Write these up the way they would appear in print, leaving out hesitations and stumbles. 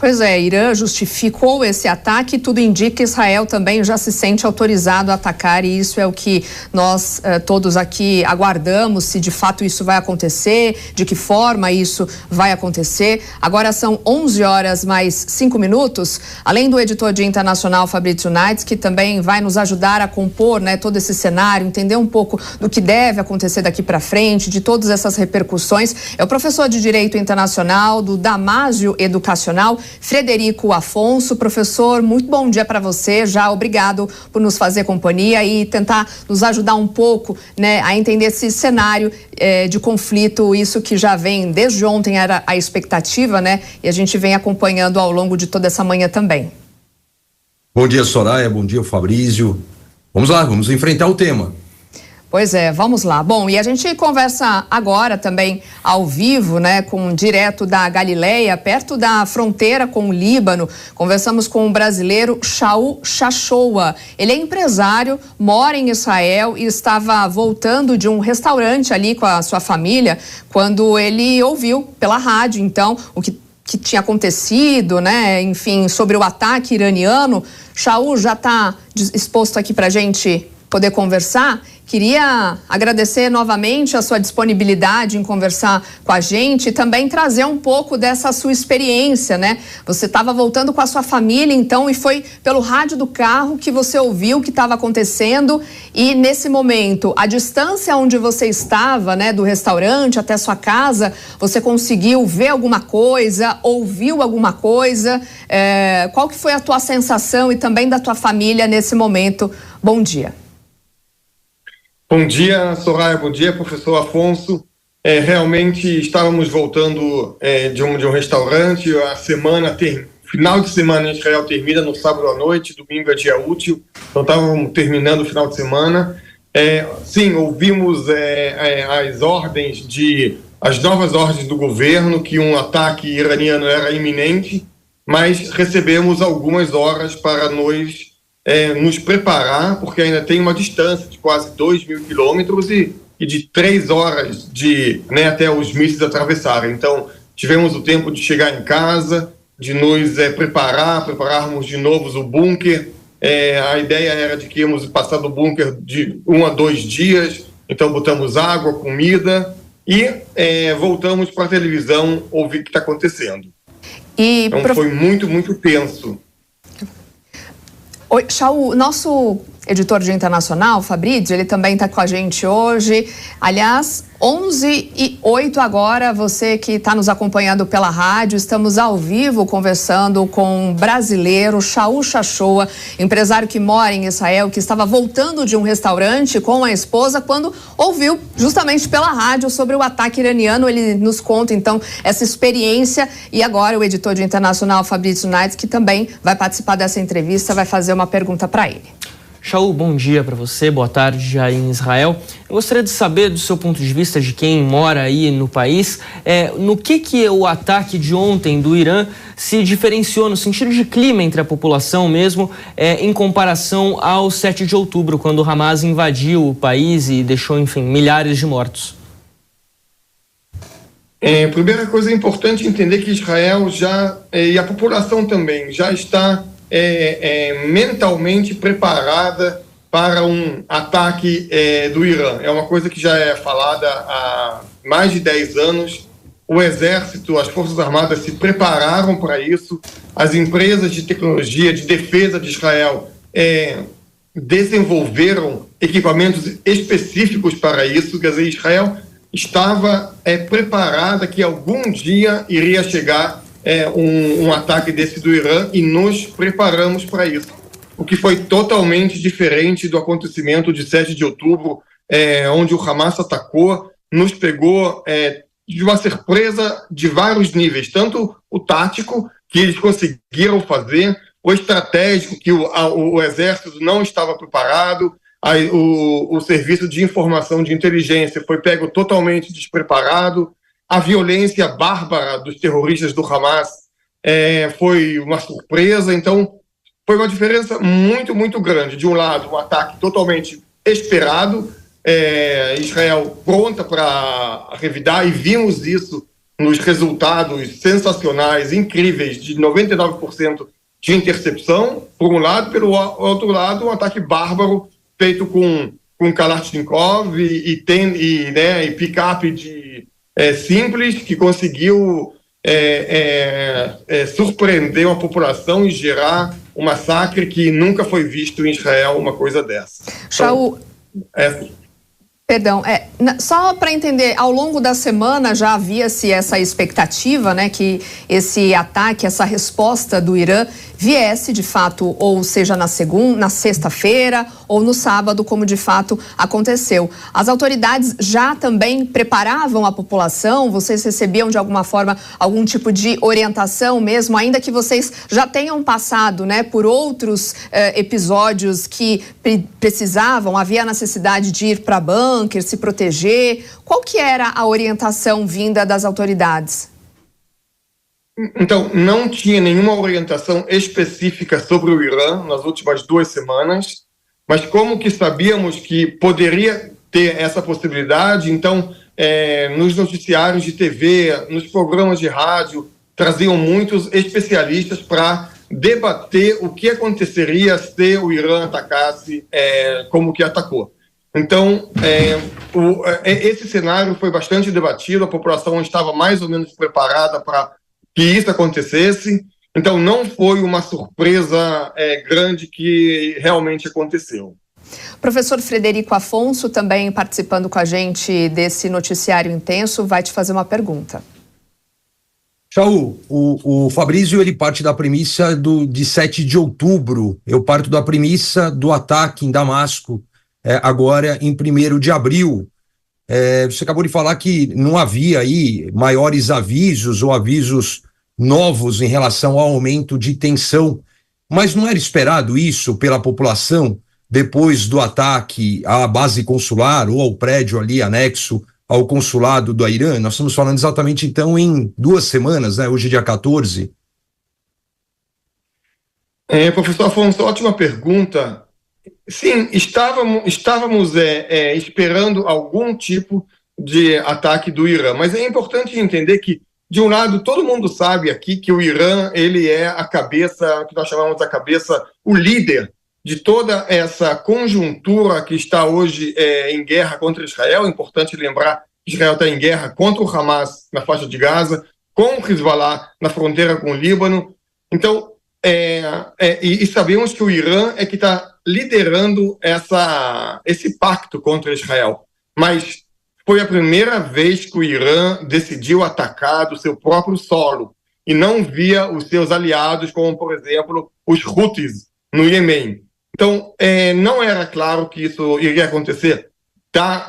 Pois é, Irã justificou esse ataque e tudo indica que Israel também já se sente autorizado a atacar, e isso é o que nós todos aqui aguardamos, se de fato isso vai acontecer, de que forma isso vai acontecer. Agora são 11 horas mais 5 minutos, além do editor de internacional Fabrício Naidoo, que também vai nos ajudar a compor, né, todo esse cenário, entender um pouco do que deve acontecer daqui para frente, de todas essas repercussões. É o professor de Direito Internacional do Damásio Educacional, Frederico Afonso. Professor, muito bom dia para você, já obrigado por nos fazer companhia e tentar nos ajudar um pouco, né, a entender esse cenário de conflito, isso que já vem desde ontem era a expectativa, né, e a gente vem acompanhando ao longo de toda essa manhã também. Bom dia, Soraya, bom dia, Fabrício. Vamos lá, vamos enfrentar o tema. Pois é, vamos lá. Bom, e a gente conversa agora também ao vivo, né, direto da Galileia, perto da fronteira com o Líbano. Conversamos com o brasileiro Shaul Shashoua. Ele é empresário, mora em Israel e estava voltando de um restaurante ali com a sua família quando ele ouviu pela rádio, então, o que tinha acontecido, né, enfim, sobre o ataque iraniano. Shaul já está exposto aqui para a gente poder conversar. Queria agradecer novamente a sua disponibilidade em conversar com a gente e também trazer um pouco dessa sua experiência, né? Você estava voltando com a sua família, então, e foi pelo rádio do carro que você ouviu o que estava acontecendo, e nesse momento, a distância onde você estava, né, do restaurante até sua casa, você conseguiu ver alguma coisa, ouviu alguma coisa? Qual que foi a tua sensação e também da tua família nesse momento? Bom dia. Bom dia, Soraya, bom dia, professor Afonso. Realmente estávamos voltando de um restaurante, final de semana em Israel termina no sábado à noite, domingo é dia útil, então estávamos terminando o final de semana. Sim, ouvimos as novas ordens do governo, que um ataque iraniano era iminente, mas recebemos algumas horas para nos preparar, porque ainda tem uma distância de quase 2.000 quilômetros e de 3 horas até os mísseis atravessarem. Então, tivemos o tempo de chegar em casa, de nos prepararmos de novo o bunker. A ideia era de que íamos passar do bunker de 1 a 2 dias, então botamos água, comida e voltamos para a televisão ouvir o que está acontecendo. Então, foi muito, muito tenso. Oi, Shaul, nosso editor de internacional, Fabrício, ele também está com a gente hoje. Aliás, 11h08 agora, você que está nos acompanhando pela rádio, estamos ao vivo conversando com um brasileiro, Shaul Shashoua, empresário que mora em Israel, que estava voltando de um restaurante com a esposa quando ouviu justamente pela rádio sobre o ataque iraniano. Ele nos conta então essa experiência, e agora o editor de internacional, Fabrício Naidoo, que também vai participar dessa entrevista, vai fazer uma pergunta para ele. Shaul, bom dia para você, boa tarde aí em Israel. Eu gostaria de saber, do seu ponto de vista, de quem mora aí no país, no que o ataque de ontem do Irã se diferenciou no sentido de clima entre a população mesmo, em comparação ao 7 de outubro, quando o Hamas invadiu o país e deixou, enfim, milhares de mortos. Primeira coisa, é importante entender que Israel e a população também já está mentalmente preparada para um ataque do Irã. É uma coisa que já é falada há mais de 10 anos. O Exército, as Forças Armadas se prepararam para isso. As empresas de tecnologia, de defesa de Israel desenvolveram equipamentos específicos para isso. Quer dizer, Israel estava preparada que algum dia iria chegar um ataque desse do Irã, e nos preparamos para isso. O que foi totalmente diferente do acontecimento de 7 de outubro, onde o Hamas atacou, nos pegou de uma surpresa de vários níveis, tanto o tático, que eles conseguiram fazer, o estratégico, que o Exército não estava preparado, o Serviço de Informação de Inteligência foi pego totalmente despreparado. A violência bárbara dos terroristas do Hamas foi uma surpresa. Então, foi uma diferença muito, muito grande. De um lado, um ataque totalmente esperado, Israel pronta para revidar, e vimos isso nos resultados sensacionais, incríveis, de 99% de intercepção, por um lado, pelo outro lado, um ataque bárbaro feito com Kalashnikov e picape simples, que conseguiu surpreender uma população e gerar um massacre que nunca foi visto em Israel, uma coisa dessa. Shaul, perdão, só para entender, ao longo da semana já havia-se essa expectativa, né, que esse ataque, essa resposta do Irã viesse de fato, ou seja, na sexta-feira ou no sábado, como de fato aconteceu. As autoridades já também preparavam a população? Vocês recebiam de alguma forma algum tipo de orientação mesmo, ainda que vocês já tenham passado, né, por outros episódios que precisavam, havia necessidade de ir para bunker, se proteger? Qual que era a orientação vinda das autoridades? Então, não tinha nenhuma orientação específica sobre o Irã nas últimas 2 semanas, mas como que sabíamos que poderia ter essa possibilidade, então, nos noticiários de TV, nos programas de rádio, traziam muitos especialistas para debater o que aconteceria se o Irã atacasse como que atacou. Então, esse cenário foi bastante debatido, a população estava mais ou menos preparada para que isso acontecesse, então não foi uma surpresa grande que realmente aconteceu. Professor Frederico Afonso, também participando com a gente desse noticiário intenso, vai te fazer uma pergunta. Shaul, o Fabrício ele parte da premissa de 7 de outubro, eu parto da premissa do ataque em Damasco, agora em 1º de abril. Você acabou de falar que não havia aí maiores avisos ou avisos novos em relação ao aumento de tensão, mas não era esperado isso pela população depois do ataque à base consular ou ao prédio ali anexo ao consulado do Irã? Nós estamos falando exatamente então em 2 semanas, né? Hoje dia 14. Professor Afonso, ótima pergunta. Sim, estávamos esperando algum tipo de ataque do Irã, mas é importante entender que, de um lado, todo mundo sabe aqui que o Irã ele é a cabeça, que nós chamamos a cabeça, o líder de toda essa conjuntura que está hoje em guerra contra Israel. É importante lembrar que Israel está em guerra contra o Hamas na faixa de Gaza, com o Hezbollah na fronteira com o Líbano. Então, e sabemos que o Irã é que está liderando esse pacto contra Israel. Mas foi a primeira vez que o Irã decidiu atacar do seu próprio solo e não via os seus aliados, como, por exemplo, os Houthis no Iêmen. Então, não era claro que isso iria acontecer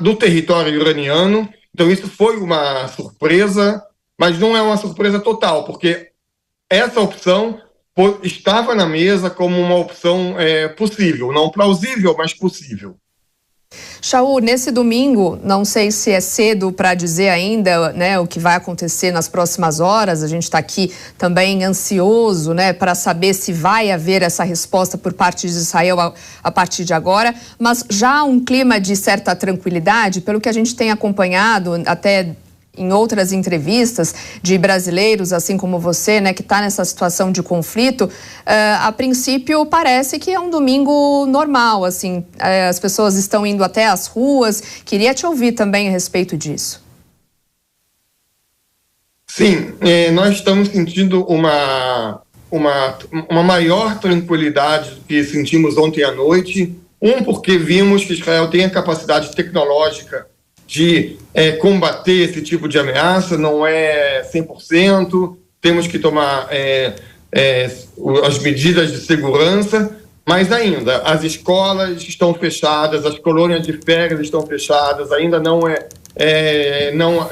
do território iraniano. Então, isso foi uma surpresa, mas não é uma surpresa total, porque essa opção estava na mesa como uma opção possível, não plausível, mas possível. Shaul, nesse domingo, não sei se é cedo para dizer ainda, né, o que vai acontecer nas próximas horas. A gente está aqui também ansioso, né, para saber se vai haver essa resposta por parte de Israel a partir de agora, mas já há um clima de certa tranquilidade, pelo que a gente tem acompanhado até em outras entrevistas de brasileiros, assim como você, né, que está nessa situação de conflito. A princípio parece que é um domingo normal, assim, as pessoas estão indo até as ruas. Queria te ouvir também a respeito disso. Sim, nós estamos sentindo uma maior tranquilidade do que sentimos ontem à noite. Porque vimos que Israel tem a capacidade tecnológica de combater esse tipo de ameaça, não é 100%, temos que tomar as medidas de segurança, mas ainda as escolas estão fechadas, as colônias de férias estão fechadas, ainda não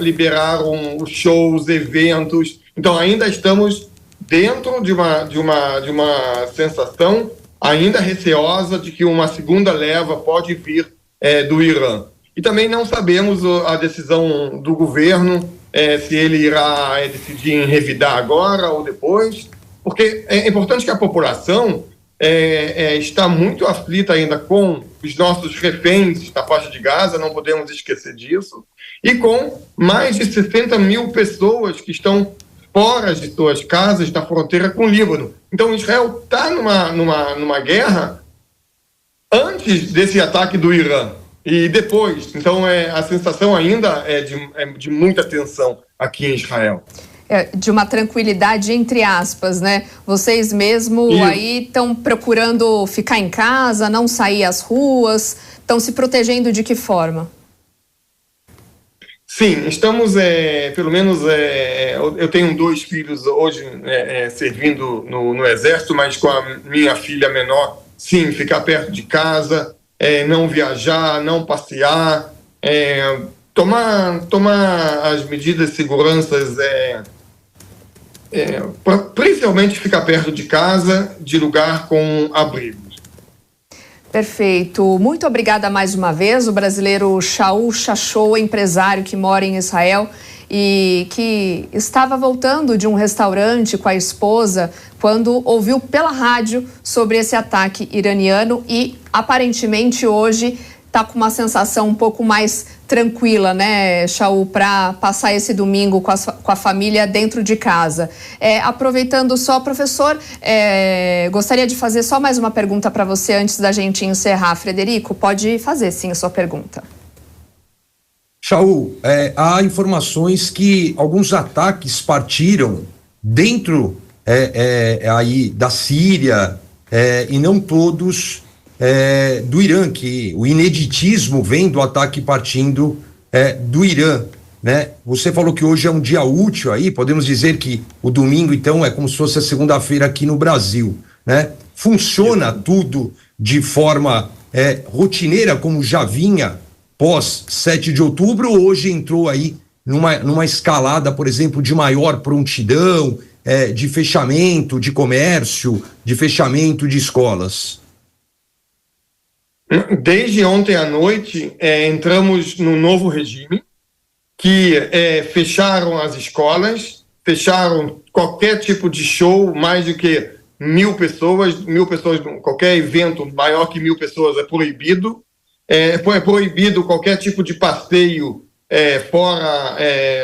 liberaram os shows, eventos, então ainda estamos dentro de uma sensação ainda receosa de que uma segunda leva pode vir do Irã. E também não sabemos a decisão do governo, se ele irá decidir em revidar agora ou depois, porque é importante que a população está muito aflita ainda com os nossos reféns na faixa de Gaza, não podemos esquecer disso, e com mais de 60 mil pessoas que estão fora de suas casas na fronteira com o Líbano. Então Israel está numa guerra antes desse ataque do Irã e depois. Então a sensação ainda é de muita tensão aqui em Israel. De uma tranquilidade entre aspas, né? Vocês mesmo aí estão procurando ficar em casa, não sair às ruas, estão se protegendo de que forma? Sim, estamos, pelo menos, eu tenho 2 filhos hoje servindo no Exército, mas com a minha filha menor, sim, ficar perto de casa, não viajar, não passear, tomar as medidas de segurança, principalmente ficar perto de casa, de lugar com abrigos. Perfeito. Muito obrigada mais uma vez. O brasileiro Shaul Shachou, empresário que mora em Israel e que estava voltando de um restaurante com a esposa quando ouviu pela rádio sobre esse ataque iraniano e aparentemente hoje está com uma sensação um pouco mais tranquila, né, Shaul, para passar esse domingo com a família dentro de casa. Aproveitando só, professor, gostaria de fazer só mais uma pergunta para você antes da gente encerrar. Frederico, pode fazer sim a sua pergunta. Shaul, há informações que alguns ataques partiram dentro aí da Síria e não todos do Irã, que o ineditismo vem do ataque partindo do Irã, né? Você falou que hoje é um dia útil aí, podemos dizer que o domingo então é como se fosse a segunda-feira aqui no Brasil, né? Funciona tudo de forma rotineira como já vinha pós 7 de outubro, ou hoje entrou aí numa escalada, por exemplo, de maior prontidão, de fechamento de comércio, de fechamento de escolas? Desde ontem à noite, entramos num novo regime, que fecharam as escolas, fecharam qualquer tipo de show, mais do que 1.000 pessoas, qualquer evento maior que 1.000 pessoas é proibido. É proibido qualquer tipo de passeio fora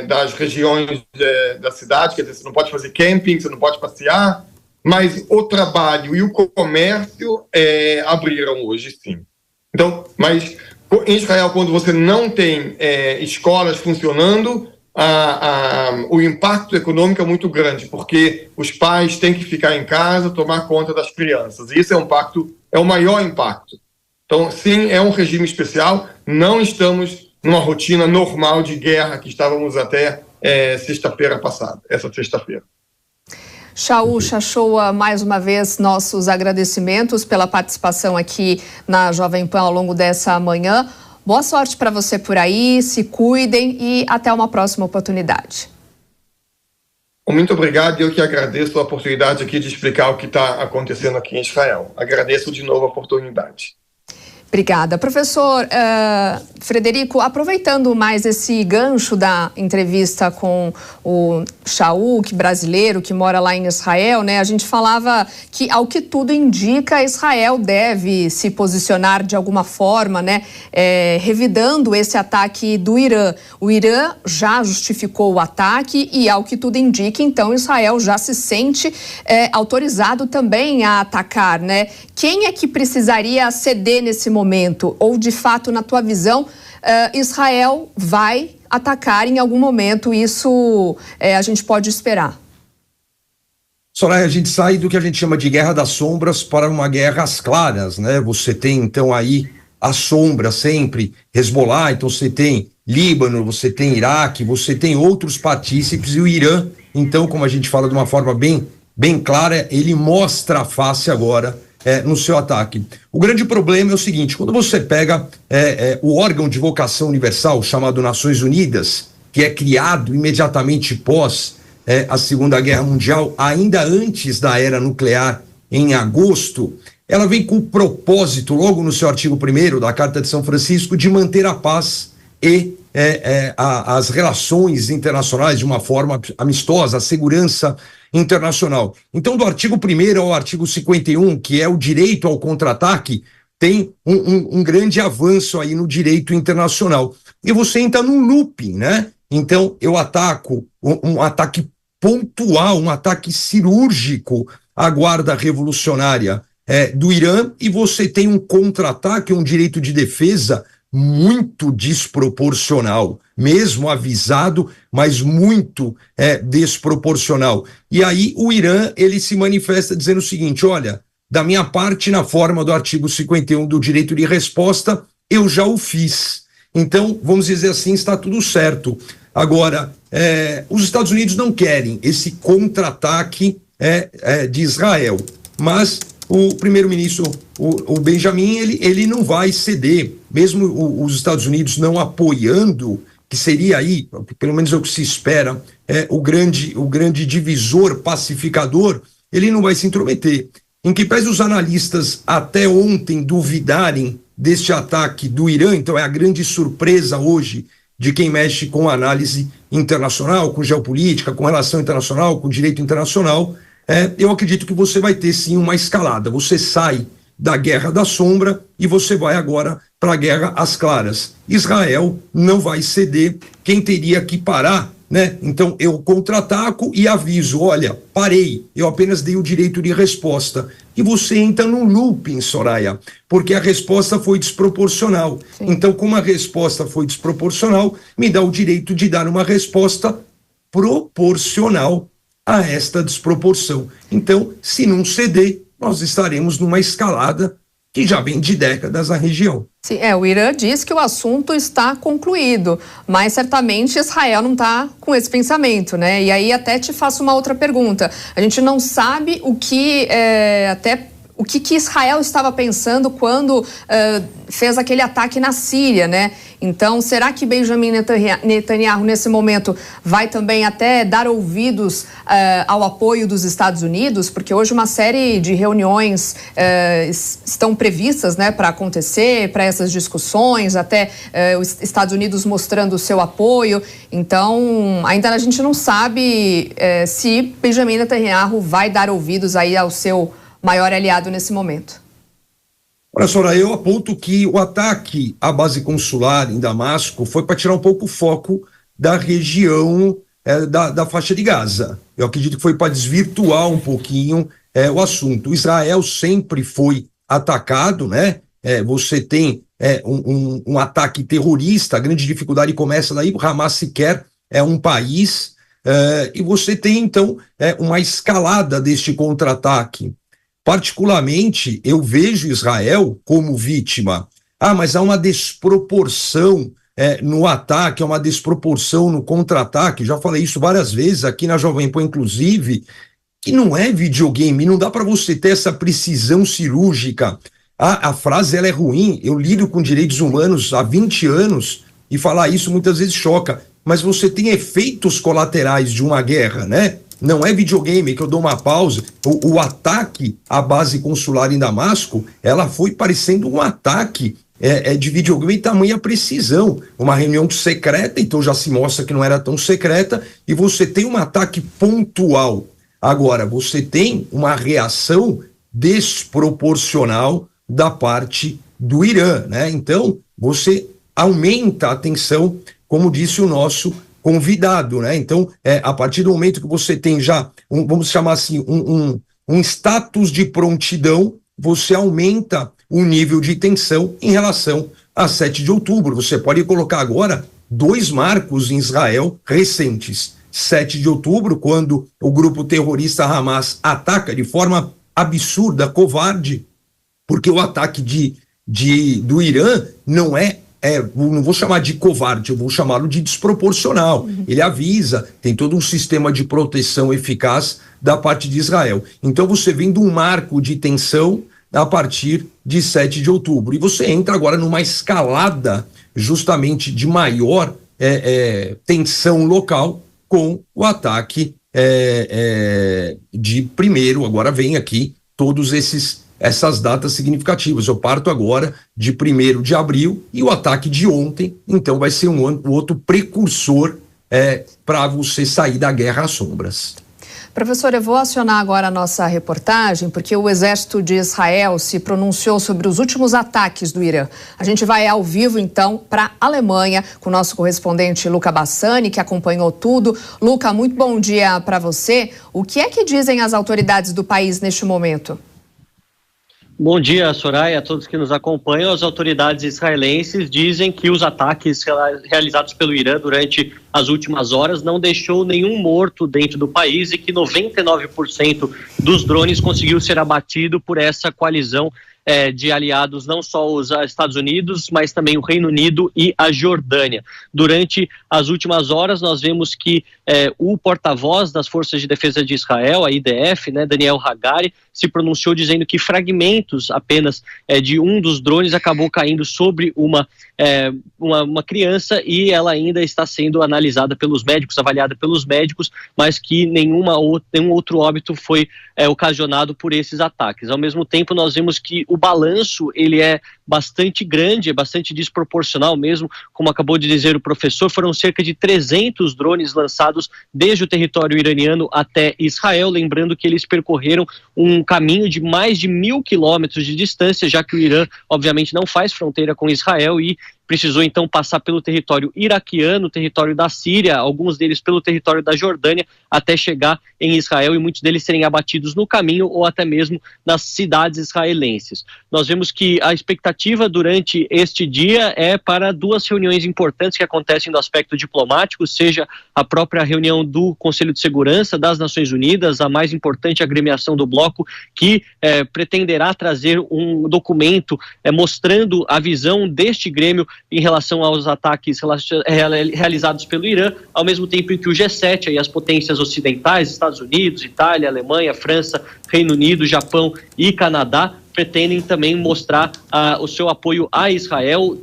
das regiões da cidade, quer dizer, você não pode fazer camping, você não pode passear, mas o trabalho e o comércio abriram hoje, sim. Então, mas em Israel, quando você não tem escolas funcionando, o impacto econômico é muito grande, porque os pais têm que ficar em casa, tomar conta das crianças. E esse é o maior impacto. Então, sim, é um regime especial. Não estamos numa rotina normal de guerra que estávamos até sexta-feira passada, essa sexta-feira. Shaul Shachou, mais uma vez, nossos agradecimentos pela participação aqui na Jovem Pan ao longo dessa manhã. Boa sorte para você por aí, se cuidem e até uma próxima oportunidade. Muito obrigado, eu que agradeço a oportunidade aqui de explicar o que está acontecendo aqui em Israel. Agradeço de novo a oportunidade. Obrigada. Professor Frederico, aproveitando mais esse gancho da entrevista com o Shaul, brasileiro que mora lá em Israel, né? A gente falava que, ao que tudo indica, Israel deve se posicionar de alguma forma, né? Revidando esse ataque do Irã. O Irã já justificou o ataque e, ao que tudo indica, então Israel já se sente autorizado também a atacar, né? Quem é que precisaria ceder nesse momento? Ou, de fato, na tua visão, Israel vai atacar em algum momento? Isso a gente pode esperar. Soraya, a gente sai do que a gente chama de guerra das sombras para uma guerra às claras, né? Você tem, então, aí a sombra sempre, Hezbollah, então você tem Líbano, você tem Iraque, você tem outros partícipes, e o Irã, então, como a gente fala de uma forma bem clara, ele mostra a face agora no seu ataque. O grande problema é o seguinte: quando você pega o órgão de vocação universal, chamado Nações Unidas, que é criado imediatamente pós a Segunda Guerra Mundial, ainda antes da era nuclear, em agosto, ela vem com o propósito, logo no seu artigo 1º da Carta de São Francisco, de manter a paz e as relações internacionais de uma forma amistosa, a segurança internacional. Então, do artigo 1º ao artigo 51, que é o direito ao contra-ataque, tem um grande avanço aí no direito internacional. E você entra num looping, né? Então, eu ataco um ataque pontual, um ataque cirúrgico à guarda revolucionária do Irã, e você tem um contra-ataque, um direito de defesa muito desproporcional, mesmo avisado, mas muito desproporcional. E aí o Irã, ele se manifesta dizendo o seguinte: olha, da minha parte, na forma do artigo 51 do direito de resposta, eu já o fiz. Então, vamos dizer assim, está tudo certo. Agora, os Estados Unidos não querem esse contra-ataque de Israel, mas o primeiro-ministro, o Benjamin, ele não vai ceder, mesmo os Estados Unidos não apoiando, que seria aí, pelo menos é o que se espera, o grande divisor pacificador, ele não vai se intrometer. Em que pese os analistas até ontem duvidarem deste ataque do Irã, então é a grande surpresa hoje de quem mexe com análise internacional, com geopolítica, com relação internacional, com direito internacional, eu acredito que você vai ter sim uma escalada. Você sai da guerra da sombra e você vai agora para a guerra às claras. Israel não vai ceder, quem teria que parar, né? Então eu contra-ataco e aviso: olha, parei, eu apenas dei o direito de resposta. E você entra num looping, Soraya, porque a resposta foi desproporcional. Sim. Então, como a resposta foi desproporcional, me dá o direito de dar uma resposta proporcional a esta desproporção. Então, se não ceder, nós estaremos numa escalada que já vem de décadas na região. Sim, o Irã diz que o assunto está concluído, mas certamente Israel não está com esse pensamento, né? E aí até te faço uma outra pergunta. A gente não sabe o que Israel estava pensando quando fez aquele ataque na Síria, né? Então, será que Benjamin Netanyahu, nesse momento, vai também até dar ouvidos ao apoio dos Estados Unidos? Porque hoje uma série de reuniões estão previstas, né, para acontecer, para essas discussões, até os Estados Unidos mostrando o seu apoio. Então, ainda a gente não sabe se Benjamin Netanyahu vai dar ouvidos aí ao seu maior aliado nesse momento. Olha, Soraya, eu aponto que o ataque à base consular em Damasco foi para tirar um pouco o foco da região da faixa de Gaza. Eu acredito que foi para desvirtuar um pouquinho o assunto. Israel sempre foi atacado, né? Você tem um ataque terrorista, a grande dificuldade começa daí, o Hamas sequer é um país, e você tem, então, uma escalada deste contra-ataque. Particularmente, eu vejo Israel como vítima. Mas há uma desproporção no ataque, há uma desproporção no contra-ataque. Já falei isso várias vezes aqui na Jovem Pan, inclusive, que não é videogame, não dá para você ter essa precisão cirúrgica. A frase ela é ruim, eu lido com direitos humanos há 20 anos e falar isso muitas vezes choca, mas você tem efeitos colaterais de uma guerra, né? Não é videogame que eu dou uma pausa. O ataque à base consular em Damasco, ela foi parecendo um ataque de videogame em tamanha precisão. Uma reunião secreta, então já se mostra que não era tão secreta, e você tem um ataque pontual. Agora, você tem uma reação desproporcional da parte do Irã, né? Então, você aumenta a tensão, como disse o nosso convidado, né? Então, a partir do momento que você tem já, vamos chamar assim, um status de prontidão, você aumenta o nível de tensão em relação a 7 de outubro. Você pode colocar agora 2 marcos em Israel recentes. 7 de outubro, quando o grupo terrorista Hamas ataca de forma absurda, covarde, porque o ataque do Irã não não vou chamar de covarde, eu vou chamá-lo de desproporcional. Ele avisa, tem todo um sistema de proteção eficaz da parte de Israel. Então você vem de um marco de tensão a partir de 7 de outubro. E você entra agora numa escalada justamente de maior tensão local com o ataque de primeiro. Agora vem aqui todos esses essas datas significativas. Eu parto agora de 1º de abril e o ataque de ontem, então, vai ser um outro precursor para você sair da guerra às sombras. Professor, eu vou acionar agora a nossa reportagem, porque o exército de Israel se pronunciou sobre os últimos ataques do Irã. A gente vai ao vivo, então, para a Alemanha, com o nosso correspondente Luca Bassani, que acompanhou tudo. Luca, muito bom dia para você. O que é que dizem as autoridades do país neste momento? Bom dia, Soraya, a todos que nos acompanham. As autoridades israelenses dizem que os ataques realizados pelo Irã durante as últimas horas não deixou nenhum morto dentro do país e que 99% dos drones conseguiu ser abatido por essa coalizão de aliados, não só os Estados Unidos, mas também o Reino Unido e a Jordânia. Durante as últimas horas, nós vemos que o porta-voz das Forças de Defesa de Israel, a IDF, Daniel Hagari, se pronunciou dizendo que fragmentos apenas de um dos drones acabou caindo sobre uma criança e ela ainda está sendo analisada pelos médicos, avaliada pelos médicos, mas que nenhum outro óbito foi ocasionado por esses ataques. Ao mesmo tempo, nós vemos que o balanço ele é bastante grande, é bastante desproporcional mesmo, como acabou de dizer o professor. Foram cerca de 300 drones lançados desde o território iraniano até Israel, lembrando que eles percorreram um caminho de mais de 1.000 quilômetros de distância, já que o Irã obviamente não faz fronteira com Israel e precisou então passar pelo território iraquiano, território da Síria, alguns deles pelo território da Jordânia, até chegar em Israel e muitos deles serem abatidos no caminho ou até mesmo nas cidades israelenses. Nós vemos que a expectativa durante este dia é para 2 reuniões importantes que acontecem no aspecto diplomático, seja a própria reunião do Conselho de Segurança das Nações Unidas, a mais importante agremiação do bloco, que pretenderá trazer um documento mostrando a visão deste grêmio em relação aos ataques realizados pelo Irã, ao mesmo tempo em que o G7 e as potências ocidentais, Estados Unidos, Itália, Alemanha, França, Reino Unido, Japão e Canadá, pretendem também mostrar o seu apoio a Israel,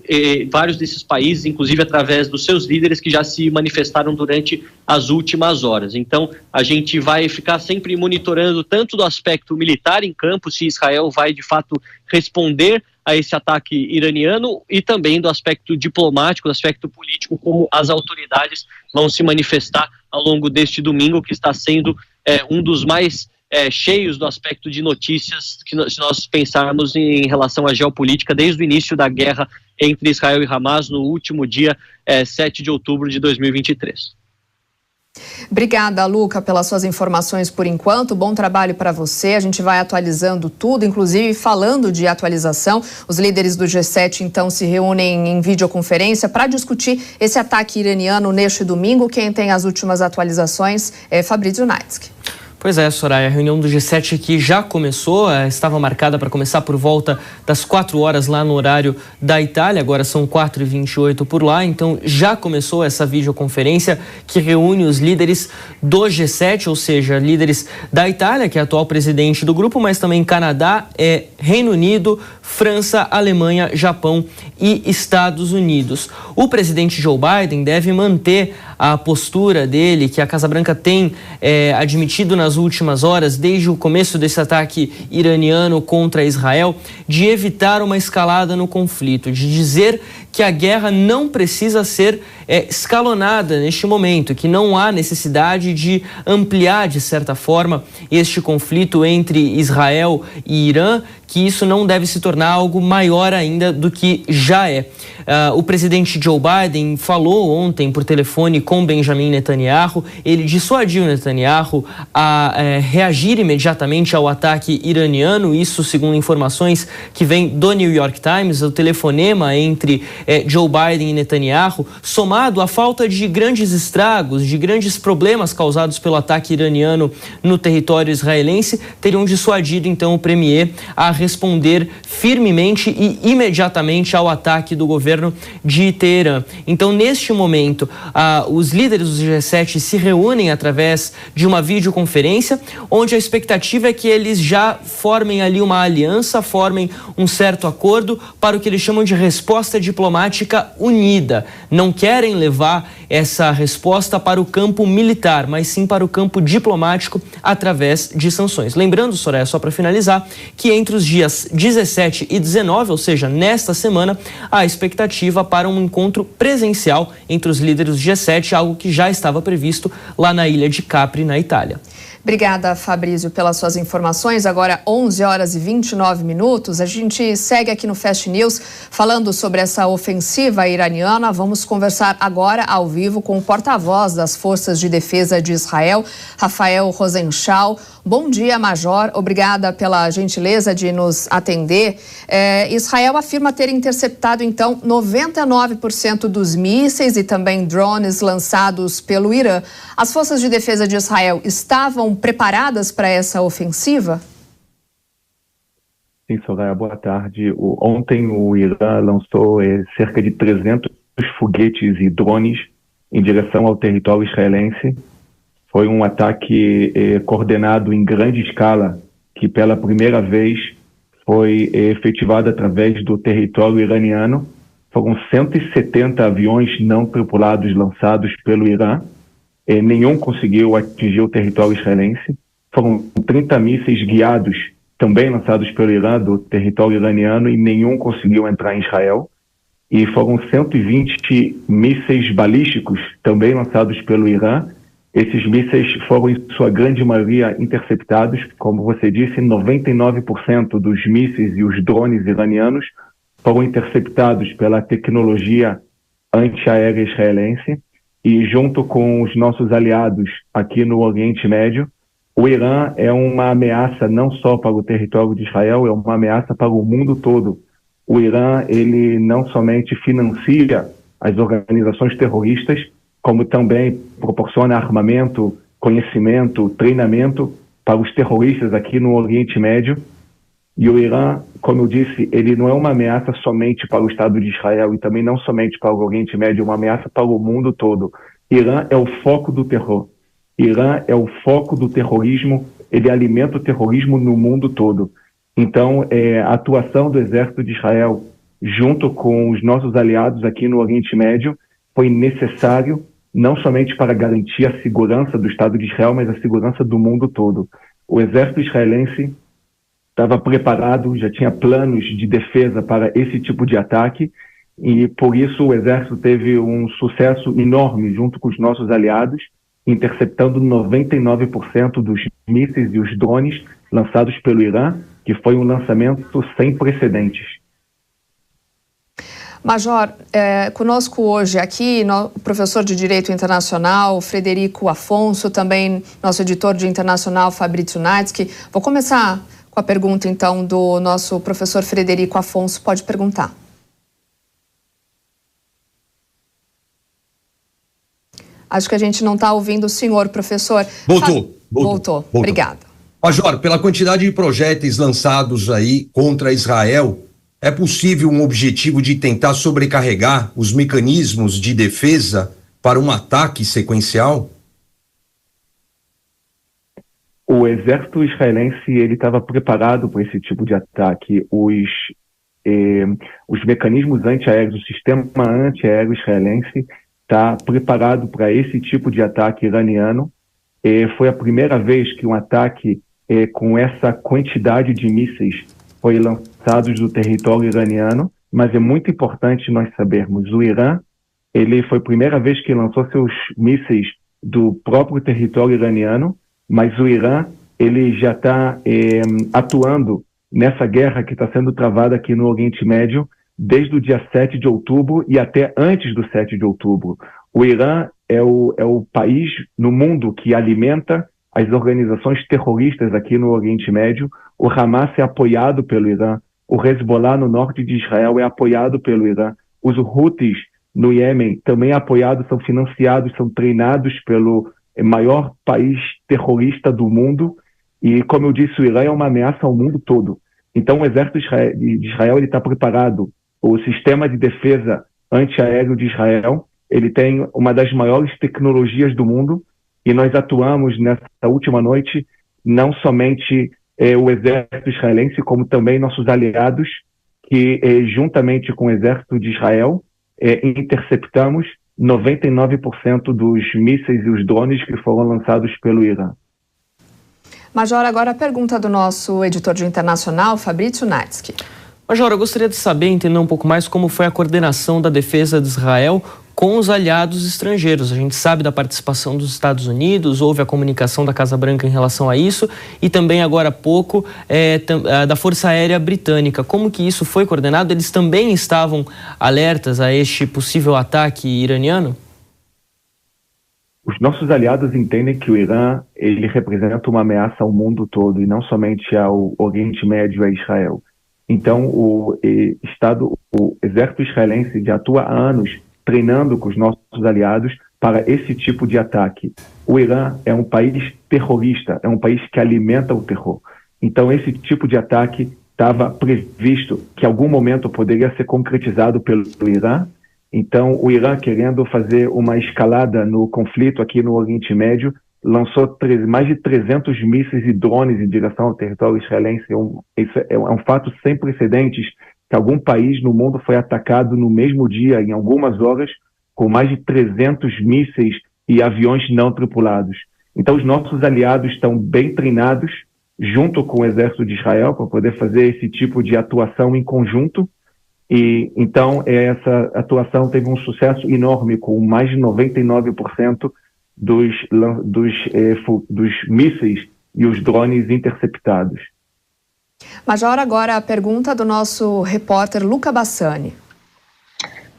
vários desses países, inclusive através dos seus líderes que já se manifestaram durante as últimas horas. Então, a gente vai ficar sempre monitorando tanto do aspecto militar em campo, se Israel vai de fato responder a esse ataque iraniano, e também do aspecto diplomático, do aspecto político, como as autoridades vão se manifestar ao longo deste domingo, que está sendo um dos mais cheios do aspecto de notícias, se nós pensarmos em relação à geopolítica, desde o início da guerra entre Israel e Hamas, no último dia 7 de outubro de 2023. Obrigada, Luca, pelas suas informações por enquanto. Bom trabalho para você. A gente vai atualizando tudo, inclusive falando de atualização. Os líderes do G7, então, se reúnem em videoconferência para discutir esse ataque iraniano neste domingo. Quem tem as últimas atualizações é Fabrício Naitsky. Pois é, Soraya, a reunião do G7 aqui já começou, estava marcada para começar por volta das 4 horas lá no horário da Itália, agora são 4h28 por lá, então já começou essa videoconferência que reúne os líderes do G7, ou seja, líderes da Itália, que é atual presidente do grupo, mas também Canadá, Reino Unido, França, Alemanha, Japão e Estados Unidos. O presidente Joe Biden deve manter a postura dele, que a Casa Branca tem admitido nas últimas horas, desde o começo desse ataque iraniano contra Israel, de evitar uma escalada no conflito, de dizer que a guerra não precisa ser escalonada neste momento, que não há necessidade de ampliar, de certa forma, este conflito entre Israel e Irã, que isso não deve se tornar algo maior ainda do que já é. O presidente Joe Biden falou ontem por telefone com Benjamin Netanyahu. Ele dissuadiu Netanyahu a reagir imediatamente ao ataque iraniano, isso segundo informações que vêm do New York Times. O telefonema entre Joe Biden e Netanyahu, somado à falta de grandes estragos, de grandes problemas causados pelo ataque iraniano no território israelense, teriam dissuadido então o premier a responder firmemente e imediatamente ao ataque do governo de Teherã. Então, neste momento, os líderes do G7 se reúnem através de uma videoconferência, onde a expectativa é que eles já formem ali uma aliança, formem um certo acordo para o que eles chamam de resposta diplomática unida. Não querem levar essa resposta para o campo militar, mas sim para o campo diplomático através de sanções. Lembrando, Soraya, só para finalizar, que entre os dias 17 e 19, ou seja, nesta semana, há expectativa para um encontro presencial entre os líderes do G7, algo que já estava previsto lá na ilha de Capri, na Itália. Obrigada, Fabrício, pelas suas informações. Agora, 11 horas e 29 minutos. A gente segue aqui no Fast News falando sobre essa ofensiva iraniana. Vamos conversar agora ao vivo com o porta-voz das Forças de Defesa de Israel, Rafael Rosenschau. Bom dia, Major. Obrigada pela gentileza de nos atender. Israel afirma ter interceptado, então, 99% dos mísseis e também drones lançados pelo Irã. As Forças de Defesa de Israel estavam preparadas para essa ofensiva? Sim, Soraya, boa tarde. Ontem o Irã lançou cerca de 300 foguetes e drones em direção ao território israelense. Foi um ataque coordenado em grande escala, que pela primeira vez foi efetivado através do território iraniano. Foram 170 aviões não tripulados lançados pelo Irã. Nenhum conseguiu atingir o território israelense. Foram 30 mísseis guiados, também lançados pelo Irã, do território iraniano, e nenhum conseguiu entrar em Israel. E foram 120 mísseis balísticos, também lançados pelo Irã. Esses mísseis foram, em sua grande maioria, interceptados. Como você disse, 99% dos mísseis e os drones iranianos foram interceptados pela tecnologia antiaérea israelense. E junto com os nossos aliados aqui no Oriente Médio, o Irã é uma ameaça não só para o território de Israel, é uma ameaça para o mundo todo. O Irã, ele não somente financia as organizações terroristas, como também proporciona armamento, conhecimento, treinamento para os terroristas aqui no Oriente Médio. E o Irã, como eu disse, ele não é uma ameaça somente para o Estado de Israel e também não somente para o Oriente Médio, é uma ameaça para o mundo todo. Irã é o foco do terror. Irã é o foco do terrorismo, ele alimenta o terrorismo no mundo todo. Então, a atuação do Exército de Israel, junto com os nossos aliados aqui no Oriente Médio, foi necessário não somente para garantir a segurança do Estado de Israel, mas a segurança do mundo todo. O Exército israelense estava preparado, já tinha planos de defesa para esse tipo de ataque, e por isso o Exército teve um sucesso enorme junto com os nossos aliados, interceptando 99% dos mísseis e os drones lançados pelo Irã, que foi um lançamento sem precedentes. Major, conosco hoje aqui o professor de Direito Internacional, Frederico Afonso, também nosso editor de Internacional, Fabrício Naitsky. Vou começar com a pergunta, então, do nosso professor Frederico Afonso. Pode perguntar. Acho que a gente não está ouvindo o senhor, professor. Voltou. Obrigada. Major, pela quantidade de projéteis lançados aí contra Israel, é possível um objetivo de tentar sobrecarregar os mecanismos de defesa para um ataque sequencial? O exército israelense ele estava preparado para esse tipo de ataque. Os mecanismos antiaéreos, o sistema antiaéreo israelense está preparado para esse tipo de ataque iraniano. Foi a primeira vez que um ataque com essa quantidade de mísseis foi lançado do território iraniano, mas é muito importante nós sabermos, o Irã, ele foi a primeira vez que lançou seus mísseis do próprio território iraniano, mas o Irã, ele já está atuando nessa guerra que está sendo travada aqui no Oriente Médio desde o dia 7 de outubro e até antes do 7 de outubro. O Irã é o país no mundo que alimenta as organizações terroristas aqui no Oriente Médio. O Hamas é apoiado pelo Irã, o Hezbollah no norte de Israel é apoiado pelo Irã, os Houthis no Iêmen também é apoiados, são financiados, são treinados pelo maior país terrorista do mundo, e como eu disse, o Irã é uma ameaça ao mundo todo. Então o exército de Israel está preparado, o sistema de defesa antiaéreo de Israel, ele tem uma das maiores tecnologias do mundo, e nós atuamos nessa última noite, não somente o exército israelense, como também nossos aliados, que juntamente com o exército de Israel, interceptamos 99% dos mísseis e os drones que foram lançados pelo Irã. Major, agora a pergunta do nosso editor de internacional, Fabrício Natsky. Major, eu gostaria de saber, entender um pouco mais como foi a coordenação da defesa de Israel com os aliados estrangeiros. A gente sabe da participação dos Estados Unidos, houve a comunicação da Casa Branca em relação a isso e também agora há pouco da Força Aérea Britânica. Como que isso foi coordenado? Eles também estavam alertas a este possível ataque iraniano? Os nossos aliados entendem que o Irã ele representa uma ameaça ao mundo todo e não somente ao Oriente Médio e a Israel. Então, o exército israelense já atua há anos treinando com os nossos aliados para esse tipo de ataque. O Irã é um país terrorista, é um país que alimenta o terror. Então, esse tipo de ataque estava previsto que em algum momento poderia ser concretizado pelo Irã. Então, o Irã, querendo fazer uma escalada no conflito aqui no Oriente Médio, lançou mais de 300 mísseis e drones em direção ao território israelense. Isso é um fato sem precedentes, que algum país no mundo foi atacado no mesmo dia, em algumas horas, com mais de 300 mísseis e aviões não tripulados. Então, os nossos aliados estão bem treinados, junto com o exército de Israel, para poder fazer esse tipo de atuação em conjunto. E então essa atuação teve um sucesso enorme, com mais de 99% dos mísseis e os drones interceptados. Major, agora a pergunta do nosso repórter Luca Bassani.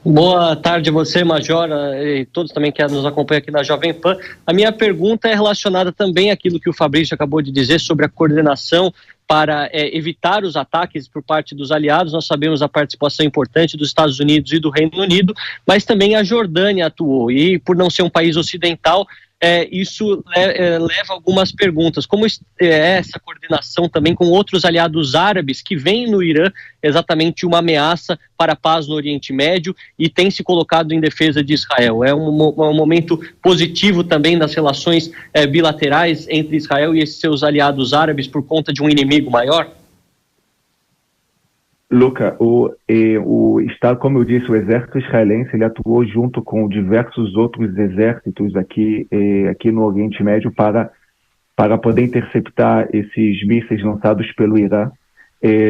Boa tarde a você, Major, e todos também que nos acompanham aqui na Jovem Pan. A minha pergunta é relacionada também àquilo que o Fabrício acabou de dizer sobre a coordenação para evitar os ataques por parte dos aliados. Nós sabemos a participação importante dos Estados Unidos e do Reino Unido, mas também a Jordânia atuou, e por não ser um país ocidental, isso leva algumas perguntas. Como é essa coordenação também com outros aliados árabes que veem no Irã exatamente uma ameaça para a paz no Oriente Médio e tem se colocado em defesa de Israel? É um momento positivo também nas relações bilaterais entre Israel e esses seus aliados árabes por conta de um inimigo maior? Luca, o Estado, como eu disse, o exército israelense, ele atuou junto com diversos outros exércitos aqui no Oriente Médio para poder interceptar esses mísseis lançados pelo Irã.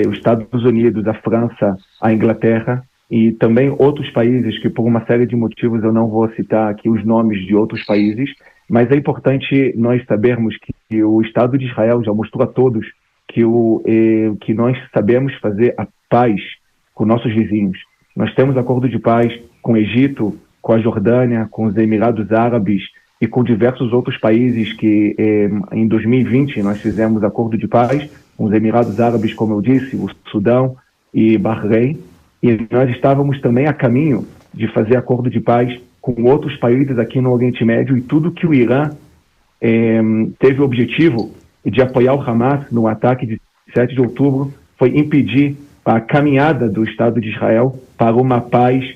Os Estados Unidos, a França, a Inglaterra e também outros países que, por uma série de motivos, eu não vou citar aqui os nomes de outros países, mas é importante nós sabermos que o Estado de Israel já mostrou a todos que nós sabemos fazer a paz com nossos vizinhos. Nós temos acordo de paz com o Egito, com a Jordânia, com os Emirados Árabes e com diversos outros países que em 2020 nós fizemos acordo de paz com os Emirados Árabes, como eu disse, o Sudão e Bahrein, e nós estávamos também a caminho de fazer acordo de paz com outros países aqui no Oriente Médio, e tudo que o Irã teve o objetivo de apoiar o Hamas no ataque de 7 de outubro foi impedir a caminhada do Estado de Israel para uma paz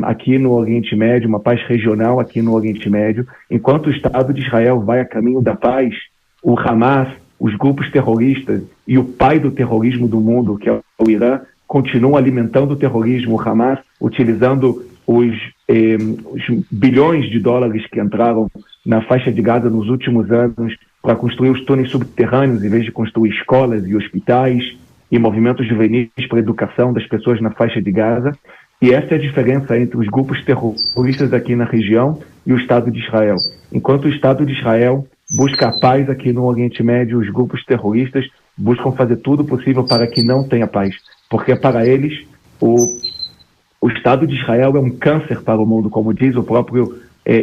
aqui no Oriente Médio, uma paz regional aqui no Oriente Médio. Enquanto o Estado de Israel vai a caminho da paz, o Hamas, os grupos terroristas e o pai do terrorismo do mundo, que é o Irã, continuam alimentando o terrorismo. O Hamas, utilizando os bilhões de dólares que entraram na faixa de Gaza nos últimos anos para construir os túneis subterrâneos, em vez de construir escolas e hospitais e movimentos juvenis para a educação das pessoas na faixa de Gaza. E essa é a diferença entre os grupos terroristas aqui na região e o Estado de Israel. Enquanto o Estado de Israel busca a paz aqui no Oriente Médio, os grupos terroristas buscam fazer tudo possível para que não tenha paz. Porque para eles, o Estado de Israel é um câncer para o mundo, como diz o próprio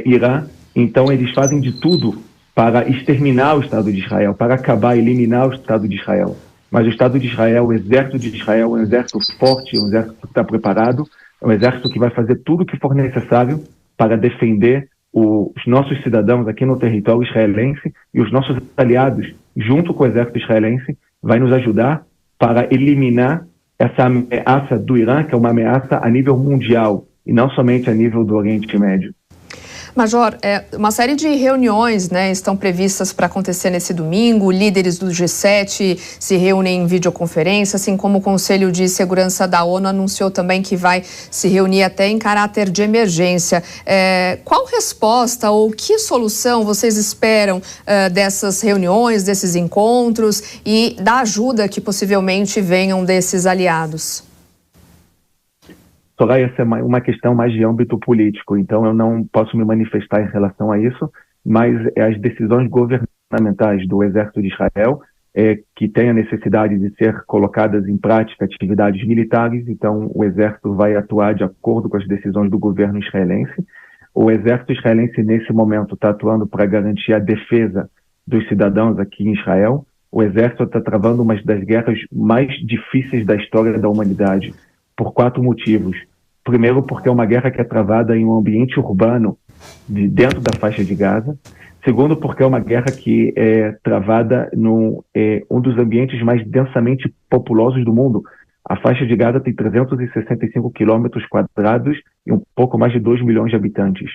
Irã. Então eles fazem de tudo para exterminar o Estado de Israel, para acabar, eliminar o Estado de Israel. Mas o Estado de Israel, o exército de Israel, é um exército forte, um exército que está preparado, é um exército que vai fazer tudo o que for necessário para defender os nossos cidadãos aqui no território israelense, e os nossos aliados, junto com o exército israelense, vai nos ajudar para eliminar essa ameaça do Irã, que é uma ameaça a nível mundial, e não somente a nível do Oriente Médio. Major, uma série de reuniões, né, estão previstas para acontecer nesse domingo. Líderes do G7 se reúnem em videoconferência, assim como o Conselho de Segurança da ONU anunciou também que vai se reunir até em caráter de emergência. Qual resposta ou que solução vocês esperam dessas reuniões, desses encontros e da ajuda que possivelmente venham desses aliados? Soraya, essa é uma questão mais de âmbito político, então eu não posso me manifestar em relação a isso, mas as decisões governamentais do Exército de Israel que têm a necessidade de ser colocadas em prática atividades militares, então o Exército vai atuar de acordo com as decisões do governo israelense. O Exército israelense, nesse momento, está atuando para garantir a defesa dos cidadãos aqui em Israel. O Exército está travando uma das guerras mais difíceis da história da humanidade, por 4 motivos. Primeiro, porque é uma guerra que é travada em um ambiente urbano dentro da faixa de Gaza. Segundo, porque é uma guerra que é travada num um dos ambientes mais densamente populosos do mundo. A faixa de Gaza tem 365 quilômetros quadrados e um pouco mais de 2 milhões de habitantes.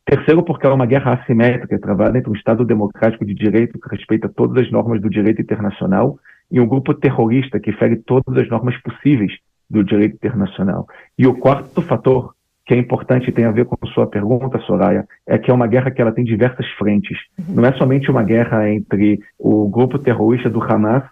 Terceiro, porque é uma guerra assimétrica, travada entre um Estado democrático de direito que respeita todas as normas do direito internacional e um grupo terrorista que fere todas as normas possíveis do direito internacional. E o quarto fator, que é importante e tem a ver com a sua pergunta, Soraya, é que é uma guerra que ela tem diversas frentes. Não é somente uma guerra entre o grupo terrorista do Hamas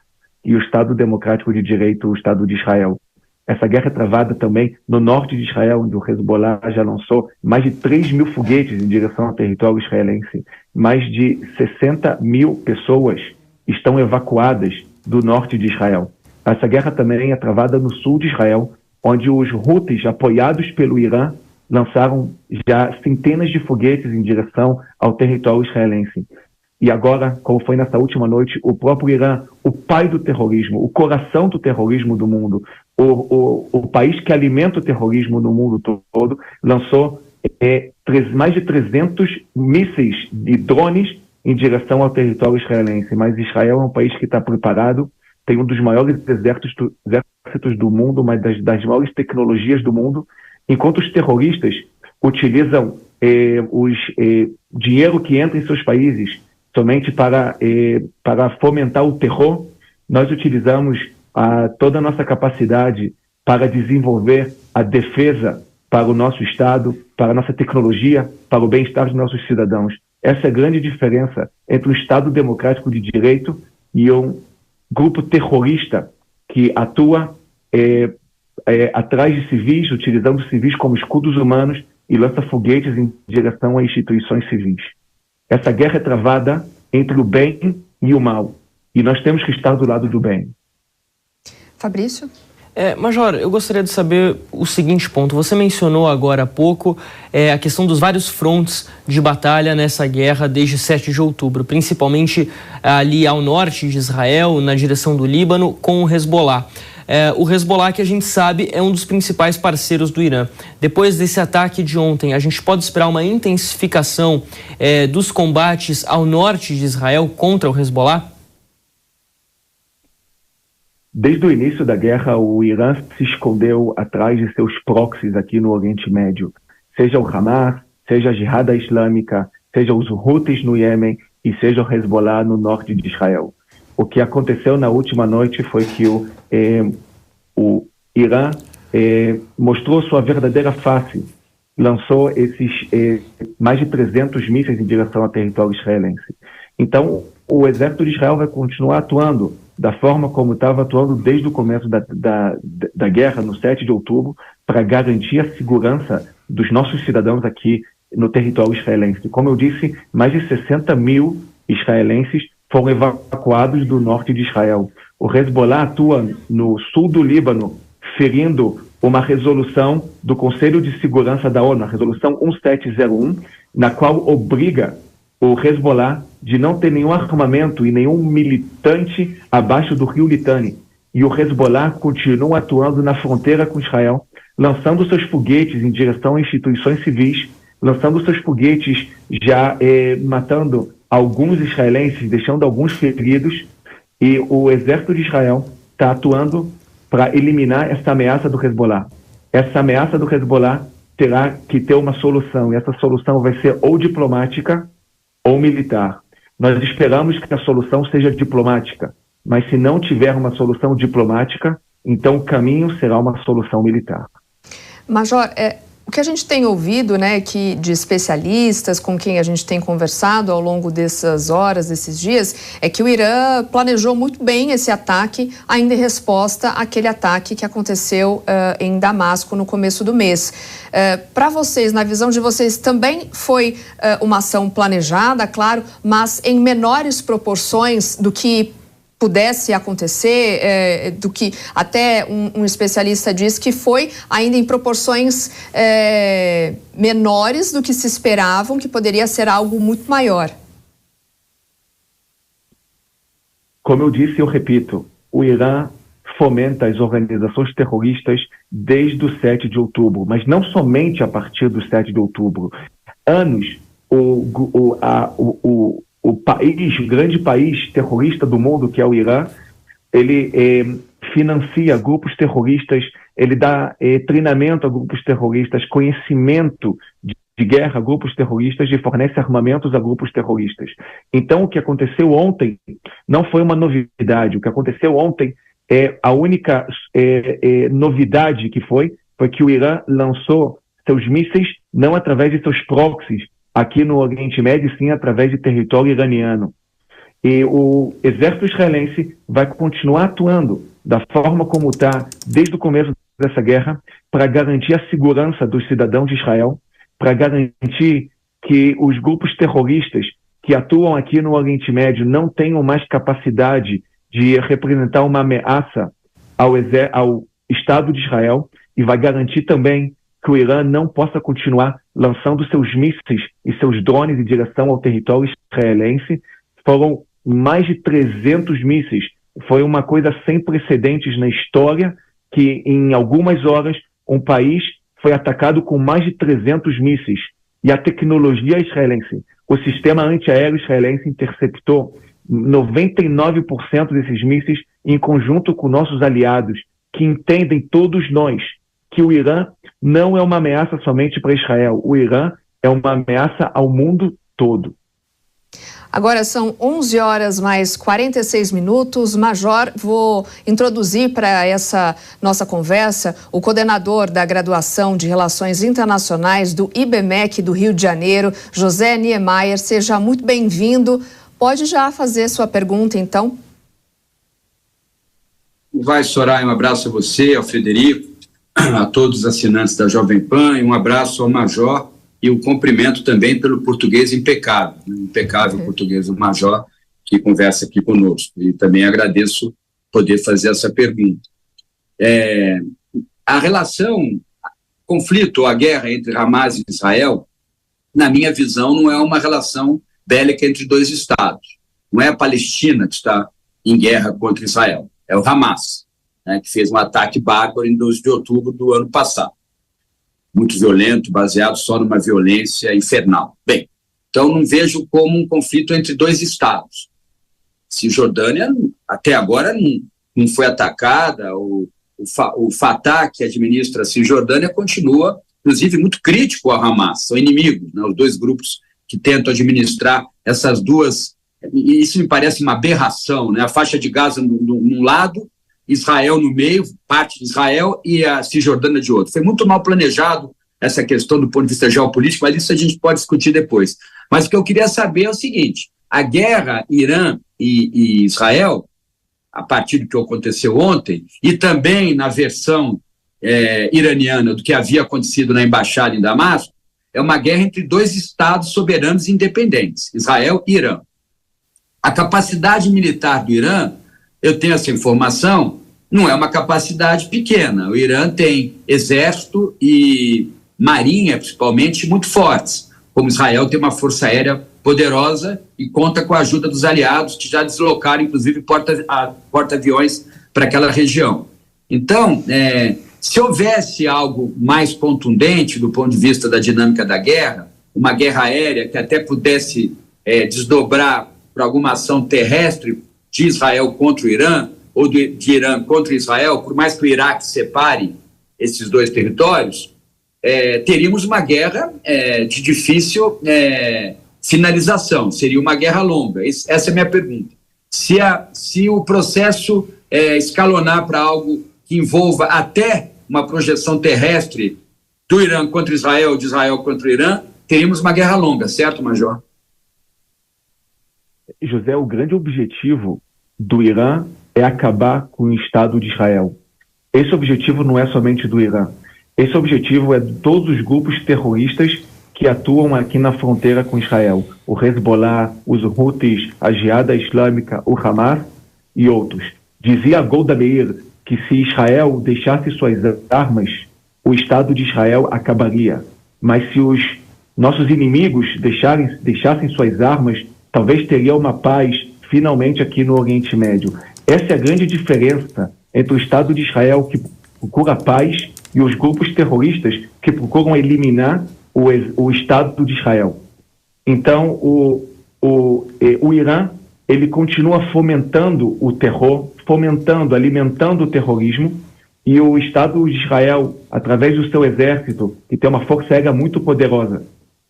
e o Estado Democrático de Direito, o Estado de Israel. Essa guerra é travada também no norte de Israel, onde o Hezbollah já lançou mais de 3 mil foguetes em direção ao território israelense. Mais de 60 mil pessoas estão evacuadas do norte de Israel. Essa guerra também é travada no sul de Israel, onde os Houthis, apoiados pelo Irã, lançaram já centenas de foguetes em direção ao território israelense. E agora, como foi nessa última noite, o próprio Irã, o pai do terrorismo, o coração do terrorismo do mundo, o país que alimenta o terrorismo no mundo todo, lançou mais de 300 mísseis de drones em direção ao território israelense. Mas Israel é um país que está preparado, tem um dos maiores exércitos do mundo, uma das maiores tecnologias do mundo, enquanto os terroristas utilizam dinheiro que entra em seus países somente para fomentar o terror. Nós utilizamos toda a nossa capacidade para desenvolver a defesa para o nosso Estado, para a nossa tecnologia, para o bem-estar dos nossos cidadãos. Essa é a grande diferença entre um Estado democrático de direito e um grupo terrorista que atua atrás de civis, utilizando civis como escudos humanos e lança foguetes em direção a instituições civis. Essa guerra é travada entre o bem e o mal. E nós temos que estar do lado do bem. Fabrício? Major, eu gostaria de saber o seguinte ponto. Você mencionou agora há pouco a questão dos vários frontes de batalha nessa guerra desde 7 de outubro, principalmente ali ao norte de Israel, na direção do Líbano, com o Hezbollah. O Hezbollah, que a gente sabe, é um dos principais parceiros do Irã. Depois desse ataque de ontem, a gente pode esperar uma intensificação dos combates ao norte de Israel contra o Hezbollah? Desde o início da guerra, o Irã se escondeu atrás de seus proxies aqui no Oriente Médio. Seja o Hamas, seja a Jihad Islâmica, seja os Houthis no Iêmen e seja o Hezbollah no norte de Israel. O que aconteceu na última noite foi que o Irã mostrou sua verdadeira face, lançou esses mais de 300 mísseis em direção ao território israelense. Então, o exército de Israel vai continuar atuando da forma como estava atuando desde o começo da guerra, no 7 de outubro, para garantir a segurança dos nossos cidadãos aqui no território israelense. Como eu disse, mais de 60 mil israelenses foram evacuados do norte de Israel. O Hezbollah atua no sul do Líbano, ferindo uma resolução do Conselho de Segurança da ONU, a resolução 1701, na qual obriga o Hezbollah de não ter nenhum armamento e nenhum militante abaixo do rio Litani. E o Hezbollah continua atuando na fronteira com Israel, lançando seus foguetes em direção a instituições civis, lançando seus foguetes já matando alguns israelenses, deixando alguns feridos, e o exército de Israel está atuando para eliminar essa ameaça do Hezbollah. Essa ameaça do Hezbollah terá que ter uma solução, e essa solução vai ser ou diplomática ou militar. Nós esperamos que a solução seja diplomática, mas se não tiver uma solução diplomática, então o caminho será uma solução militar. Major, o que a gente tem ouvido, né, que de especialistas com quem a gente tem conversado ao longo dessas horas, desses dias, é que o Irã planejou muito bem esse ataque, ainda em resposta àquele ataque que aconteceu em Damasco no começo do mês. Para vocês, na visão de vocês, também foi uma ação planejada, claro, mas em menores proporções do que pudesse acontecer, do que até um especialista diz que foi ainda em proporções menores do que se esperavam, que poderia ser algo muito maior. Como eu disse, eu repito, o Irã fomenta as organizações terroristas desde o 7 de outubro, mas não somente a partir do 7 de outubro. Anos, o grande país terrorista do mundo, que é o Irã, ele financia grupos terroristas, ele dá treinamento a grupos terroristas, conhecimento de guerra a grupos terroristas e fornece armamentos a grupos terroristas. Então, o que aconteceu ontem não foi uma novidade. O que aconteceu ontem a única novidade que foi que o Irã lançou seus mísseis não através de seus proxies aqui no Oriente Médio, sim através de território iraniano. E o exército israelense vai continuar atuando da forma como está desde o começo dessa guerra para garantir a segurança dos cidadãos de Israel, para garantir que os grupos terroristas que atuam aqui no Oriente Médio não tenham mais capacidade de representar uma ameaça ao Estado de Israel, e vai garantir também que o Irã não possa continuar lançando seus mísseis e seus drones em direção ao território israelense. Foram mais de 300 mísseis. Foi uma coisa sem precedentes na história, que em algumas horas um país foi atacado com mais de 300 mísseis. E a tecnologia israelense, o sistema antiaéreo israelense interceptou 99% desses mísseis em conjunto com nossos aliados, que entendem todos nós que o Irã não é uma ameaça somente para Israel. O Irã é uma ameaça ao mundo todo. Agora são 11 horas mais 46 minutos. Major, vou introduzir para essa nossa conversa o coordenador da graduação de Relações Internacionais do IBMEC do Rio de Janeiro, José Niemeyer. Seja muito bem-vindo. Pode já fazer sua pergunta, então. Vai, Soraya, um abraço a você, ao Frederico, a todos os assinantes da Jovem Pan, e um abraço ao Major e um cumprimento também pelo português impecável português do Major, que conversa aqui conosco. E também agradeço poder fazer essa pergunta. A relação, conflito, a guerra entre Hamas e Israel, na minha visão, não é uma relação bélica entre dois estados. Não é a Palestina que está em guerra contra Israel, é o Hamas, né, que fez um ataque bárbaro em 12 de outubro do ano passado. Muito violento, baseado só numa violência infernal. Bem, então não vejo como um conflito entre dois estados. Cisjordânia, até agora, não foi atacada, o Fatah, que administra a Cisjordânia, continua, inclusive, muito crítico ao Hamas, são inimigos, né, os dois grupos que tentam administrar essas duas, e isso me parece uma aberração, né, a faixa de Gaza num lado, Israel no meio, parte de Israel, e a Cisjordânia de outro. Foi muito mal planejado essa questão do ponto de vista geopolítico, mas isso a gente pode discutir depois. Mas o que eu queria saber é o seguinte: a guerra Irã e Israel, a partir do que aconteceu ontem, e também na versão iraniana do que havia acontecido na embaixada em Damasco, é uma guerra entre dois estados soberanos e independentes, Israel e Irã. A capacidade militar do Irã, eu tenho essa informação, não é uma capacidade pequena. O Irã tem exército e marinha, principalmente, muito fortes, como Israel tem uma força aérea poderosa e conta com a ajuda dos aliados, que já deslocaram, inclusive, porta-aviões para aquela região. Então, se houvesse algo mais contundente do ponto de vista da dinâmica da guerra, uma guerra aérea que até pudesse desdobrar para alguma ação terrestre de Israel contra o Irã, ou de Irã contra Israel, por mais que o Iraque separe esses dois territórios, teríamos uma guerra de difícil finalização, seria uma guerra longa. Essa é a minha pergunta. Se o processo escalonar para algo que envolva até uma projeção terrestre do Irã contra Israel, de Israel contra o Irã, teríamos uma guerra longa, certo, Major? José, o grande objetivo do Irã é acabar com o Estado de Israel. Esse objetivo não é somente do Irã. Esse objetivo é de todos os grupos terroristas que atuam aqui na fronteira com Israel. O Hezbollah, os Houthis, a Jihad Islâmica, o Hamas e outros. Dizia Golda Meir que se Israel deixasse suas armas, o Estado de Israel acabaria. Mas se os nossos inimigos deixassem suas armas, talvez teria uma paz finalmente aqui no Oriente Médio. Essa é a grande diferença entre o Estado de Israel, que procura paz, e os grupos terroristas que procuram eliminar o Estado de Israel. Então, o Irã, ele continua fomentando o terror, alimentando o terrorismo, e o Estado de Israel, através do seu exército, que tem uma força aérea muito poderosa,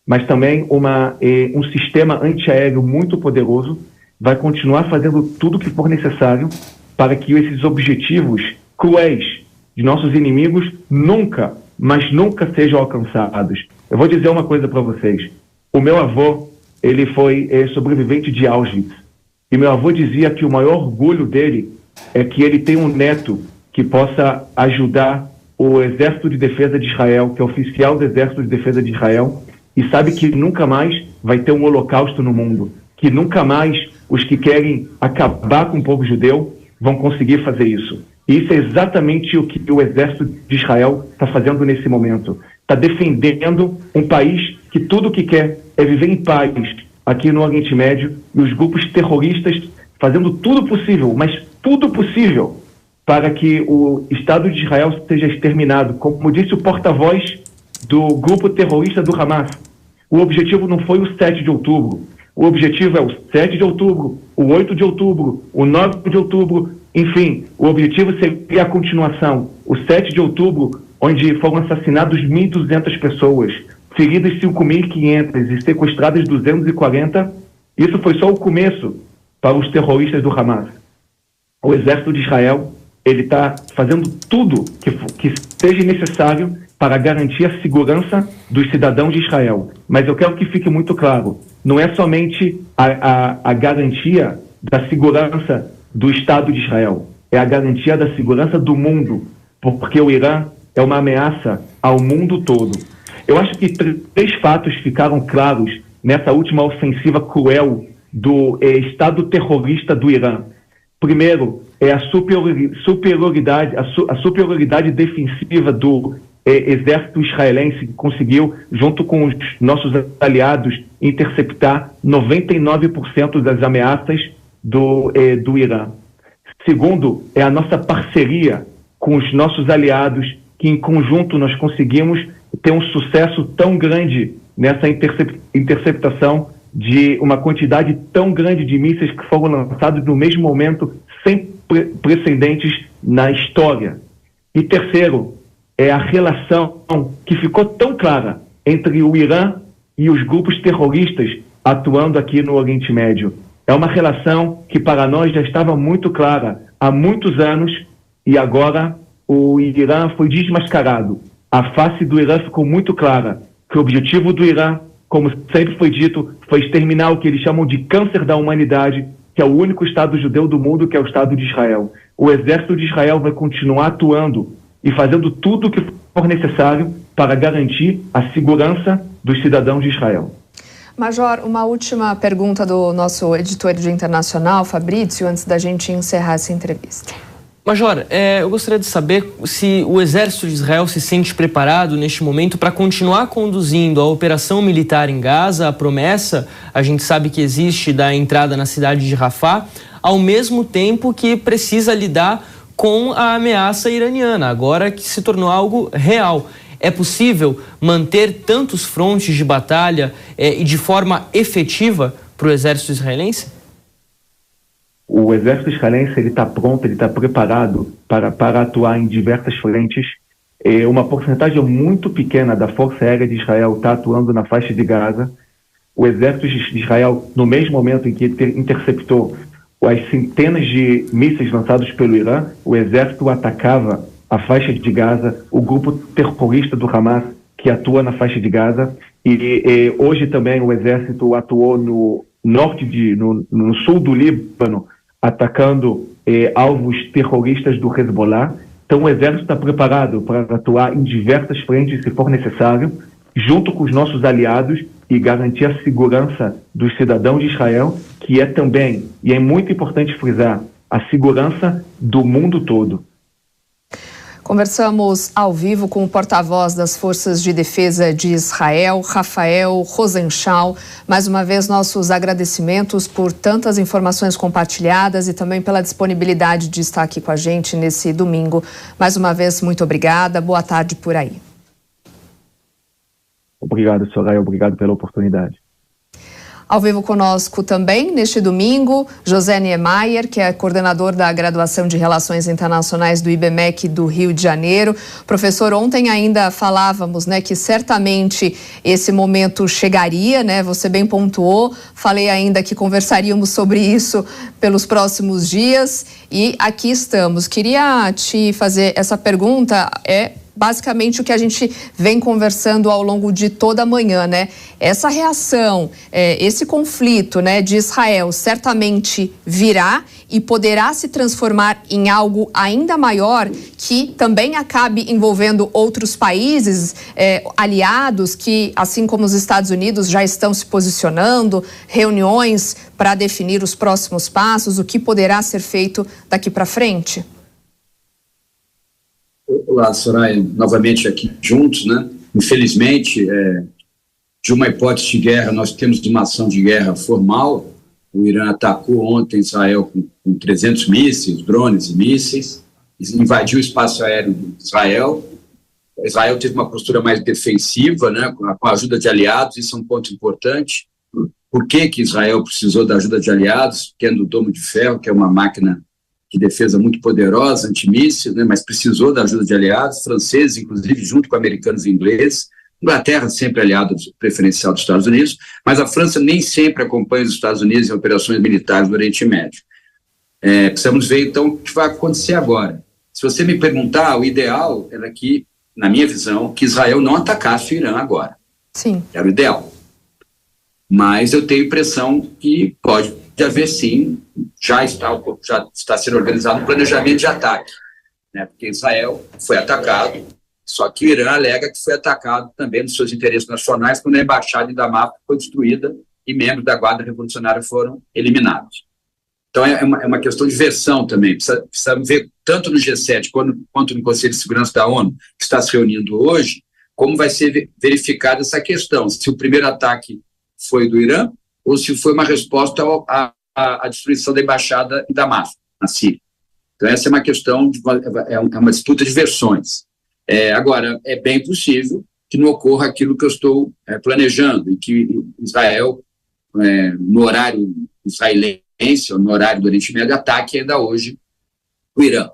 mas também um sistema antiaéreo muito poderoso, vai continuar fazendo tudo o que for necessário para que esses objetivos cruéis de nossos inimigos nunca, mas nunca sejam alcançados. Eu vou dizer uma coisa para vocês. O meu avô, ele foi sobrevivente de Auschwitz. E meu avô dizia que o maior orgulho dele é que ele tem um neto que possa ajudar o Exército de Defesa de Israel, que é oficial do Exército de Defesa de Israel, e sabe que nunca mais vai ter um holocausto no mundo, que nunca mais os que querem acabar com o povo judeu vão conseguir fazer isso. E isso é exatamente o que o Exército de Israel está fazendo nesse momento. Está defendendo um país que tudo o que quer é viver em paz aqui no Oriente Médio, e os grupos terroristas fazendo tudo possível, mas tudo possível, para que o Estado de Israel seja exterminado. Como disse o porta-voz do grupo terrorista do Hamas, o objetivo não foi o 7 de outubro, o objetivo é o 7 de outubro, o 8 de outubro, o 9 de outubro, enfim, o objetivo seria a continuação, o 7 de outubro, onde foram assassinados 1.200 pessoas, feridas 5.500 e sequestradas 240, isso foi só o começo para os terroristas do Hamas. O exército de Israel, ele está fazendo tudo que seja necessário para garantir a segurança dos cidadãos de Israel. Mas eu quero que fique muito claro, não é somente a garantia da segurança do Estado de Israel, é a garantia da segurança do mundo, porque o Irã é uma ameaça ao mundo todo. Eu acho que 3 fatos ficaram claros nessa última ofensiva cruel do Estado terrorista do Irã. Primeiro, é a superioridade defensiva do exército israelense, que conseguiu, junto com os nossos aliados, interceptar 99% das ameaças do Irã. Segundo, é a nossa parceria com os nossos aliados, que em conjunto nós conseguimos ter um sucesso tão grande nessa interceptação de uma quantidade tão grande de mísseis que foram lançados no mesmo momento, sem precedentes na história. E terceiro, é a relação que ficou tão clara entre o Irã e os grupos terroristas atuando aqui no Oriente Médio. É uma relação que para nós já estava muito clara há muitos anos, e agora o Irã foi desmascarado. A face do Irã ficou muito clara, que o objetivo do Irã, como sempre foi dito, foi exterminar o que eles chamam de câncer da humanidade, que é o único Estado judeu do mundo, que é o Estado de Israel. O exército de Israel vai continuar atuando e fazendo tudo o que for necessário para garantir a segurança dos cidadãos de Israel. Major, uma última pergunta do nosso editor de internacional, Fabrício, antes da gente encerrar essa entrevista. Major, eu gostaria de saber se o exército de Israel se sente preparado neste momento para continuar conduzindo a operação militar em Gaza, a promessa, a gente sabe que existe, da entrada na cidade de Rafah, ao mesmo tempo que precisa lidar com a ameaça iraniana, agora que se tornou algo real. É possível manter tantos frontes de batalha e de forma efetiva para o exército israelense? O exército israelense está pronto, ele está preparado para atuar em diversas frentes. Uma porcentagem muito pequena da Força Aérea de Israel está atuando na faixa de Gaza. O exército de Israel, no mesmo momento em que interceptou as centenas de mísseis lançados pelo Irã, o exército atacava a faixa de Gaza, o grupo terrorista do Hamas que atua na faixa de Gaza, e hoje também o exército atuou no sul do Líbano, atacando alvos terroristas do Hezbollah. Então o exército está preparado para atuar em diversas frentes, se for necessário, junto com os nossos aliados, e garantir a segurança dos cidadãos de Israel, que é também, e é muito importante frisar, a segurança do mundo todo. Conversamos ao vivo com o porta-voz das Forças de Defesa de Israel, Rafael Rosenschau. Mais uma vez, nossos agradecimentos por tantas informações compartilhadas e também pela disponibilidade de estar aqui com a gente nesse domingo. Mais uma vez, muito obrigada. Boa tarde por aí. Obrigado, Soraya. Obrigado pela oportunidade. Ao vivo conosco também, neste domingo, José Niemeyer, que é coordenador da graduação de Relações Internacionais do IBMEC do Rio de Janeiro. Professor, ontem ainda falávamos, né, que certamente esse momento chegaria, né? Você bem pontuou, falei ainda que conversaríamos sobre isso pelos próximos dias e aqui estamos. Queria te fazer essa pergunta, basicamente o que a gente vem conversando ao longo de toda a manhã, né? Essa reação, esse conflito, né, de Israel certamente virá e poderá se transformar em algo ainda maior que também acabe envolvendo outros países aliados que, assim como os Estados Unidos, já estão se posicionando, reuniões para definir os próximos passos, o que poderá ser feito daqui para frente? Olá, Soraya, novamente aqui juntos, né? Infelizmente, de uma hipótese de guerra, nós temos uma ação de guerra formal. O Irã atacou ontem Israel com 300 mísseis, drones e mísseis, invadiu o espaço aéreo de Israel. Israel teve uma postura mais defensiva, né? Com a ajuda de aliados, isso é um ponto importante. Por que Israel precisou da ajuda de aliados, tendo o Domo de Ferro, que é uma máquina de defesa muito poderosa, antimíssil, né, mas precisou da ajuda de aliados, franceses, inclusive, junto com americanos e ingleses. Inglaterra sempre aliado preferencial dos Estados Unidos, mas a França nem sempre acompanha os Estados Unidos em operações militares no Oriente Médio. Precisamos ver, então, o que vai acontecer agora. Se você me perguntar, o ideal era que, na minha visão, que Israel não atacasse o Irã agora. Sim. Era o ideal. Mas eu tenho a impressão que pode haver, sim, já está sendo organizado um planejamento de ataque, né? Porque Israel foi atacado, só que o Irã alega que foi atacado também nos seus interesses nacionais, quando a embaixada em Damasco foi destruída e membros da Guarda Revolucionária foram eliminados. Então é uma questão de versão também, precisamos ver tanto no G7 quanto no Conselho de Segurança da ONU, que está se reunindo hoje, como vai ser verificada essa questão, se o primeiro ataque foi do Irã, ou se foi uma resposta à destruição da embaixada em Damasco, na Síria. Então essa é uma questão, uma disputa de versões. Agora, é bem possível que não ocorra aquilo que eu estou planejando, e que Israel, no horário israelense, ou no horário do Oriente Médio, ataque ainda hoje o Irã.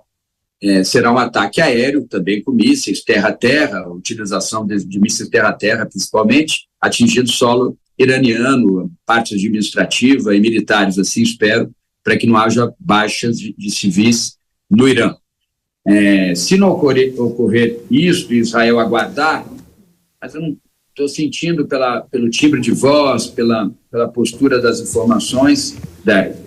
Será um ataque aéreo, também com mísseis terra-terra, utilização de mísseis terra-terra, principalmente, atingindo solo iraniano, parte administrativa e militares, assim espero, para que não haja baixas de civis no Irã. Se não ocorrer isso, Israel aguardar, mas eu não estou sentindo pelo timbre de voz, pela postura das informações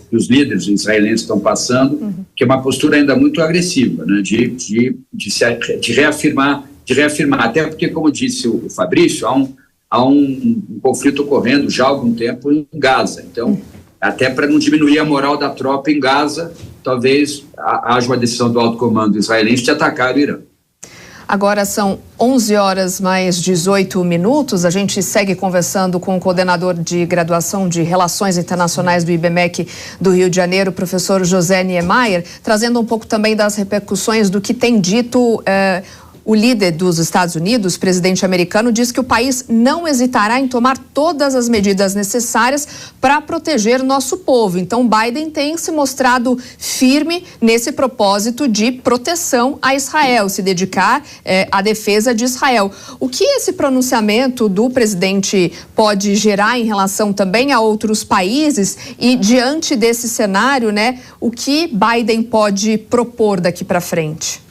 que os líderes israelenses estão passando, que é uma postura ainda muito agressiva, né, de reafirmar, até porque, como disse o Fabrício, há um conflito ocorrendo já há algum tempo em Gaza. Então, até para não diminuir a moral da tropa em Gaza, talvez haja uma decisão do alto comando israelense de atacar o Irã. Agora são 11 horas mais 18 minutos. A gente segue conversando com o coordenador de graduação de Relações Internacionais do IBMEC do Rio de Janeiro, professor José Niemeyer, trazendo um pouco também das repercussões do que tem dito O líder dos Estados Unidos, presidente americano, diz que o país não hesitará em tomar todas as medidas necessárias para proteger nosso povo. Então, Biden tem se mostrado firme nesse propósito de proteção a Israel, se dedicar à defesa de Israel. O que esse pronunciamento do presidente pode gerar em relação também a outros países e, diante desse cenário, né, o que Biden pode propor daqui para frente?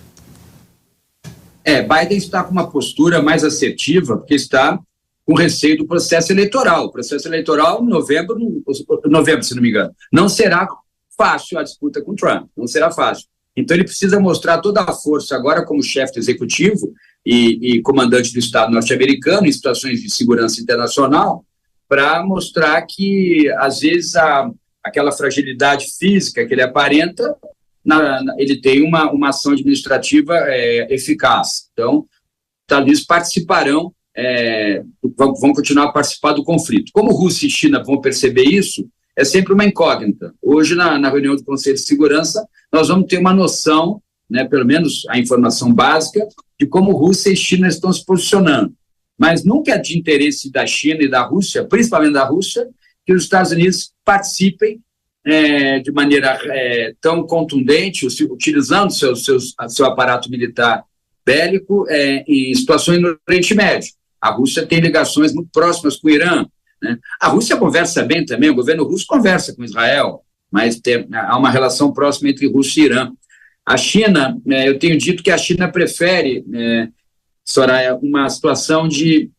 Biden está com uma postura mais assertiva, porque está com receio do processo eleitoral. O processo eleitoral, em novembro, se não me engano, não será fácil a disputa com Trump, não será fácil. Então ele precisa mostrar toda a força agora como chefe do executivo e comandante do Estado norte-americano em situações de segurança internacional, para mostrar que, às vezes, aquela fragilidade física que ele aparenta, ele tem uma ação administrativa eficaz. Então, os Estados Unidos participarão, vão continuar a participar do conflito. Como Rússia e China vão perceber isso, é sempre uma incógnita. Hoje, na reunião do Conselho de Segurança, nós vamos ter uma noção, né, pelo menos a informação básica, de como Rússia e China estão se posicionando. Mas nunca é de interesse da China e da Rússia, principalmente da Rússia, que os Estados Unidos participem de maneira tão contundente, utilizando seu aparato militar bélico em situações no Oriente Médio. A Rússia tem ligações muito próximas com o Irã, né? A Rússia conversa bem também, o governo russo conversa com Israel, mas há uma relação próxima entre Rússia e Irã. A China, eu tenho dito que a China prefere, Soraya, uma situação de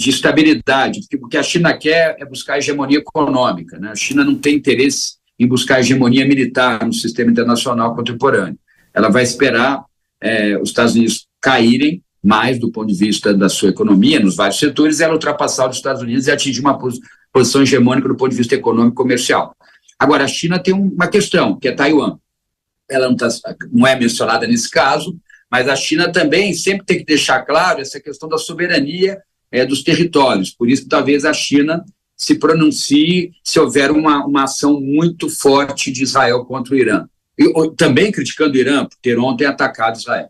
estabilidade, porque o que a China quer é buscar hegemonia econômica, né? A China não tem interesse em buscar hegemonia militar no sistema internacional contemporâneo. Ela vai esperar os Estados Unidos caírem mais do ponto de vista da sua economia, nos vários setores, e ela ultrapassar os Estados Unidos e atingir uma posição hegemônica do ponto de vista econômico e comercial. Agora, a China tem uma questão, que é Taiwan. Ela não é mencionada nesse caso, mas a China também sempre tem que deixar claro essa questão da soberania dos territórios. Por isso, talvez a China se pronuncie se houver uma ação muito forte de Israel contra o Irã. E também criticando o Irã por ter ontem atacado Israel.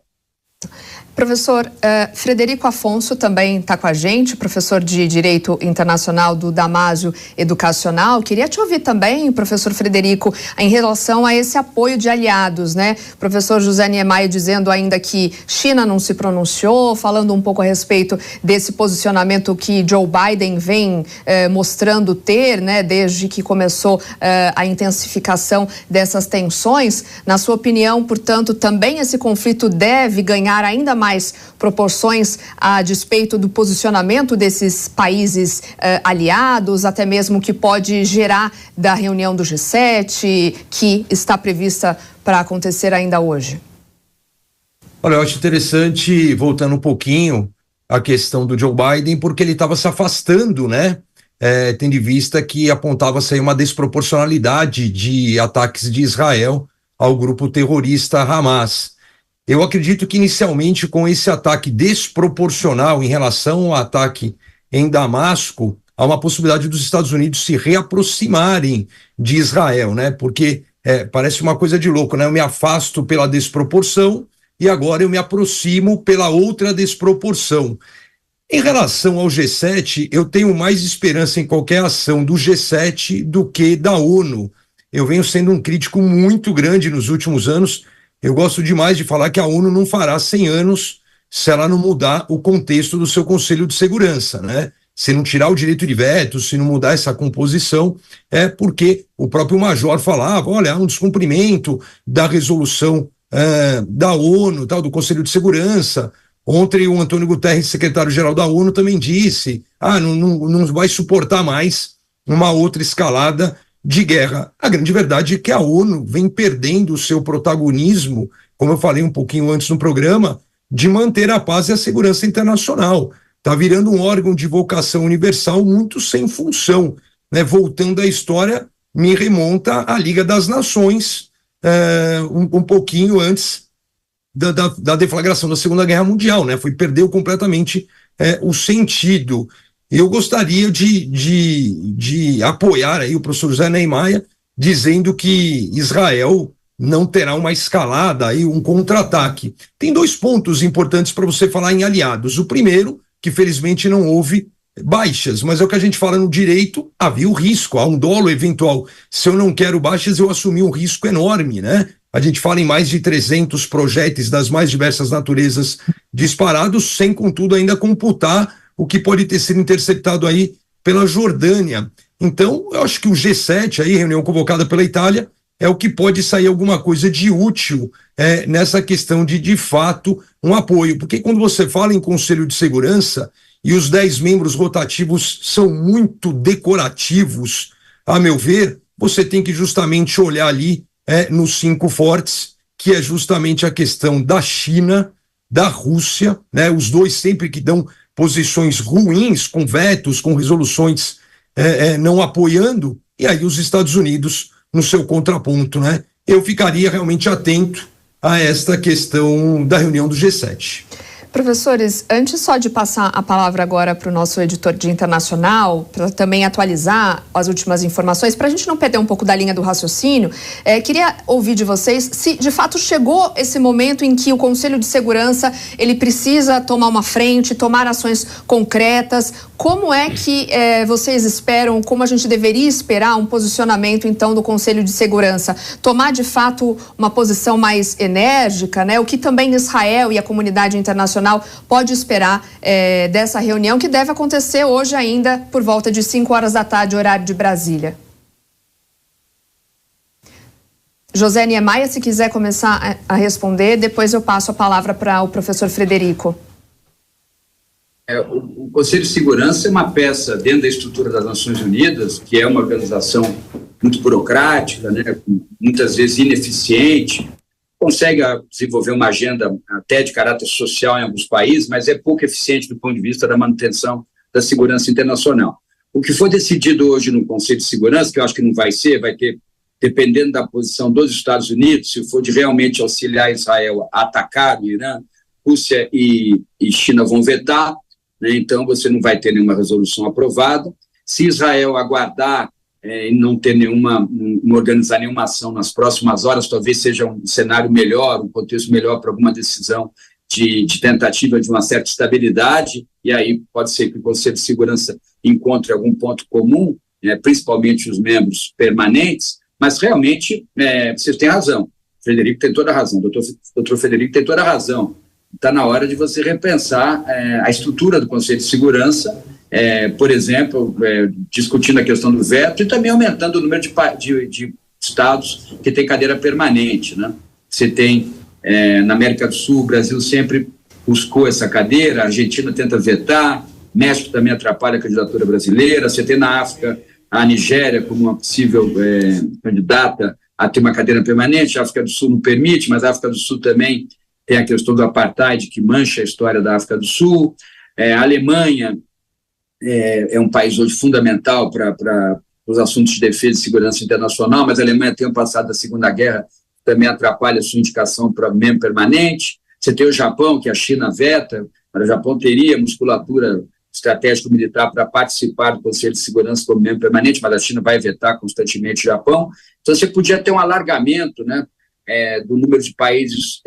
Professor Frederico Afonso também está com a gente, professor de Direito Internacional do Damásio Educacional. Queria te ouvir também, professor Frederico, em relação a esse apoio de aliados, né? Professor José Niemeyer dizendo ainda que China não se pronunciou, falando um pouco a respeito desse posicionamento que Joe Biden vem mostrando ter, né, desde que começou a intensificação dessas tensões. Na sua opinião, portanto, também esse conflito deve ganhar ainda mais proporções a despeito do posicionamento desses países aliados, até mesmo que pode gerar da reunião do G7, que está prevista para acontecer ainda hoje? Olha, eu acho interessante, voltando um pouquinho, a questão do Joe Biden, porque ele estava se afastando, né? Tendo em vista que apontava-se aí uma desproporcionalidade de ataques de Israel ao grupo terrorista Hamas. Eu acredito que inicialmente com esse ataque desproporcional em relação ao ataque em Damasco, há uma possibilidade dos Estados Unidos se reaproximarem de Israel, né? Porque parece uma coisa de louco, né? Eu me afasto pela desproporção e agora eu me aproximo pela outra desproporção. Em relação ao G7, eu tenho mais esperança em qualquer ação do G7 do que da ONU. Eu venho sendo um crítico muito grande nos últimos anos. Eu gosto demais de falar que a ONU não fará 100 anos se ela não mudar o contexto do seu Conselho de Segurança, né? Se não tirar o direito de veto, se não mudar essa composição, porque o próprio Major falava, olha, há um descumprimento da resolução da ONU, tal, do Conselho de Segurança. Ontem o Antônio Guterres, secretário-geral da ONU, também disse, não vai suportar mais uma outra escalada de guerra. A grande verdade é que a ONU vem perdendo o seu protagonismo, como eu falei um pouquinho antes no programa, de manter a paz e a segurança internacional. Está virando um órgão de vocação universal muito sem função, né? Voltando à história, me remonta à Liga das Nações, um pouquinho antes da deflagração da Segunda Guerra Mundial, né? Perdeu completamente o sentido. Eu gostaria de apoiar aí o professor José Niemeyer, dizendo que Israel não terá uma escalada e um contra-ataque. Tem 2 pontos importantes para você falar em aliados. O primeiro, que felizmente não houve baixas, mas é o que a gente fala no direito, havia o risco, há um dolo eventual. Se eu não quero baixas, eu assumi um risco enorme, né? A gente fala em mais de 300 projéteis das mais diversas naturezas disparados, sem, contudo, ainda computar o que pode ter sido interceptado aí pela Jordânia. Então, eu acho que o G7, aí, reunião convocada pela Itália, é o que pode sair alguma coisa de útil nessa questão de fato, um apoio. Porque quando você fala em Conselho de Segurança e os 10 membros rotativos são muito decorativos, a meu ver, você tem que justamente olhar ali nos 5 fortes, que é justamente a questão da China, da Rússia, né? Os dois sempre que dão posições ruins, com vetos, com resoluções não apoiando, e aí os Estados Unidos no seu contraponto, né? Eu ficaria realmente atento a esta questão da reunião do G7. Professores, antes só de passar a palavra agora para o nosso editor de internacional, para também atualizar as últimas informações, para a gente não perder um pouco da linha do raciocínio, queria ouvir de vocês se de fato chegou esse momento em que o Conselho de Segurança ele precisa tomar uma frente, tomar ações concretas. Como é que vocês esperam, como a gente deveria esperar um posicionamento então do Conselho de Segurança? Tomar de fato uma posição mais enérgica, né? O que também Israel e a comunidade internacional pode esperar dessa reunião, que deve acontecer hoje ainda por volta de 5 horas da tarde, horário de Brasília. José Niemeyer, se quiser começar a responder, depois eu passo a palavra para o professor Frederico. O Conselho de Segurança é uma peça dentro da estrutura das Nações Unidas, que é uma organização muito burocrática, né, muitas vezes ineficiente, consegue desenvolver uma agenda até de caráter social em alguns países, mas é pouco eficiente do ponto de vista da manutenção da segurança internacional. O que foi decidido hoje no Conselho de Segurança, que eu acho que não vai ser, vai ter, dependendo da posição dos Estados Unidos, se for de realmente auxiliar Israel a atacar o Irã, Rússia e China vão vetar, né, então você não vai ter nenhuma resolução aprovada. Se Israel aguardar e não ter não organizar nenhuma ação nas próximas horas, talvez seja um cenário melhor, um contexto melhor para alguma decisão de tentativa de uma certa estabilidade, e aí pode ser que o Conselho de Segurança encontre algum ponto comum, principalmente os membros permanentes, mas realmente vocês têm razão, o Frederico tem toda a razão, doutor Frederico tem toda a razão, está na hora de você repensar a estrutura do Conselho de Segurança, por exemplo, discutindo a questão do veto e também aumentando o número de estados que tem cadeira permanente, né? Você tem, na América do Sul, o Brasil sempre buscou essa cadeira, a Argentina tenta vetar, México também atrapalha a candidatura brasileira, você tem na África a Nigéria como uma possível candidata a ter uma cadeira permanente, a África do Sul não permite, mas a África do Sul também tem a questão do apartheid que mancha a história da África do Sul, a Alemanha é um país hoje fundamental para os assuntos de defesa e segurança internacional, mas a Alemanha tem passado da Segunda Guerra, também atrapalha a sua indicação para membro permanente. Você tem o Japão, que a China veta, mas o Japão teria musculatura estratégico-militar para participar do Conselho de Segurança como membro permanente, mas a China vai vetar constantemente o Japão. Então você podia ter um alargamento, né, do número de países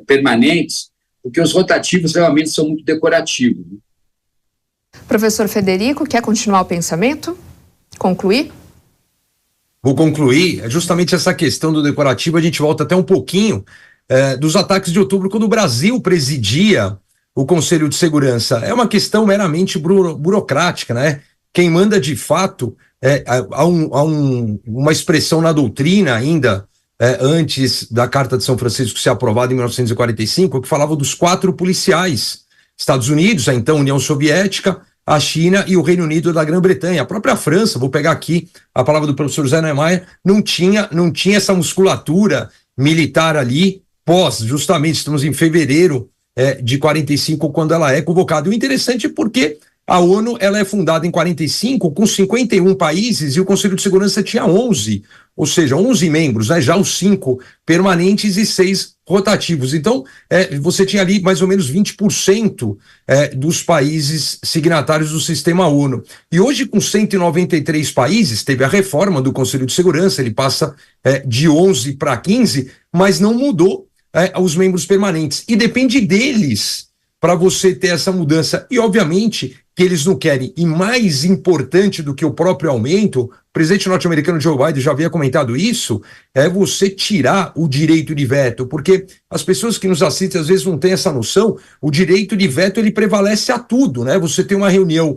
permanentes, porque os rotativos realmente são muito decorativos. Professor Frederico, quer continuar o pensamento? Concluir? Vou concluir. É justamente essa questão do decorativo. A gente volta até um pouquinho dos ataques de outubro, quando o Brasil presidia o Conselho de Segurança. É uma questão meramente burocrática, né? Quem manda de fato, há uma expressão na doutrina ainda, antes da Carta de São Francisco ser aprovada em 1945, que falava dos 4 policiais: Estados Unidos, a então União Soviética, a China e o Reino Unido da Grã-Bretanha. A própria França, vou pegar aqui a palavra do professor José Niemeyer, não tinha essa musculatura militar ali, justamente estamos em fevereiro de 45, quando ela é convocada. O interessante é porque A ONU ela é fundada em 45 com 51 países e o Conselho de Segurança tinha 11, ou seja, 11 membros, né? Já os 5 permanentes e 6 rotativos. Então, você tinha ali mais ou menos 20% dos países signatários do sistema ONU. E hoje, com 193 países, teve a reforma do Conselho de Segurança, ele passa de 11 para 15, mas não mudou os membros permanentes. E depende deles para você ter essa mudança. E, obviamente, que eles não querem. E mais importante do que o próprio aumento, o presidente norte-americano Joe Biden já havia comentado isso, é você tirar o direito de veto, porque as pessoas que nos assistem às vezes não têm essa noção, o direito de veto ele prevalece a tudo, né? Você tem uma reunião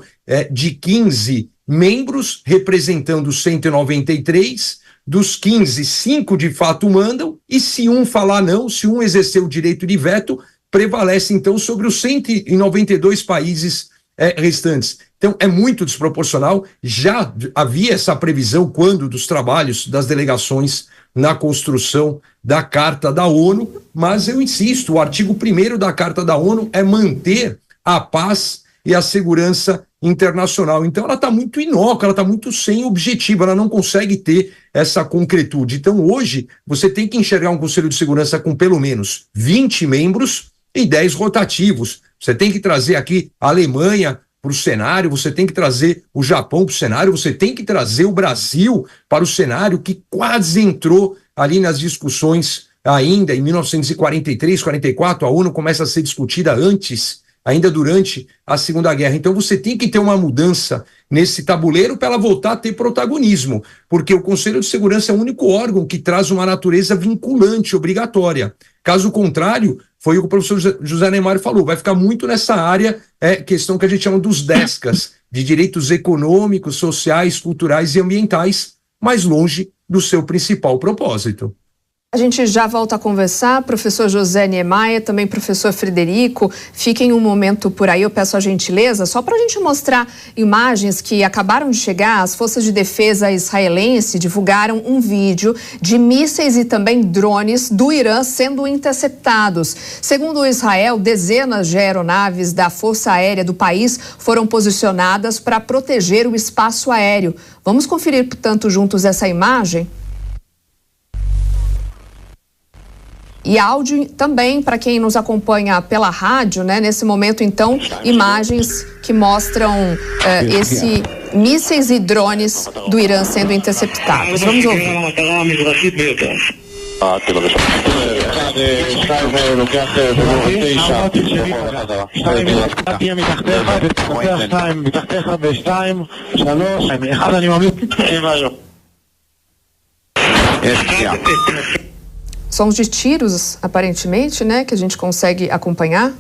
de 15 membros representando 193, dos 15, 5 de fato mandam, e se um falar não, se um exercer o direito de veto, prevalece então sobre os 192 países restantes. Então, é muito desproporcional. Já havia essa previsão quando dos trabalhos das delegações na construção da Carta da ONU, mas eu insisto, o artigo 1º da Carta da ONU é manter a paz e a segurança internacional. Então, ela está muito inócua, ela está muito sem objetivo, ela não consegue ter essa concretude. Então, hoje, você tem que enxergar um Conselho de Segurança com pelo menos 20 membros e 10 rotativos. Você tem que trazer aqui a Alemanha para o cenário, você tem que trazer o Japão para o cenário, você tem que trazer o Brasil para o cenário, que quase entrou ali nas discussões ainda em 1943, 44, a ONU começa a ser discutida antes, ainda durante a Segunda Guerra. Então você tem que ter uma mudança nesse tabuleiro para ela voltar a ter protagonismo, porque o Conselho de Segurança é o único órgão que traz uma natureza vinculante, obrigatória. Caso contrário, foi o que o professor José Neymar falou, vai ficar muito nessa área, questão que a gente chama dos DESCAS, de direitos econômicos, sociais, culturais e ambientais, mais longe do seu principal propósito. A gente já volta a conversar, professor José Niemeyer, também professor Frederico, fiquem um momento por aí, eu peço a gentileza, só para a gente mostrar imagens que acabaram de chegar. As forças de defesa israelense divulgaram um vídeo de mísseis e também drones do Irã sendo interceptados. Segundo Israel, dezenas de aeronaves da Força Aérea do país foram posicionadas para proteger o espaço aéreo. Vamos conferir, portanto, juntos essa imagem? E áudio também para quem nos acompanha pela rádio, né? Nesse momento, então, imagens que mostram mísseis e drones do Irã sendo interceptados. Vamos ouvir. Sons de tiros, aparentemente, né, que a gente consegue acompanhar.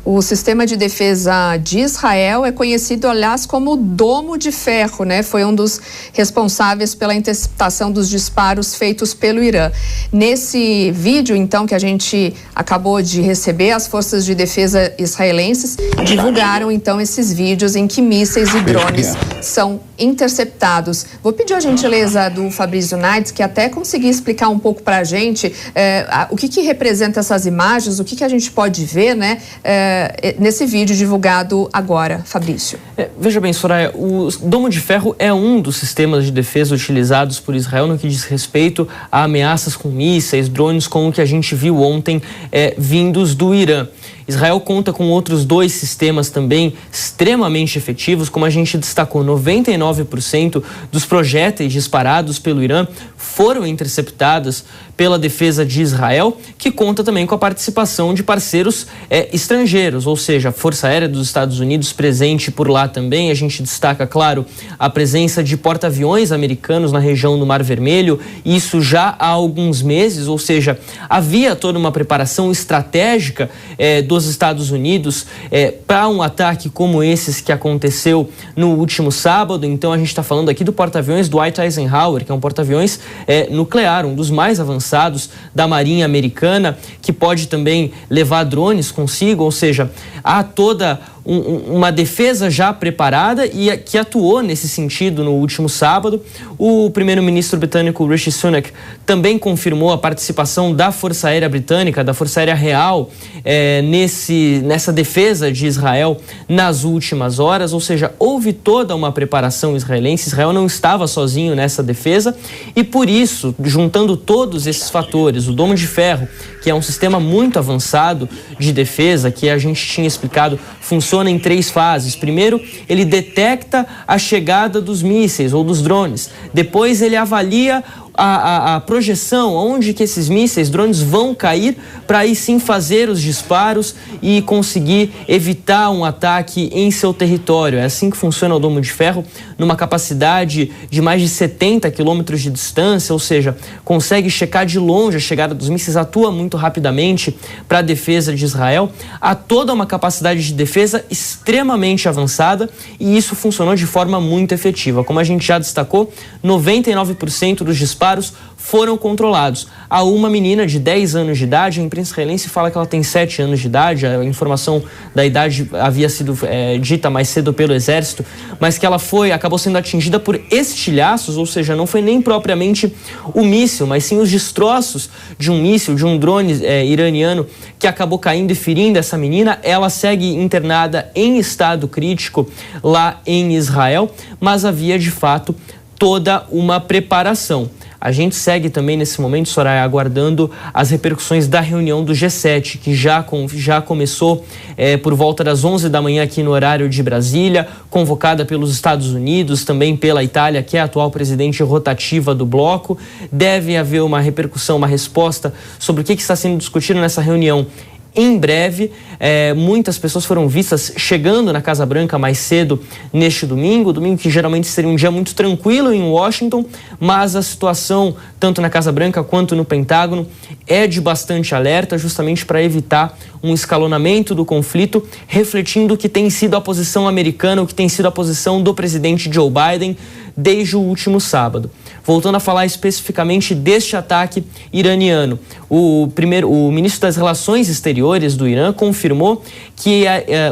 O sistema de defesa de Israel é conhecido, aliás, como Domo de Ferro, né? Foi um dos responsáveis pela interceptação dos disparos feitos pelo Irã. Nesse vídeo, então, que a gente acabou de receber, as forças de defesa israelenses divulgaram, então, esses vídeos em que mísseis e drones são interceptados. Vou pedir a gentileza do Fabrício Naides, que até conseguir explicar um pouco para a gente o que representa essas imagens, o que a gente pode ver, né? Nesse vídeo divulgado agora, Fabrício. Veja bem, Soraya, o Domo de Ferro é um dos sistemas de defesa utilizados por Israel no que diz respeito a ameaças com mísseis, drones, como o que a gente viu ontem vindos do Irã. Israel conta com outros 2 sistemas também extremamente efetivos, como a gente destacou, 99% dos projéteis disparados pelo Irã foram interceptados pela defesa de Israel, que conta também com a participação de parceiros estrangeiros, ou seja, a Força Aérea dos Estados Unidos presente por lá também. A gente destaca, claro, a presença de porta-aviões americanos na região do Mar Vermelho, isso já há alguns meses, ou seja, havia toda uma preparação estratégica dos Estados Unidos para um ataque como esses que aconteceu no último sábado. Então a gente está falando aqui do porta-aviões Dwight Eisenhower, que é um porta-aviões nuclear, um dos mais avançados da Marinha Americana, que pode também levar drones consigo, ou seja, há toda uma defesa já preparada e que atuou nesse sentido no último sábado. O primeiro-ministro britânico Rishi Sunak também confirmou a participação da Força Aérea Britânica, da Força Aérea Real, nessa defesa de Israel nas últimas horas, ou seja, houve toda uma preparação israelense. Israel não estava sozinho nessa defesa e, por isso, juntando todos esses fatores, o Domo de Ferro, que é um sistema muito avançado de defesa, que a gente tinha explicado, funciona em 3 fases. Primeiro, ele detecta a chegada dos mísseis ou dos drones. Depois, ele avalia a projeção, onde que esses mísseis, drones vão cair, para aí sim fazer os disparos e conseguir evitar um ataque em seu território. É assim que funciona o Domo de Ferro, numa capacidade de mais de 70 quilômetros de distância, ou seja, consegue checar de longe a chegada dos mísseis, atua muito rapidamente para a defesa de Israel. Há toda uma capacidade de defesa extremamente avançada e isso funcionou de forma muito efetiva. Como a gente já destacou, 99% dos disparos foram controlados. Há uma menina de 10 anos de idade, a imprensa israelense fala que ela tem 7 anos de idade, a informação da idade havia sido dita mais cedo pelo exército, mas que ela acabou sendo atingida por estilhaços, ou seja, não foi nem propriamente o míssil, mas sim os destroços de um míssil, de um drone iraniano que acabou caindo e ferindo essa menina. Ela segue internada em estado crítico lá em Israel, mas havia de fato toda uma preparação. A gente segue também nesse momento, Soraya, aguardando as repercussões da reunião do G7, que já começou por volta das 11 da manhã aqui no horário de Brasília, convocada pelos Estados Unidos, também pela Itália, que é a atual presidente rotativa do bloco. Deve haver uma repercussão, uma resposta sobre o que está sendo discutido nessa reunião. Em breve, muitas pessoas foram vistas chegando na Casa Branca mais cedo neste domingo que geralmente seria um dia muito tranquilo em Washington, mas a situação, tanto na Casa Branca quanto no Pentágono, é de bastante alerta, justamente para evitar um escalonamento do conflito, refletindo o que tem sido a posição americana, o que tem sido a posição do presidente Joe Biden desde o último sábado. Voltando a falar especificamente deste ataque iraniano, o ministro das Relações Exteriores do Irã confirmou que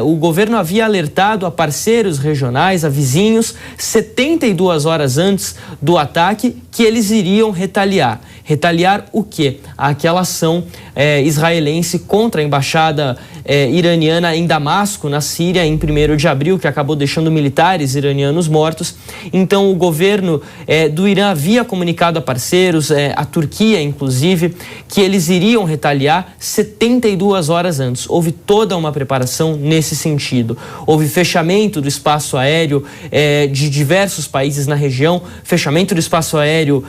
o governo havia alertado a parceiros regionais, a vizinhos, 72 horas antes do ataque, que eles iriam retaliar. Retaliar o quê? Aquela ação israelense contra a embaixada iraniana em Damasco, na Síria, em 1º de abril, que acabou deixando militares iranianos mortos. Então, o governo do Irã havia comunicado a parceiros, a Turquia, inclusive, que eles iriam retaliar 72 horas antes. Houve toda uma preparação nesse sentido. Houve fechamento do espaço aéreo de diversos países na região, fechamento do espaço aéreo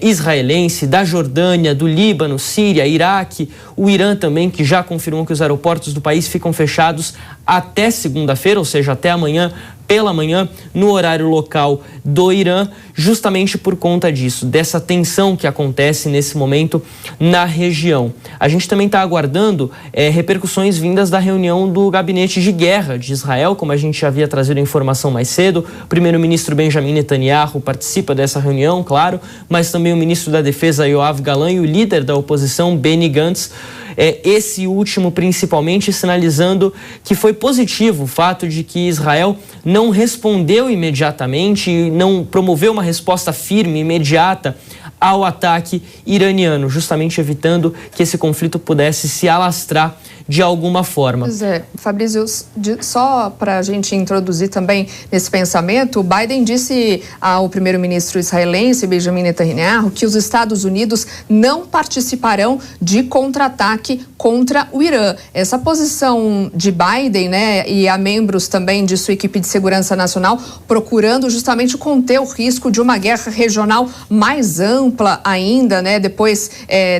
israelense, da Jordânia, do Líbano, Síria, Iraque, o Irã também, que já confirmou que os aeroportos do país ficam fechados até segunda-feira, ou seja, até amanhã, pela manhã, no horário local do Irã, justamente por conta disso, dessa tensão que acontece nesse momento na região. A gente também está aguardando repercussões vindas da reunião do Gabinete de Guerra de Israel, como a gente já havia trazido a informação mais cedo. O primeiro-ministro Benjamin Netanyahu participa dessa reunião, claro, mas também o ministro da Defesa Yoav Gallant e o líder da oposição Benny Gantz. Esse último principalmente sinalizando que foi positivo o fato de que Israel não respondeu imediatamente e não promoveu uma resposta firme, imediata ao ataque iraniano, justamente evitando que esse conflito pudesse se alastrar de alguma forma. Pois é, Fabrício, só para a gente introduzir também nesse pensamento, o Biden disse ao primeiro-ministro israelense, Benjamin Netanyahu, que os Estados Unidos não participarão de contra-ataque contra o Irã. Essa posição de Biden, né, e há membros também de sua equipe de segurança nacional procurando justamente conter o risco de uma guerra regional mais ampla ainda, né, depois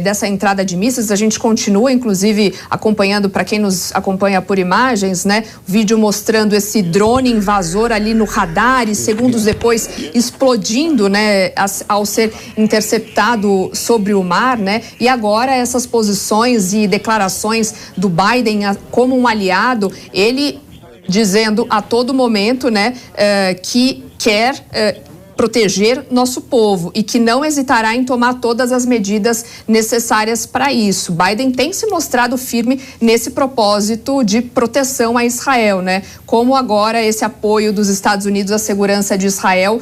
dessa entrada de mísseis. A gente continua, inclusive, acompanhando, para quem nos acompanha por imagens, né, vídeo mostrando esse drone invasor ali no radar e segundos depois explodindo, né, ao ser interceptado sobre o mar, né, e agora essas posições e declarações do Biden como um aliado, ele dizendo a todo momento, né, que quer proteger nosso povo e que não hesitará em tomar todas as medidas necessárias para isso. Biden tem se mostrado firme nesse propósito de proteção a Israel, né? Como agora esse apoio dos Estados Unidos à segurança de Israel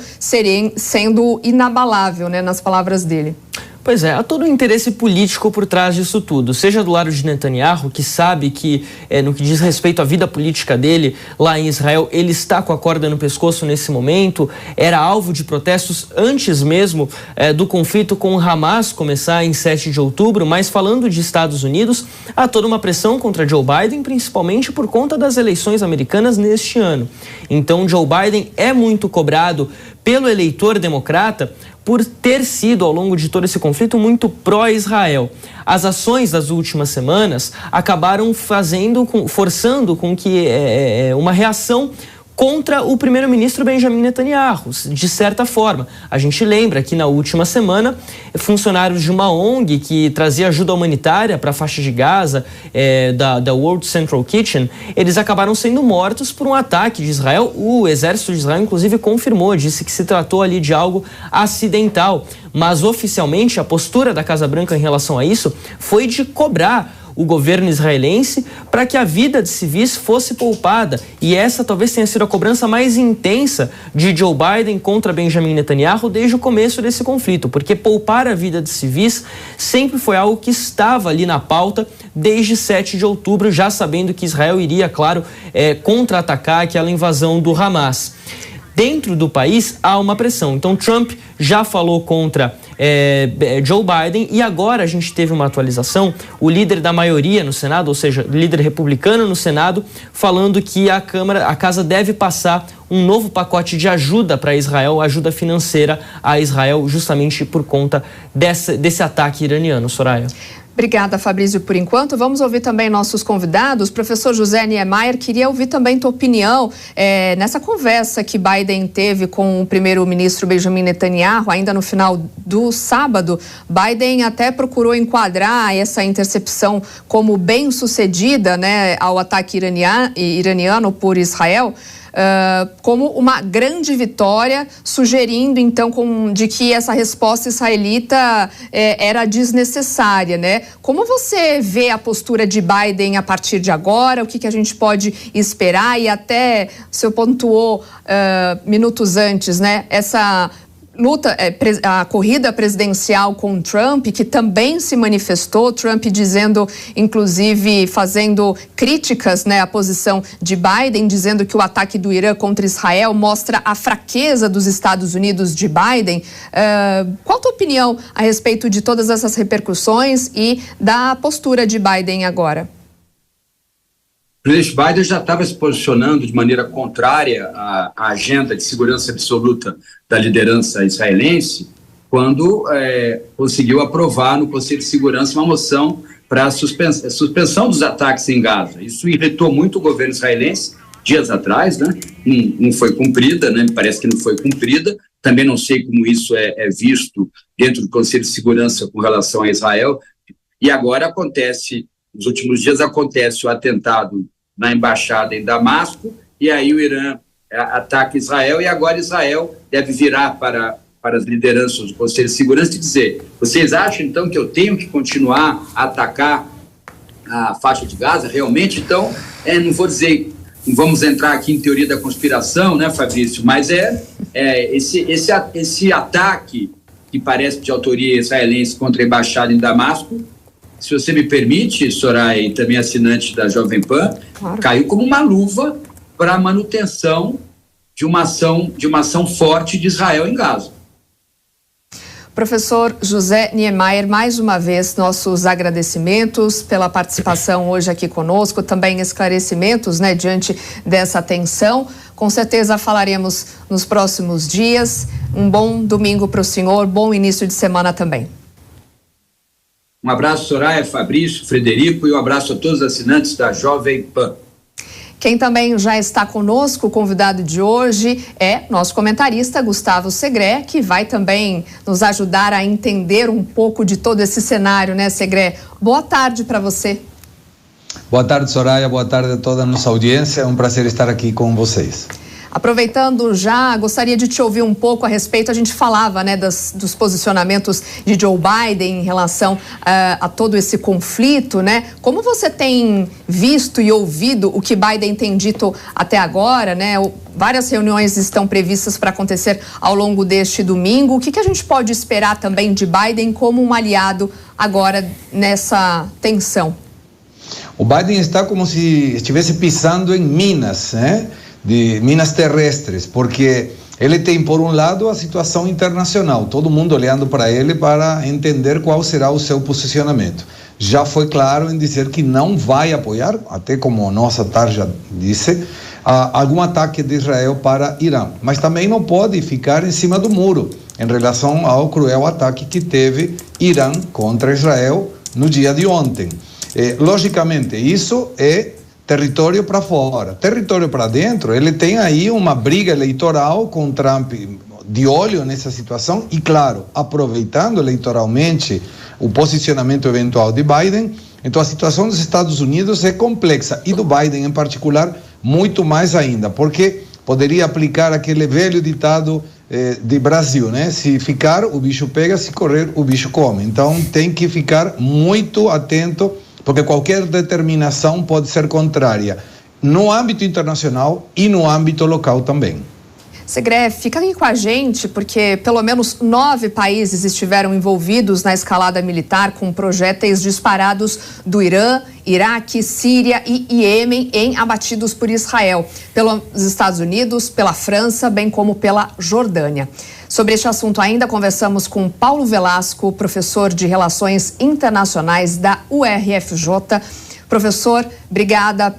sendo inabalável, né? Nas palavras dele. Pois é, há todo um interesse político por trás disso tudo, seja do lado de Netanyahu, que sabe que, no que diz respeito à vida política dele lá em Israel, ele está com a corda no pescoço nesse momento, era alvo de protestos antes mesmo do conflito com o Hamas começar em 7 de outubro, mas falando de Estados Unidos, há toda uma pressão contra Joe Biden, principalmente por conta das eleições americanas neste ano. Então, Joe Biden é muito cobrado pelo eleitor democrata por ter sido, ao longo de todo esse conflito, muito pró-Israel. As ações das últimas semanas acabaram forçando com que uma reação contra o primeiro-ministro Benjamin Netanyahu, de certa forma. A gente lembra que na última semana, funcionários de uma ONG que trazia ajuda humanitária para a faixa de Gaza, da World Central Kitchen, eles acabaram sendo mortos por um ataque de Israel. O exército de Israel, inclusive, confirmou, disse que se tratou ali de algo acidental. Mas, oficialmente, a postura da Casa Branca em relação a isso foi de cobrar o governo israelense para que a vida de civis fosse poupada. E essa talvez tenha sido a cobrança mais intensa de Joe Biden contra Benjamin Netanyahu desde o começo desse conflito, porque poupar a vida de civis sempre foi algo que estava ali na pauta desde 7 de outubro, já sabendo que Israel iria, claro, contra-atacar aquela invasão do Hamas. Dentro do país há uma pressão. Então Trump já falou contra Joe Biden e agora a gente teve uma atualização, o líder da maioria no Senado, ou seja, líder republicano no Senado, falando que a casa deve passar um novo pacote de ajuda para Israel, ajuda financeira a Israel, justamente por conta desse ataque iraniano. Soraya. Obrigada, Fabrício, por enquanto. Vamos ouvir também nossos convidados. Professor José Niemeyer, queria ouvir também tua opinião nessa conversa que Biden teve com o primeiro-ministro Benjamin Netanyahu, ainda no final do sábado. Biden até procurou enquadrar essa intercepção como bem-sucedida, né, ao ataque iraniano por Israel, como uma grande vitória, sugerindo então de que essa resposta israelita era desnecessária, né? Como você vê a postura de Biden a partir de agora? O que a gente pode esperar? E até o senhor pontuou minutos antes, né? Essa luta, a corrida presidencial com Trump, que também se manifestou, Trump dizendo, inclusive, fazendo críticas, né, à posição de Biden, dizendo que o ataque do Irã contra Israel mostra a fraqueza dos Estados Unidos de Biden. Qual a tua opinião a respeito de todas essas repercussões e da postura de Biden agora? O presidente Biden já estava se posicionando de maneira contrária à agenda de segurança absoluta da liderança israelense, quando conseguiu aprovar no Conselho de Segurança uma moção para a suspensão dos ataques em Gaza. Isso irritou muito o governo israelense dias atrás, né? Não foi cumprida, né? Me parece que não foi cumprida. Também não sei como isso é visto dentro do Conselho de Segurança com relação a Israel. E agora acontece... Nos últimos dias acontece o atentado na embaixada em Damasco, e aí o Irã ataca Israel, e agora Israel deve virar para as lideranças do Conselho de Segurança e dizer: vocês acham então que eu tenho que continuar a atacar a faixa de Gaza? Realmente, então, não vou dizer, não vamos entrar aqui em teoria da conspiração, né, Fabrício, mas esse ataque que parece de autoria israelense contra a embaixada em Damasco, se você me permite, Soraya, e também assinante da Jovem Pan, claro, caiu como uma luva para a manutenção de uma ação forte de Israel em Gaza. Professor José Niemeyer, mais uma vez, nossos agradecimentos pela participação hoje aqui conosco, também esclarecimentos, né, diante dessa tensão. Com certeza falaremos nos próximos dias. Um bom domingo para o senhor, bom início de semana também. Um abraço, Soraya, Fabrício, Frederico, e um abraço a todos os assinantes da Jovem Pan. Quem também já está conosco, o convidado de hoje, é nosso comentarista Gustavo Segré, que vai também nos ajudar a entender um pouco de todo esse cenário, né, Segré? Boa tarde para você. Boa tarde, Soraya, boa tarde a toda a nossa audiência, é um prazer estar aqui com vocês. Aproveitando já, gostaria de te ouvir um pouco a respeito, a gente falava, né, dos posicionamentos de Joe Biden em relação a todo esse conflito, né? Como você tem visto e ouvido o que Biden tem dito até agora, né? Várias reuniões estão previstas para acontecer ao longo deste domingo. O que a gente pode esperar também de Biden como um aliado agora nessa tensão? O Biden está como se estivesse pisando em minas, né? De minas terrestres, porque ele tem, por um lado, a situação internacional, todo mundo olhando para ele para entender qual será o seu posicionamento. Já foi claro em dizer que não vai apoiar, até como nossa tarja disse, algum ataque de Israel para Irã, mas também não pode ficar em cima do muro em relação ao cruel ataque que teve Irã contra Israel no dia de ontem. Logicamente, isso é território para fora. Território para dentro, ele tem aí uma briga eleitoral com Trump de olho nessa situação e, claro, aproveitando eleitoralmente o posicionamento eventual de Biden. Então, a situação dos Estados Unidos é complexa e do Biden em particular muito mais ainda, porque poderia aplicar aquele velho ditado de Brasil, né? Se ficar, o bicho pega, se correr, o bicho come. Então, tem que ficar muito atento, porque qualquer determinação pode ser contrária no âmbito internacional e no âmbito local também. Segré, fica aqui com a gente, porque pelo menos 9 países estiveram envolvidos na escalada militar com projéteis disparados do Irã, Iraque, Síria e Iêmen em abatidos por Israel, pelos Estados Unidos, pela França, bem como pela Jordânia. Sobre este assunto ainda conversamos com Paulo Velasco, professor de Relações Internacionais da UFRJ. Professor, obrigada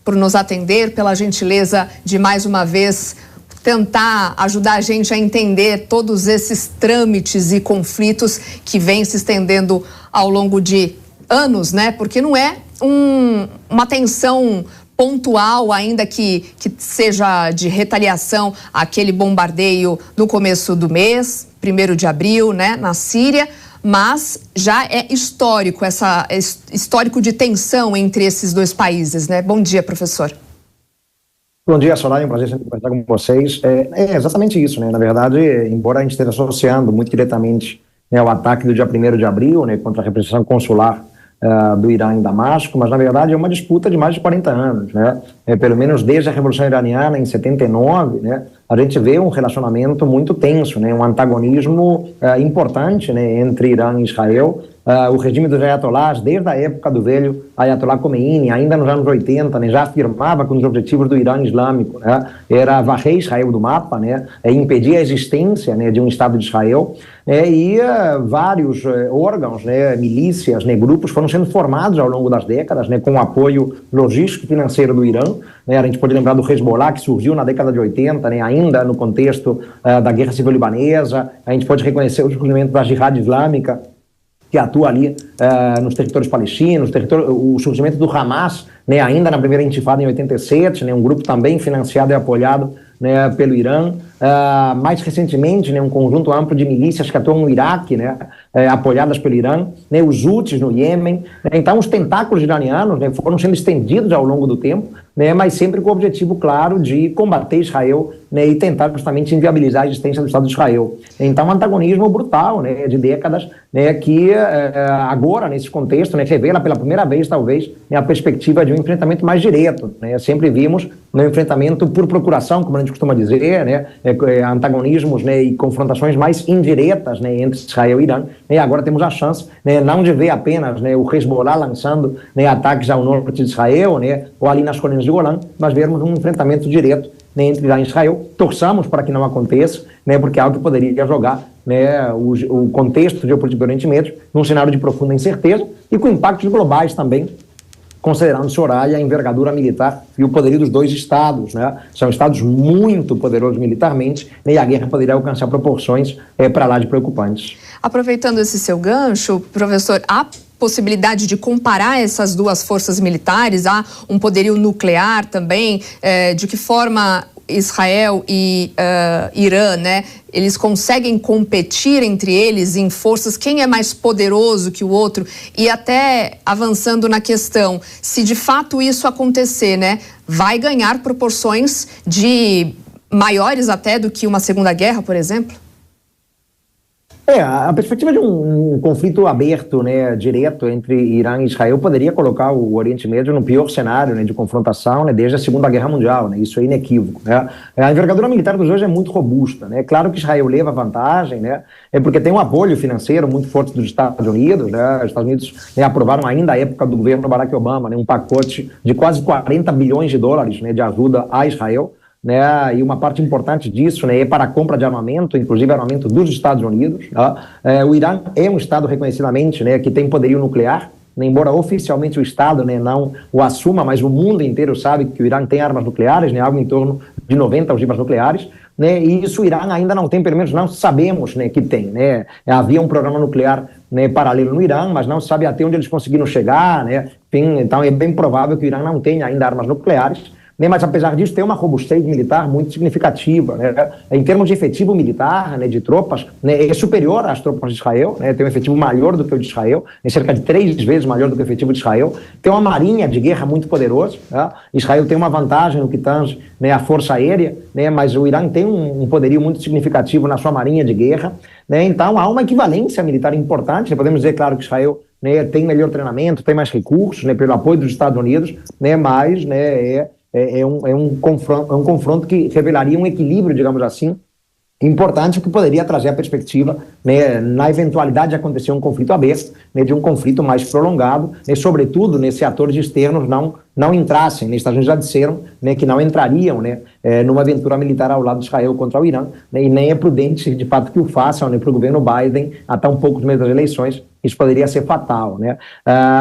por nos atender, pela gentileza de mais uma vez tentar ajudar a gente a entender todos esses trâmites e conflitos que vêm se estendendo ao longo de anos, né? Porque não é uma tensão pontual, ainda que seja de retaliação àquele bombardeio no começo do mês, 1º de abril, né, na Síria, mas já é histórico, histórico de tensão entre esses dois países, né? Bom dia, professor. Bom dia, Soraya, é um prazer sempre conversar com vocês. É exatamente isso, né? Na verdade, embora a gente esteja associando muito diretamente, né, o ataque do dia 1º de abril, né, contra a representação consular do Irã em Damasco, mas na verdade é uma disputa de mais de 40 anos, né? Pelo menos desde a Revolução Iraniana em 79, né, a gente vê um relacionamento muito tenso, né, um antagonismo importante, né, entre Irã e Israel. O regime dos ayatollahs, desde a época do velho Ayatollah Khomeini, ainda nos anos 80, né, já afirmava que um dos objetivos do Irã Islâmico, né, era varrer Israel do mapa, né, impedir a existência, né, de um Estado de Israel, e vários órgãos, né, milícias, né, grupos foram sendo formados ao longo das décadas, né, com o apoio logístico e financeiro do Irã. Né, a gente pode lembrar do Hezbollah, que surgiu na década de 80, né, ainda no contexto da Guerra Civil Libanesa. A gente pode reconhecer o surgimento da Jihad Islâmica, que atua ali nos territórios palestinos, o surgimento do Hamas, né, ainda na primeira intifada em 87, né, um grupo também financiado e apoiado, né, pelo Irã. Mais recentemente, né, um conjunto amplo de milícias que atuam no Iraque, né, apoiadas pelo Irã, né, os Houthis no Iêmen. Então, os tentáculos iranianos, né, foram sendo estendidos ao longo do tempo, né, mas sempre com o objetivo claro de combater Israel, né, e tentar justamente inviabilizar a existência do Estado de Israel. Então, um antagonismo brutal, né, de décadas, né, que agora, nesse contexto, né, revela pela primeira vez, talvez, né, a perspectiva de um enfrentamento mais direto. Né. Sempre vimos um enfrentamento por procuração, como a gente costuma dizer, né, antagonismos, né, e confrontações mais indiretas, né, entre Israel e Irã. E agora temos a chance, né, não de ver apenas, né, o Hezbollah lançando, né, ataques ao norte de Israel, né, ou ali nas colinas de Golã, mas vermos um enfrentamento direto, né, entre Irã e Israel. Torçamos para que não aconteça, né, porque é algo que poderia jogar, né, o contexto geopolítico do Oriente Médio num cenário de profunda incerteza e com impactos globais também, considerando, Soraya, a envergadura militar e o poderio dos dois estados, né? São estados muito poderosos militarmente, né, e a guerra poderia alcançar proporções para lá de preocupantes. Aproveitando esse seu gancho, professor, há possibilidade de comparar essas duas forças militares? Há um poderio nuclear também? De que forma Israel e Irã, né, eles conseguem competir entre eles em forças? Quem é mais poderoso que o outro? E até avançando na questão, se de fato isso acontecer, né, vai ganhar proporções de maiores até do que uma segunda guerra, por exemplo? A perspectiva de um conflito aberto, né, direto entre Irã e Israel poderia colocar o Oriente Médio no pior cenário, né, de confrontação, né, desde a Segunda Guerra Mundial, né, isso é inequívoco, né. A envergadura militar dos dois é muito robusta, né, claro que Israel leva vantagem, né, porque tem um apoio financeiro muito forte dos Estados Unidos, né, os Estados Unidos, né, aprovaram ainda à época do governo Barack Obama, né, um pacote de quase 40 bilhões de dólares, né, de ajuda a Israel, né, e uma parte importante disso, né, é para a compra de armamento, inclusive armamento dos Estados Unidos. O Irã é um Estado reconhecidamente, né, que tem poderio nuclear, né, embora oficialmente o Estado, né, não o assuma, mas o mundo inteiro sabe que o Irã tem armas nucleares, né, algo em torno de 90 ogivas nucleares, né, e isso o Irã ainda não tem, pelo menos não sabemos, né, que tem. Né. Havia um programa nuclear, né, paralelo no Irã, mas não se sabe até onde eles conseguiram chegar, né, então é bem provável que o Irã não tenha ainda armas nucleares. Né, mas apesar disso tem uma robustez militar muito significativa, né, em termos de efetivo militar, né, de tropas, né, é superior às tropas de Israel, né, tem um efetivo maior do que o de Israel, é cerca de 3 vezes maior do que o efetivo de Israel, tem uma marinha de guerra muito poderosa, né, Israel tem uma vantagem no que tange, né, a força aérea, né, mas o Irã tem um poderio muito significativo na sua marinha de guerra, né, então há uma equivalência militar importante, né, podemos dizer, claro, que Israel, né, tem melhor treinamento, tem mais recursos, né, pelo apoio dos Estados Unidos, né, mas, né, é um confronto que revelaria um equilíbrio, digamos assim, importante, que poderia trazer a perspectiva, né, na eventualidade de acontecer um conflito aberto, né, de um conflito mais prolongado, né, sobretudo, né, se atores externos não entrassem, né, os Estados Unidos já disseram, né, que não entrariam, né, numa aventura militar ao lado de Israel contra o Irã, né, e nem é prudente, de fato, que o façam, né, para o governo Biden, até um poucos meses das eleições. Isso poderia ser fatal, né?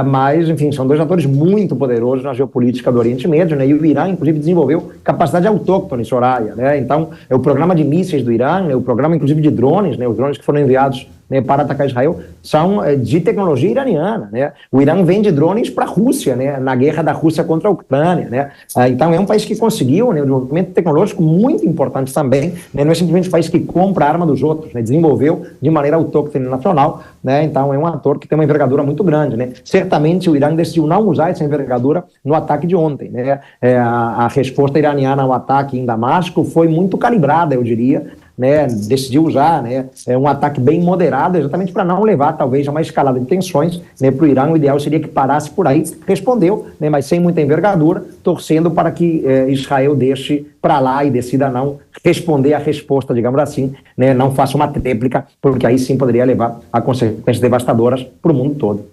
Mas, enfim, são dois atores muito poderosos na geopolítica do Oriente Médio, né? E o Irã, inclusive, desenvolveu capacidade autóctone, Soraya, né? Então, o programa de mísseis do Irã, né? O programa, inclusive, de drones, né? Os drones que foram enviados, né, para atacar Israel, são de tecnologia iraniana, né? O Irã vende drones para a Rússia, né, na guerra da Rússia contra a Ucrânia, né? Então é um país que conseguiu, né, um desenvolvimento tecnológico muito importante também, né? Não é simplesmente um país que compra a arma dos outros, né? Desenvolveu de maneira autóctone nacional, né? Então é um ator que tem uma envergadura muito grande, né? Certamente o Irã decidiu não usar essa envergadura no ataque de ontem, né? A resposta iraniana ao ataque em Damasco foi muito calibrada, eu diria, né, decidiu usar, né, um ataque bem moderado, exatamente para não levar, talvez, a uma escalada de tensões, né, para o Irã. O ideal seria que parasse por aí. Respondeu, né, mas sem muita envergadura, torcendo para que Israel deixe para lá e decida não responder a resposta, digamos assim, né, não faça uma tréplica, porque aí sim poderia levar a consequências devastadoras para o mundo todo.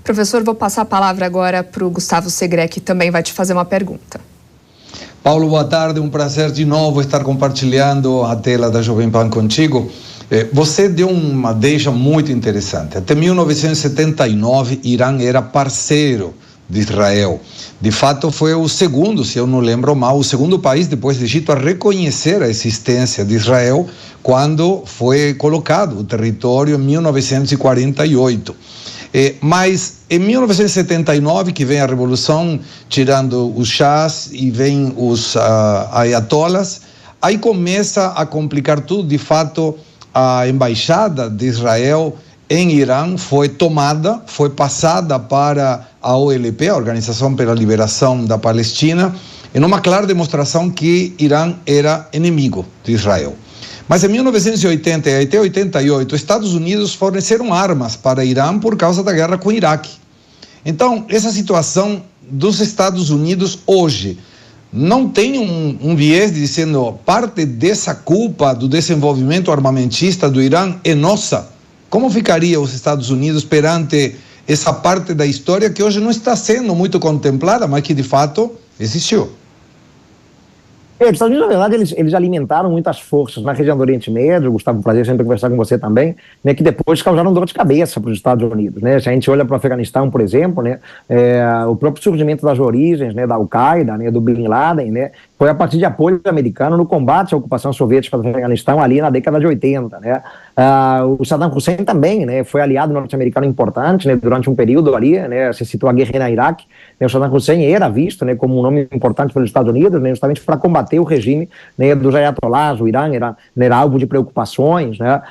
Professor, vou passar a palavra agora para o Gustavo Segre, que também vai te fazer uma pergunta. Paulo, boa tarde, um prazer de novo estar compartilhando a tela da Jovem Pan contigo. Você deu uma deixa muito interessante. Até 1979, Irã era parceiro de Israel. De fato, foi o segundo, se eu não lembro mal, o segundo país depois do Egito a reconhecer a existência de Israel quando foi colocado o território em 1948. Mas em 1979, que vem a Revolução, tirando os chás e vem os ayatollahs, aí começa a complicar tudo. De fato, a embaixada de Israel em Irã foi tomada, foi passada para a OLP, a Organização pela Liberação da Palestina, em uma clara demonstração que Irã era inimigo de Israel. Mas em 1980 e até 88, os Estados Unidos forneceram armas para Irã por causa da guerra com o Iraque. Então, essa situação dos Estados Unidos hoje não tem um viés de dizendo parte dessa culpa do desenvolvimento armamentista do Irã é nossa. Como ficaria os Estados Unidos perante essa parte da história que hoje não está sendo muito contemplada, mas que de fato existiu? Os Estados Unidos, na verdade, eles alimentaram muitas forças na região do Oriente Médio. Gustavo, prazer sempre conversar com você também, né, que depois causaram dor de cabeça para os Estados Unidos, né? Se a gente olha para o Afeganistão, por exemplo, né, o próprio surgimento das origens, né, da Al-Qaeda, né, do Bin Laden, né, foi a partir de apoio americano no combate à ocupação soviética do Afeganistão ali na década de 80, né? O Saddam Hussein também, né, foi aliado norte-americano importante, né, durante um período ali, né, você citou a guerra na Iraque, né, o Saddam Hussein era visto, né, como um nome importante pelos Estados Unidos, né, justamente para combater o regime, né, dos ayatollahs. O Irã era alvo de preocupações, né?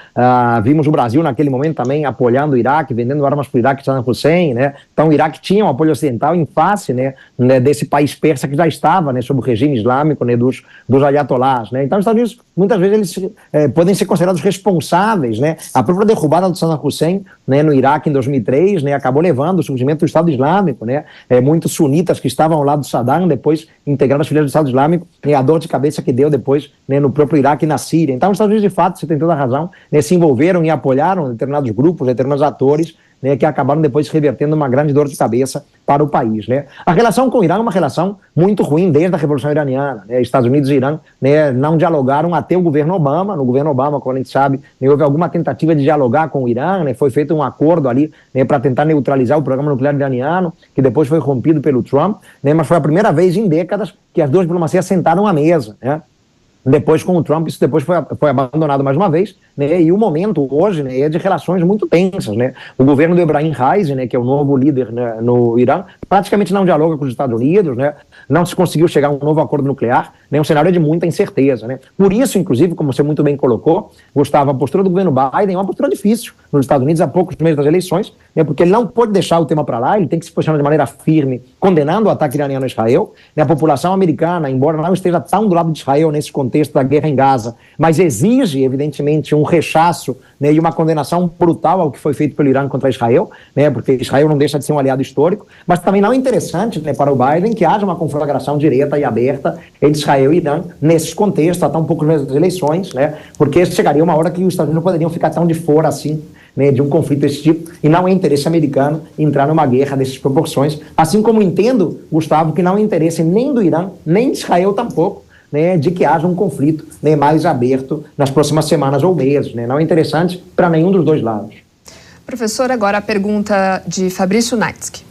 Vimos o Brasil naquele momento também apoiando o Iraque, vendendo armas para o Iraque, Saddam Hussein, né? Então o Iraque tinha um apoio ocidental em face, né, desse país persa que já estava, né, sob o regime islâmico Islâmico, né, dos ayatollahs, né? Então, os Estados Unidos, muitas vezes, eles podem ser considerados responsáveis, né? A própria derrubada do Saddam Hussein, né, no Iraque em 2003, né, acabou levando o surgimento do Estado Islâmico, né? Muitos sunitas que estavam ao lado do Saddam, depois integraram as fileiras do Estado Islâmico, né, a dor de cabeça que deu depois, né, no próprio Iraque e na Síria. Então, os Estados Unidos, de fato, você tem toda a razão, né, se envolveram e apoiaram determinados grupos, determinados atores, né, que acabaram depois se revertendo uma grande dor de cabeça para o país, né? A relação com o Irã é uma relação muito ruim desde a Revolução Iraniana, né? Estados Unidos e Irã, né, não dialogaram até o governo Obama. No governo Obama, como a gente sabe, né, houve alguma tentativa de dialogar com o Irã, né, foi feito um acordo ali, né, para tentar neutralizar o programa nuclear iraniano, que depois foi rompido pelo Trump, né, mas foi a primeira vez em décadas que as duas diplomacias sentaram à mesa, né? Depois, com o Trump, isso depois foi abandonado mais uma vez, né? E o momento hoje, né, é de relações muito tensas, né? O governo do Ebrahim Raisi, né, que é o novo líder, né, no Irã, praticamente não dialoga com os Estados Unidos, né? Não se conseguiu chegar a um novo acordo nuclear, né? Um cenário de muita incerteza, né? Por isso, inclusive, como você muito bem colocou, Gustavo, a postura do governo Biden é uma postura difícil nos Estados Unidos há poucos meses das eleições, né? Porque ele não pode deixar o tema para lá, ele tem que se posicionar de maneira firme, condenando o ataque iraniano a Israel, né? A população americana, embora não esteja tão do lado de Israel nesse contexto da guerra em Gaza, mas exige, evidentemente, um rechaço, né, e uma condenação brutal ao que foi feito pelo Irã contra Israel, né, porque Israel não deixa de ser um aliado histórico, mas também não é interessante, né, para o Biden que haja uma conflagração direta e aberta entre Israel e Irã nesses contextos, até um pouco nas eleições, né, porque chegaria uma hora que os Estados Unidos não poderiam ficar tão de fora assim, né, de um conflito desse tipo, e não é interesse americano entrar numa guerra dessas proporções, assim como entendo, Gustavo, que não é interesse nem do Irã, nem de Israel tampouco, né, de que haja um conflito, né, mais aberto nas próximas semanas ou meses, né? Não é interessante para nenhum dos dois lados. Professor, agora a pergunta de Fabrício Naitsky.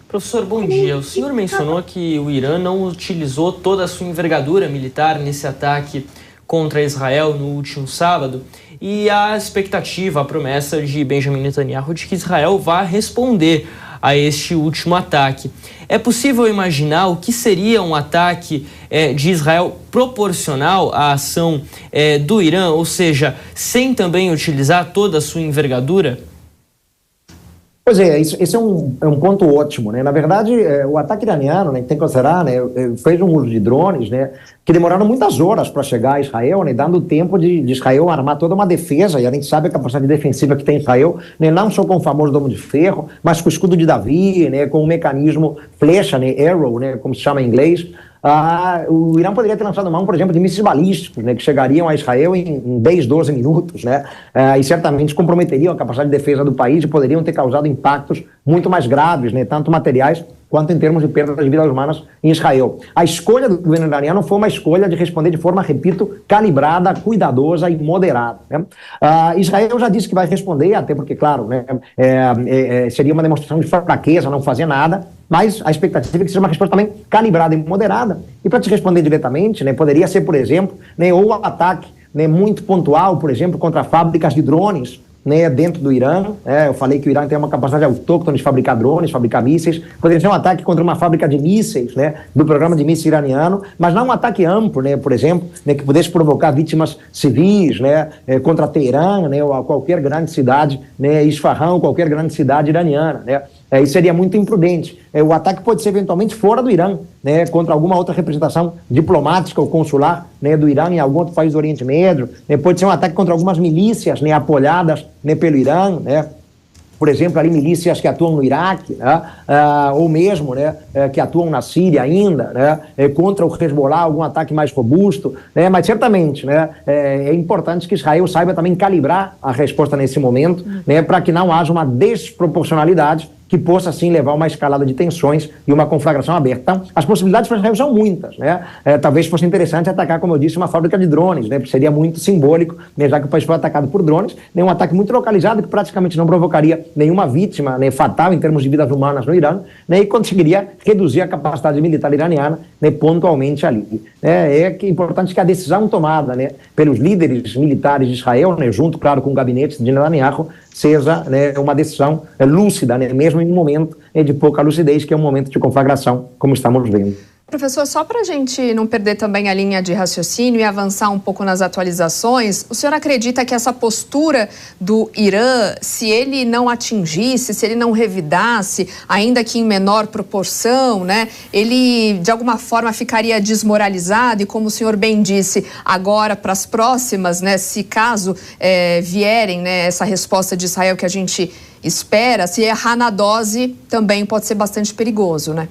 Professor, bom dia. O senhor mencionou que o Irã não utilizou toda a sua envergadura militar nesse ataque contra Israel no último sábado, e a expectativa, a promessa de Benjamin Netanyahu de que Israel vá responder a este último ataque. É possível imaginar o que seria um ataque de Israel proporcional à ação do Irã, ou seja, sem também utilizar toda a sua envergadura? Pois é, esse é um ponto ótimo, né? Na verdade, o ataque iraniano, né, que tem que considerar, né, fez um uso de drones, né, que demoraram muitas horas para chegar a Israel, né, dando tempo de Israel armar toda uma defesa, e a gente sabe a capacidade defensiva que tem Israel, né, não só com o famoso domo de ferro, mas com o escudo de Davi, né, com o mecanismo flecha, né, arrow, né, como se chama em inglês. O Irã poderia ter lançado mão, por exemplo, de mísseis balísticos, né, que chegariam a Israel em 10, 12 minutos, né, e certamente comprometeriam a capacidade de defesa do país e poderiam ter causado impactos muito mais graves, né, tanto materiais quanto em termos de perda das vidas humanas em Israel. A escolha do governo iraniano foi uma escolha de responder de forma, repito, calibrada, cuidadosa e moderada, né? Israel já disse que vai responder, até porque, claro, né, seria uma demonstração de fraqueza não fazer nada, mas a expectativa é que seja uma resposta também calibrada e moderada. E para te responder diretamente, né, poderia ser, por exemplo, né, ou um ataque, né, muito pontual, por exemplo, contra fábricas de drones, né, dentro do Irã. Eu falei que o Irã tem uma capacidade autóctone de fabricar drones, fabricar mísseis. Poderia ser um ataque contra uma fábrica de mísseis, né, do programa de mísseis iraniano, mas não um ataque amplo, né, por exemplo, né, que pudesse provocar vítimas civis, né, contra Teherã, né, ou qualquer grande cidade, né, Isfahan, qualquer grande cidade iraniana, né. Isso seria muito imprudente. O ataque pode ser eventualmente fora do Irã, né, contra alguma outra representação diplomática ou consular, né, do Irã em algum outro país do Oriente Médio. Pode ser um ataque contra algumas milícias, né, apoiadas, né, pelo Irã, né. Por exemplo, ali milícias que atuam no Iraque, né, ou mesmo, né, que atuam na Síria ainda, né, contra o Hezbollah, algum ataque mais robusto, né, mas certamente, né, é importante que Israel saiba também calibrar a resposta nesse momento, né, para que não haja uma desproporcionalidade que possa, assim, levar a uma escalada de tensões e uma conflagração aberta. Então, as possibilidades para Israel são muitas, né? Talvez fosse interessante atacar, como eu disse, uma fábrica de drones, né? Seria muito simbólico, né? Já que o país foi atacado por drones, né? Um ataque muito localizado que praticamente não provocaria nenhuma vítima, né, fatal em termos de vidas humanas no Irã, né? E conseguiria reduzir a capacidade militar iraniana, né, pontualmente ali. É importante que a decisão tomada, né, pelos líderes militares de Israel, né, junto, claro, com o gabinete de Netanyahu, seja, né, uma decisão lúcida, né, mesmo em um momento de pouca lucidez, que é um momento de conflagração, como estamos vendo. Professor, só para a gente não perder também a linha de raciocínio e avançar um pouco nas atualizações, o senhor acredita que essa postura do Irã, se ele não atingisse, se ele não revidasse, ainda que em menor proporção, né, ele de alguma forma ficaria desmoralizado e, como o senhor bem disse, agora para as próximas, né, se caso vierem, né, essa resposta de Israel que a gente espera, se errar na dose também pode ser bastante perigoso, né?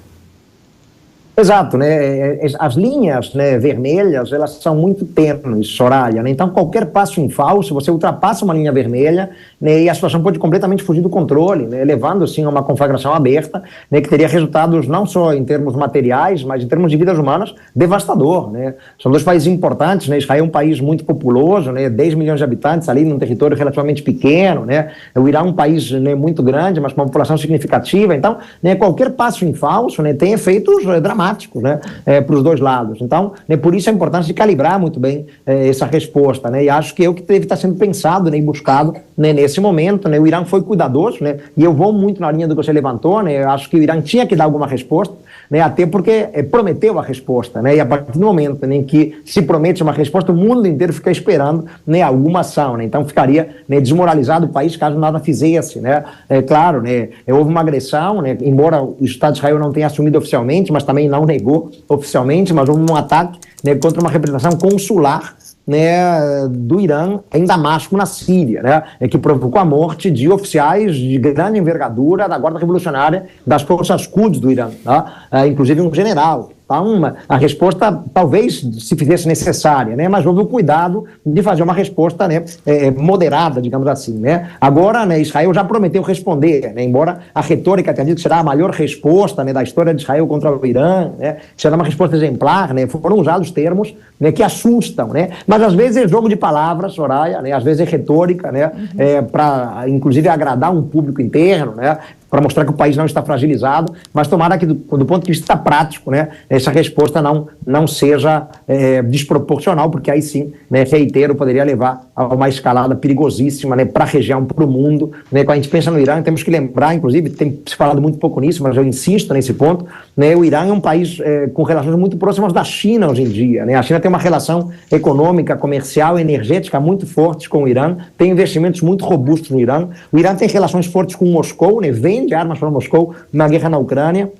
Exato, né? As linhas, né, vermelhas, elas são muito tênues, Soraya, né? Então, qualquer passo em falso, você ultrapassa uma linha vermelha, né, e a situação pode completamente fugir do controle, né, levando, assim, a uma conflagração aberta, né, que teria resultados não só em termos materiais, mas em termos de vidas humanas, devastador, né? São dois países importantes, né? Israel é um país muito populoso, né? 10 milhões de habitantes ali num território relativamente pequeno, né? O Irã é um país, né, muito grande, mas com uma população significativa. Então, né, qualquer passo em falso, né, tem efeitos dramáticos, né, para os dois lados. Então, né, por isso a importância de calibrar muito bem essa resposta, né, e acho que é o que deve estar sendo pensado, né, e buscado, né, nesse momento, né. O Irã foi cuidadoso, né, e eu vou muito na linha do que você levantou, né. Eu acho que o Irã tinha que dar alguma resposta, né, até porque prometeu a resposta, né, e a partir do momento, né, em que se promete uma resposta, o mundo inteiro fica esperando, né, alguma ação, né. Então ficaria, né, desmoralizado o país caso nada fizesse, né. Claro, né, houve uma agressão, né, embora o Estado de Israel não tenha assumido oficialmente, mas também não negou oficialmente, mas houve um ataque, né, contra uma representação consular, né, do Irã em Damasco, na Síria, né, que provocou a morte de oficiais de grande envergadura da Guarda Revolucionária das Forças Quds do Irã, tá? Inclusive um general. Então, a resposta talvez se fizesse necessária, né? Mas houve o cuidado de fazer uma resposta, né, moderada, digamos assim, né? Agora, né, Israel já prometeu responder, né? Embora a retórica tenha dito que será a maior resposta, né, da história de Israel contra o Irã, né? Será uma resposta exemplar, né? Foram usados termos, né, que assustam, né? Mas às vezes é jogo de palavras, Soraya, né? Às vezes é retórica, né? Para, inclusive, agradar um público interno, né? Para mostrar que o país não está fragilizado, mas tomara que, do ponto de vista prático, né, essa resposta não seja desproporcional, porque aí sim, né, reitero, poderia levar a uma escalada perigosíssima, né, para a região, para o mundo. Né. Quando a gente pensa no Irã, temos que lembrar, inclusive, tem se falado muito pouco nisso, mas eu insisto nesse ponto, né, o Irã é um país com relações muito próximas da China hoje em dia. Né. A China tem uma relação econômica, comercial, energética muito forte com o Irã, tem investimentos muito robustos no Irã. O Irã tem relações fortes com Moscou, né, vende armas para Moscou na guerra na Ucrânia.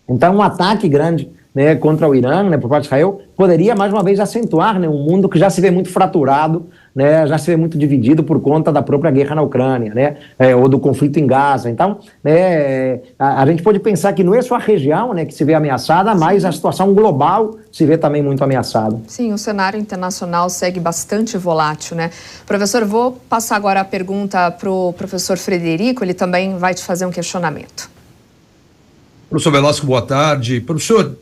Então, um ataque grande, né, contra o Irã, né, por parte de Israel, poderia mais uma vez acentuar, né, um mundo que já se vê muito fraturado, né, já se vê muito dividido por conta da própria guerra na Ucrânia, né, ou do conflito em Gaza. Então, né, a gente pode pensar que não é só a região, né, que se vê ameaçada, mas a situação global se vê também muito ameaçada. Sim, o cenário internacional segue bastante volátil, né? Professor, vou passar agora a pergunta para o professor Frederico, ele também vai te fazer um questionamento. Professor Velasco, boa tarde. Professor,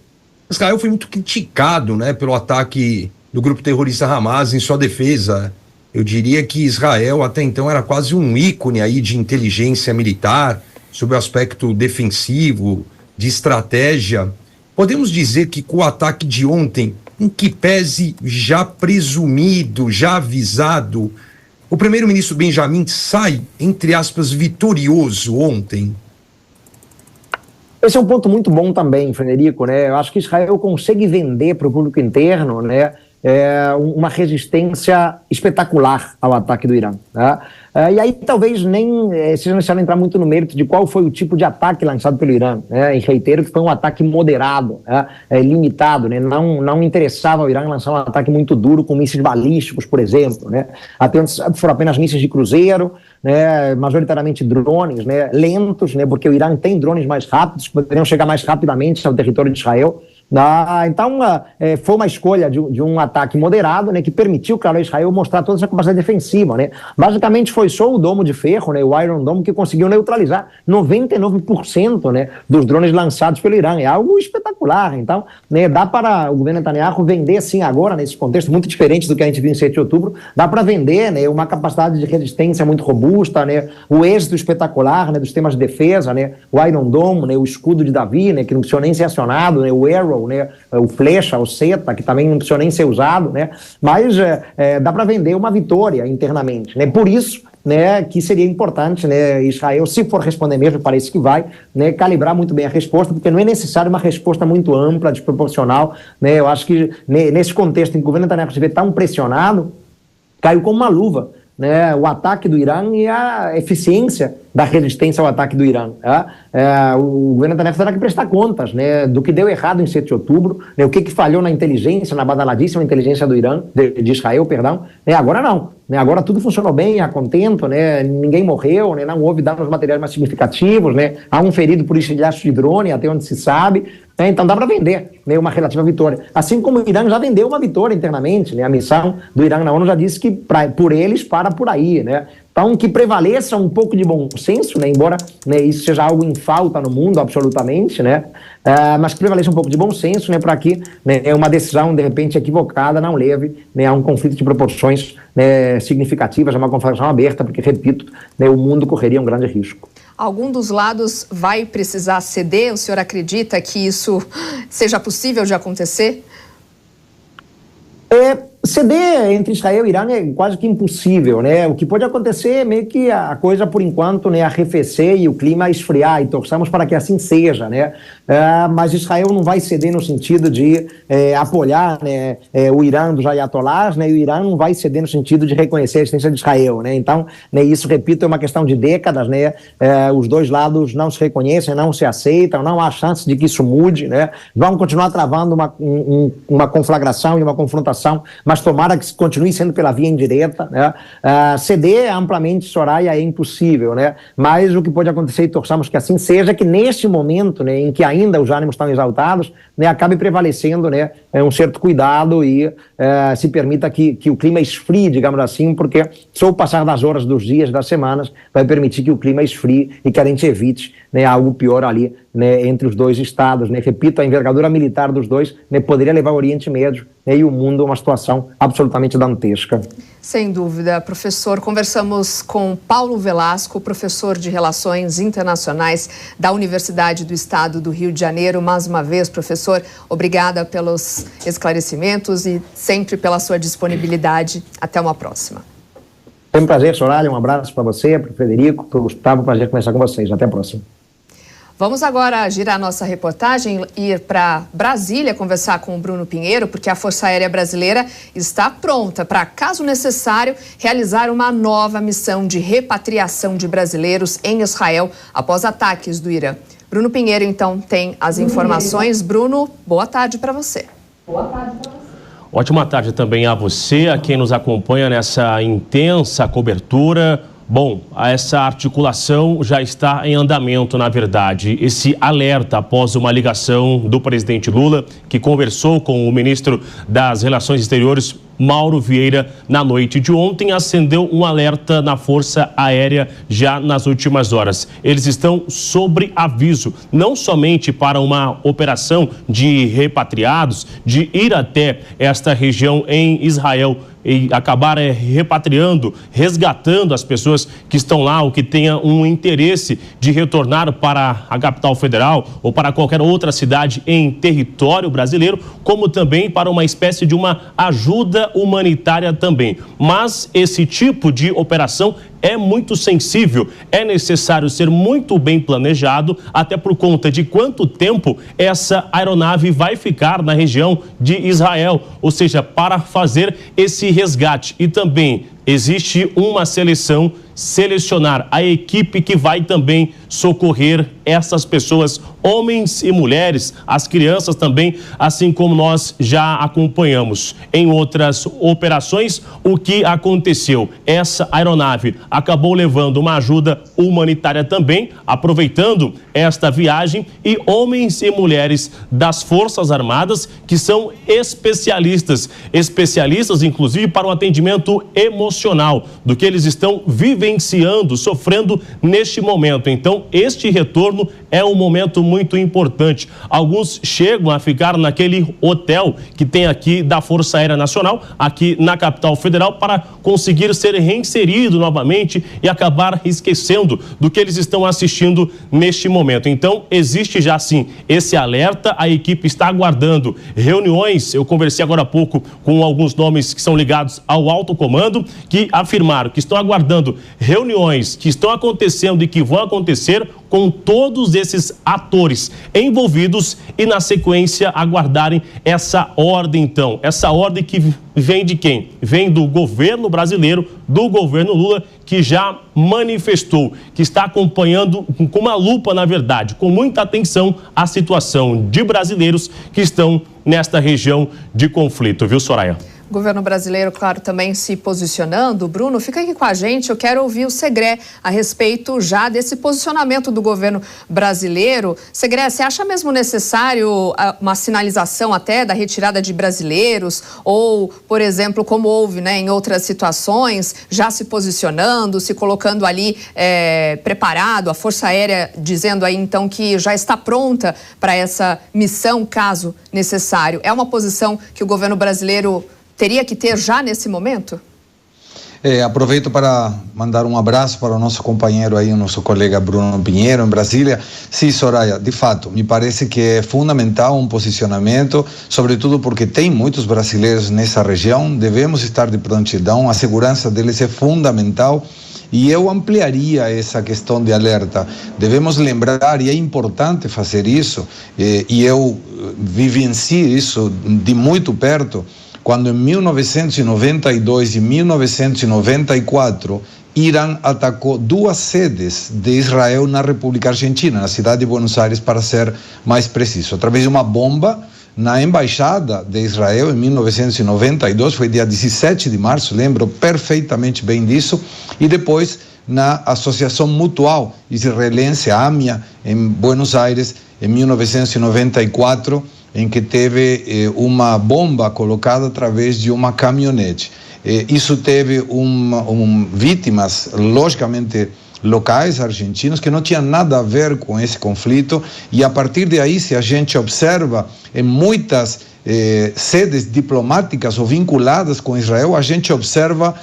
Israel foi muito criticado, né, pelo ataque do grupo terrorista Hamas em sua defesa. Eu diria que Israel até então era quase um ícone aí de inteligência militar, sob o aspecto defensivo, de estratégia. Podemos dizer que com o ataque de ontem, em que pese já presumido, já avisado, o primeiro-ministro Benjamin sai, entre aspas, vitorioso ontem? Esse é um ponto muito bom também, Frederico, né? Eu acho que Israel consegue vender para o público interno, né, uma resistência espetacular ao ataque do Irã, né? E aí talvez nem seja necessário entrar muito no mérito de qual foi o tipo de ataque lançado pelo Irã, né? E reitero que foi um ataque moderado, né? Limitado, né? Não interessava ao Irã lançar um ataque muito duro com mísseis balísticos, por exemplo, né? Até onde foram apenas mísseis de cruzeiro, né? Majoritariamente drones, né? Lentos, né? Porque o Irã tem drones mais rápidos que poderiam chegar mais rapidamente ao território de Israel. Então, foi uma escolha de um ataque moderado, né, que permitiu, claro, a Israel mostrar toda essa capacidade defensiva, né. Basicamente foi só o domo de ferro, né, o Iron Dome, que conseguiu neutralizar 99%, né, dos drones lançados pelo Irã. É algo espetacular. Então, né, dá para o governo Netanyahu vender, sim, agora, nesse contexto muito diferente do que a gente viu em 7 de outubro, dá para vender, né, uma capacidade de resistência muito robusta, né, o êxito espetacular, né, dos sistemas de defesa, né, o Iron Dome, né, o escudo de Davi, né, que não precisou nem ser acionado, né, o Arrow, né, o Flecha, o Seta, que também não precisou nem ser usado, né, mas dá para vender uma vitória internamente, né, por isso, né, que seria importante, né, Israel, se for responder mesmo, parece que vai, né, calibrar muito bem a resposta, porque não é necessário uma resposta muito ampla, desproporcional, né, eu acho que nesse contexto em que o governo Netanyahu se vê tão pressionado, caiu como uma luva, né, o ataque do Irã e a eficiência da resistência ao ataque do Irã. O governo Netanyahu terá que prestar contas, né, do que deu errado em 7 de outubro, né, o que falhou na inteligência, na badaladíssima inteligência do Irã, de Israel, perdão. Agora não. Né, agora tudo funcionou bem, a contento, né, ninguém morreu, né, não houve danos materiais mais significativos, né, há um ferido por estilhaço de drone, até onde se sabe. Então dá para vender, né, uma relativa vitória. Assim como o Irã já vendeu uma vitória internamente, né, a missão do Irã na ONU já disse que por eles para por aí, né. Então, que prevaleça um pouco de bom senso, né, embora, né, isso seja algo em falta no mundo, absolutamente, né, mas que prevaleça um pouco de bom senso, né, para que, né, uma decisão, de repente, equivocada não leve, né, a um conflito de proporções, né, significativas, a uma conflagração aberta, porque, repito, né, o mundo correria um grande risco. Algum dos lados vai precisar ceder? O senhor acredita que isso seja possível de acontecer? Ceder entre Israel e Irã é quase que impossível, né? O que pode acontecer é meio que a coisa, por enquanto, né, arrefecer e o clima esfriar, e torçamos para que assim seja, né? Mas Israel não vai ceder no sentido de apoiar, né, o Irã dos ayatolás, né? E o Irã não vai ceder no sentido de reconhecer a existência de Israel, né? Então, né, isso, repito, é uma questão de décadas, né? Os dois lados não se reconhecem, não se aceitam, não há chance de que isso mude, né? Vão continuar travando uma conflagração e uma confrontação, mas tomara que continue sendo pela via indireta, né? Ceder amplamente, Soraya, é impossível, né? Mas o que pode acontecer, e torçamos que assim seja, que neste momento, né, em que ainda os ânimos estão exaltados, né, acabe prevalecendo, né, um certo cuidado e se permita que o clima esfrie, digamos assim, porque só o passar das horas, dos dias, das semanas vai permitir que o clima esfrie e que a gente evite, né, algo pior ali, né, entre os dois estados, né? Repito, a envergadura militar dos dois, né, poderia levar o Oriente Médio, né, e o mundo a uma situação absolutamente dantesca. Sem dúvida, professor. Conversamos com Paulo Velasco, professor de Relações Internacionais da Universidade do Estado do Rio de Janeiro. Mais uma vez, professor, obrigada pelos esclarecimentos e sempre pela sua disponibilidade. Até uma próxima. Foi um prazer, Soraya. Um abraço para você, para o Frederico, para o Gustavo. Prazer conversar com vocês. Até a próxima. Vamos agora girar nossa reportagem e ir para Brasília conversar com o Bruno Pinheiro, porque a Força Aérea Brasileira está pronta para, caso necessário, realizar uma nova missão de repatriação de brasileiros em Israel após ataques do Irã. Bruno Pinheiro, então, tem as informações. Bruno, boa tarde para você. Boa tarde para você. Ótima tarde também a você, a quem nos acompanha nessa intensa cobertura. Bom, essa articulação já está em andamento, na verdade. Esse alerta após uma ligação do presidente Lula, que conversou com o ministro das Relações Exteriores, Mauro Vieira, na noite de ontem, acendeu um alerta na Força Aérea já nas últimas horas. Eles estão sob aviso, não somente para uma operação de repatriados, de ir até esta região em Israel e acabar repatriando, resgatando as pessoas que estão lá ou que tenham um interesse de retornar para a capital federal ou para qualquer outra cidade em território brasileiro, como também para uma espécie de uma ajuda humanitária também. Mas esse tipo de operação é muito sensível, é necessário ser muito bem planejado, até por conta de quanto tempo essa aeronave vai ficar na região de Israel, ou seja, para fazer esse resgate. E também existe uma selecionar a equipe que vai também socorrer essas pessoas, homens e mulheres, as crianças também, assim como nós já acompanhamos em outras operações. O que aconteceu? Essa aeronave acabou levando uma ajuda humanitária também, aproveitando esta viagem, e homens e mulheres das Forças Armadas que são especialistas inclusive para o atendimento emocional do que eles estão vivenciando, sofrendo neste momento. Então, este retorno retorno é um momento muito importante. Alguns chegam a ficar naquele hotel que tem aqui da Força Aérea Nacional, aqui na capital federal, para conseguir ser reinserido novamente e acabar esquecendo do que eles estão assistindo neste momento. Então, existe já sim esse alerta, a equipe está aguardando reuniões. Eu conversei agora há pouco com alguns nomes que são ligados ao alto comando, que afirmaram que estão aguardando reuniões que estão acontecendo e que vão acontecer com todos esses atores envolvidos e, na sequência, aguardarem essa ordem, então. Essa ordem que vem de quem? Vem do governo brasileiro, do governo Lula, que já manifestou, que está acompanhando com uma lupa, na verdade, com muita atenção, a situação de brasileiros que estão nesta região de conflito, viu, Soraya? O governo brasileiro, claro, também se posicionando. Bruno, fica aqui com a gente, eu quero ouvir o Segré a respeito já desse posicionamento do governo brasileiro. Segré, você acha mesmo necessário uma sinalização até da retirada de brasileiros? Ou, por exemplo, como houve, né, em outras situações, já se posicionando, se colocando ali preparado, a Força Aérea dizendo aí então que já está pronta para essa missão, caso necessário. É uma posição que o governo brasileiro teria que ter já nesse momento? Aproveito para mandar um abraço para o nosso companheiro aí, o nosso colega Bruno Pinheiro, em Brasília. Sim, Soraya, de fato, me parece que é fundamental um posicionamento, sobretudo porque tem muitos brasileiros nessa região, devemos estar de prontidão, a segurança deles é fundamental. E eu ampliaria essa questão de alerta. Devemos lembrar, e é importante fazer isso, e eu vivenciei isso de muito perto, quando em 1992 e 1994, Irã atacou 2 sedes de Israel na República Argentina, na cidade de Buenos Aires, para ser mais preciso, através de uma bomba na Embaixada de Israel em 1992, foi dia 17 de março, lembro perfeitamente bem disso, e depois na Associação Mutual Israelense, a AMIA, em Buenos Aires, em 1994, em que teve uma bomba colocada através de uma caminhonete. Isso teve vítimas, logicamente, locais argentinos, que não tinha nada a ver com esse conflito, e a partir daí, se a gente observa em muitas sedes diplomáticas ou vinculadas com Israel, a gente observa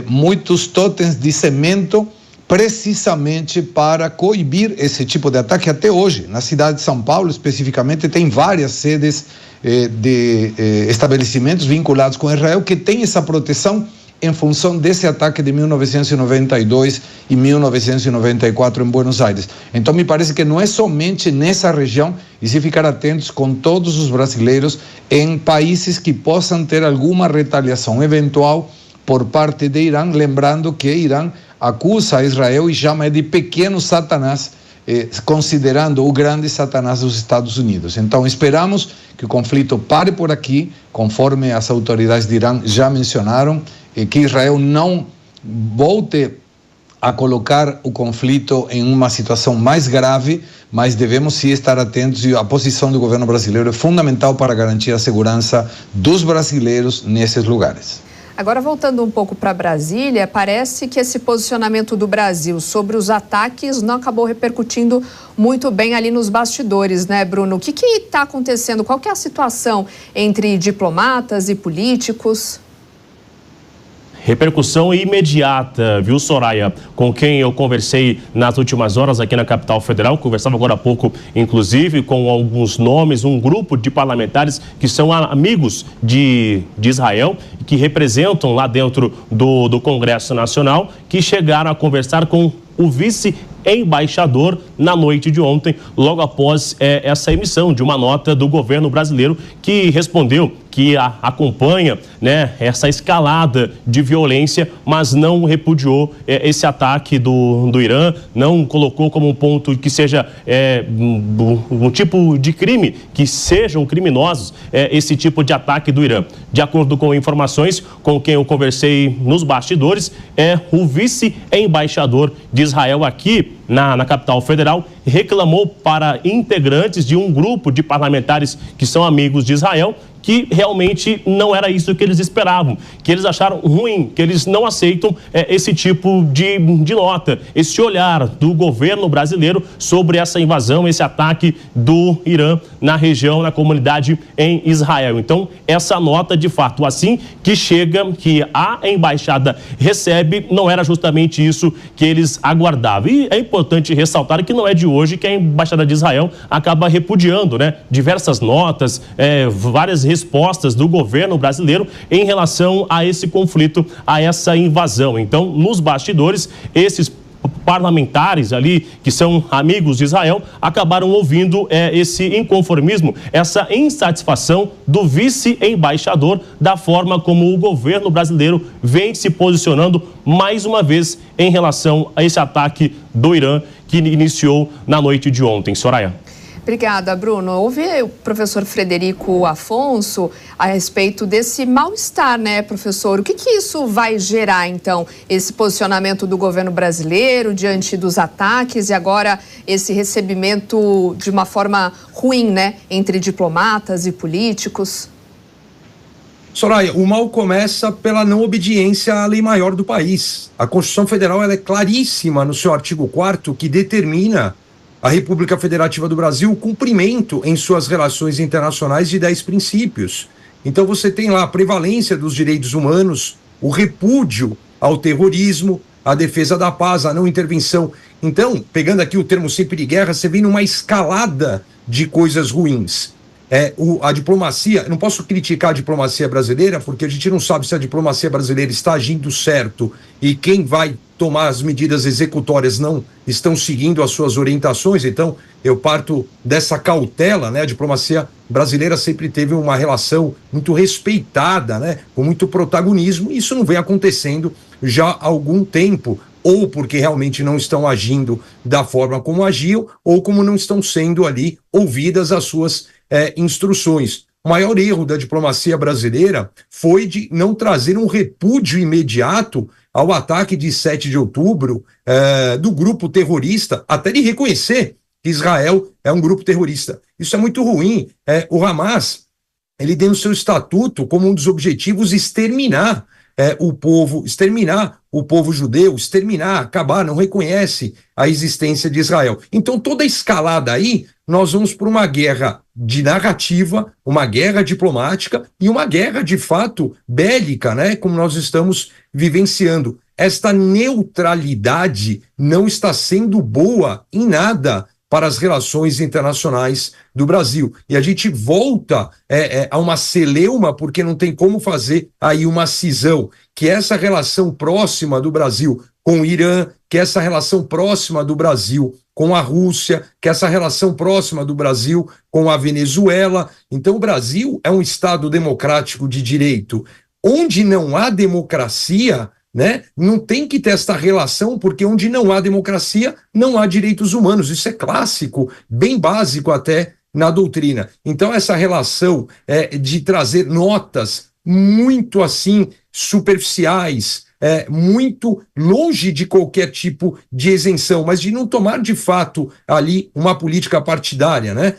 muitos totens de cimento, precisamente para coibir esse tipo de ataque até hoje. Na cidade de São Paulo, especificamente, tem várias sedes de estabelecimentos vinculados com Israel que têm essa proteção em função desse ataque de 1992 e 1994 em Buenos Aires. Então, me parece que não é somente nessa região, e se ficar atentos com todos os brasileiros em países que possam ter alguma retaliação eventual por parte de Irã, lembrando que Irã acusa Israel e chama de pequeno Satanás, considerando o grande Satanás dos Estados Unidos. Então, esperamos que o conflito pare por aqui, conforme as autoridades de Irã já mencionaram, e que Israel não volte a colocar o conflito em uma situação mais grave, mas devemos sim estar atentos, e a posição do governo brasileiro é fundamental para garantir a segurança dos brasileiros nesses lugares. Agora, voltando um pouco para Brasília, parece que esse posicionamento do Brasil sobre os ataques não acabou repercutindo muito bem ali nos bastidores, né, Bruno? O que está acontecendo? Qual que é a situação entre diplomatas e políticos? Repercussão imediata, viu, Soraya? Com quem eu conversei nas últimas horas aqui na capital federal, conversava agora há pouco, inclusive, com alguns nomes, um grupo de parlamentares que são amigos de Israel, que representam lá dentro do Congresso Nacional, que chegaram a conversar com o vice-embaixador na noite de ontem, logo após essa emissão de uma nota do governo brasileiro, que respondeu que acompanha, né, essa escalada de violência, mas não repudiou esse ataque do Irã, não colocou como um ponto que seja um tipo de crime, que sejam criminosos esse tipo de ataque do Irã. De acordo com informações com quem eu conversei nos bastidores, o vice-embaixador de Israel aqui na capital federal reclamou para integrantes de um grupo de parlamentares que são amigos de Israel que realmente não era isso que eles esperavam, que eles acharam ruim, que eles não aceitam esse tipo de nota, esse olhar do governo brasileiro sobre essa invasão, esse ataque do Irã na região, na comunidade em Israel. Então, essa nota, de fato, assim que chega, que a embaixada recebe, não era justamente isso que eles aguardavam. E é importante ressaltar que não é de hoje que a embaixada de Israel acaba repudiando, né, diversas notas, várias respostas do governo brasileiro em relação a esse conflito, a essa invasão. Então, nos bastidores, esses parlamentares ali, que são amigos de Israel, acabaram ouvindo esse inconformismo, essa insatisfação do vice-embaixador da forma como o governo brasileiro vem se posicionando mais uma vez em relação a esse ataque do Irã que iniciou na noite de ontem. Soraya. Obrigada, Bruno. Ouvi o professor Frederico Afonso a respeito desse mal-estar, né, professor? O que isso vai gerar, então, esse posicionamento do governo brasileiro diante dos ataques e agora esse recebimento de uma forma ruim, né, entre diplomatas e políticos? Soraya, o mal começa pela não obediência à lei maior do país. A Constituição Federal ela é claríssima no seu artigo 4º, que determina a República Federativa do Brasil o cumprimento em suas relações internacionais de 10 princípios. Então você tem lá a prevalência dos direitos humanos, o repúdio ao terrorismo, a defesa da paz, a não intervenção. Então, pegando aqui o termo sempre de guerra, você vem numa escalada de coisas ruins. A diplomacia, eu não posso criticar a diplomacia brasileira, porque a gente não sabe se a diplomacia brasileira está agindo certo e quem vai tomar as medidas executórias não estão seguindo as suas orientações. Então, eu parto dessa cautela, né? A diplomacia brasileira sempre teve uma relação muito respeitada, né? Com muito protagonismo, e isso não vem acontecendo já há algum tempo, ou porque realmente não estão agindo da forma como agiam, ou como não estão sendo ali ouvidas as suas instruções. O maior erro da diplomacia brasileira foi de não trazer um repúdio imediato ao ataque de 7 de outubro do grupo terrorista, até de reconhecer que Israel é um grupo terrorista. Isso é muito ruim. O Hamas, ele tem no seu estatuto como um dos objetivos exterminar o povo judeu, acabar, não reconhece a existência de Israel. Então, toda a escalada aí, nós vamos para uma guerra de narrativa, uma guerra diplomática e uma guerra, de fato, bélica, né? Como nós estamos vivenciando. Esta neutralidade não está sendo boa em nada para as relações internacionais do Brasil. E a gente volta a uma celeuma, porque não tem como fazer aí uma cisão, que essa relação próxima do Brasil com o Irã, que essa relação próxima do Brasil com a Rússia, que essa relação próxima do Brasil com a Venezuela. Então o Brasil é um Estado democrático de direito. Onde não há democracia, né, não tem que ter esta relação, porque onde não há democracia, não há direitos humanos. Isso é clássico, bem básico até na doutrina. Então essa relação de trazer notas muito assim superficiais, muito longe de qualquer tipo de isenção, mas de não tomar de fato ali uma política partidária, né?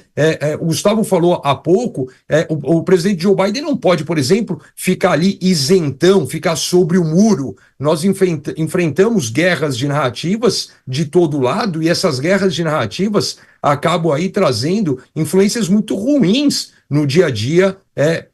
O Gustavo falou há pouco, o presidente Joe Biden não pode, por exemplo, ficar ali isentão, ficar sobre o muro. Nós enfrentamos guerras de narrativas de todo lado, e essas guerras de narrativas acabam aí trazendo influências muito ruins no dia a dia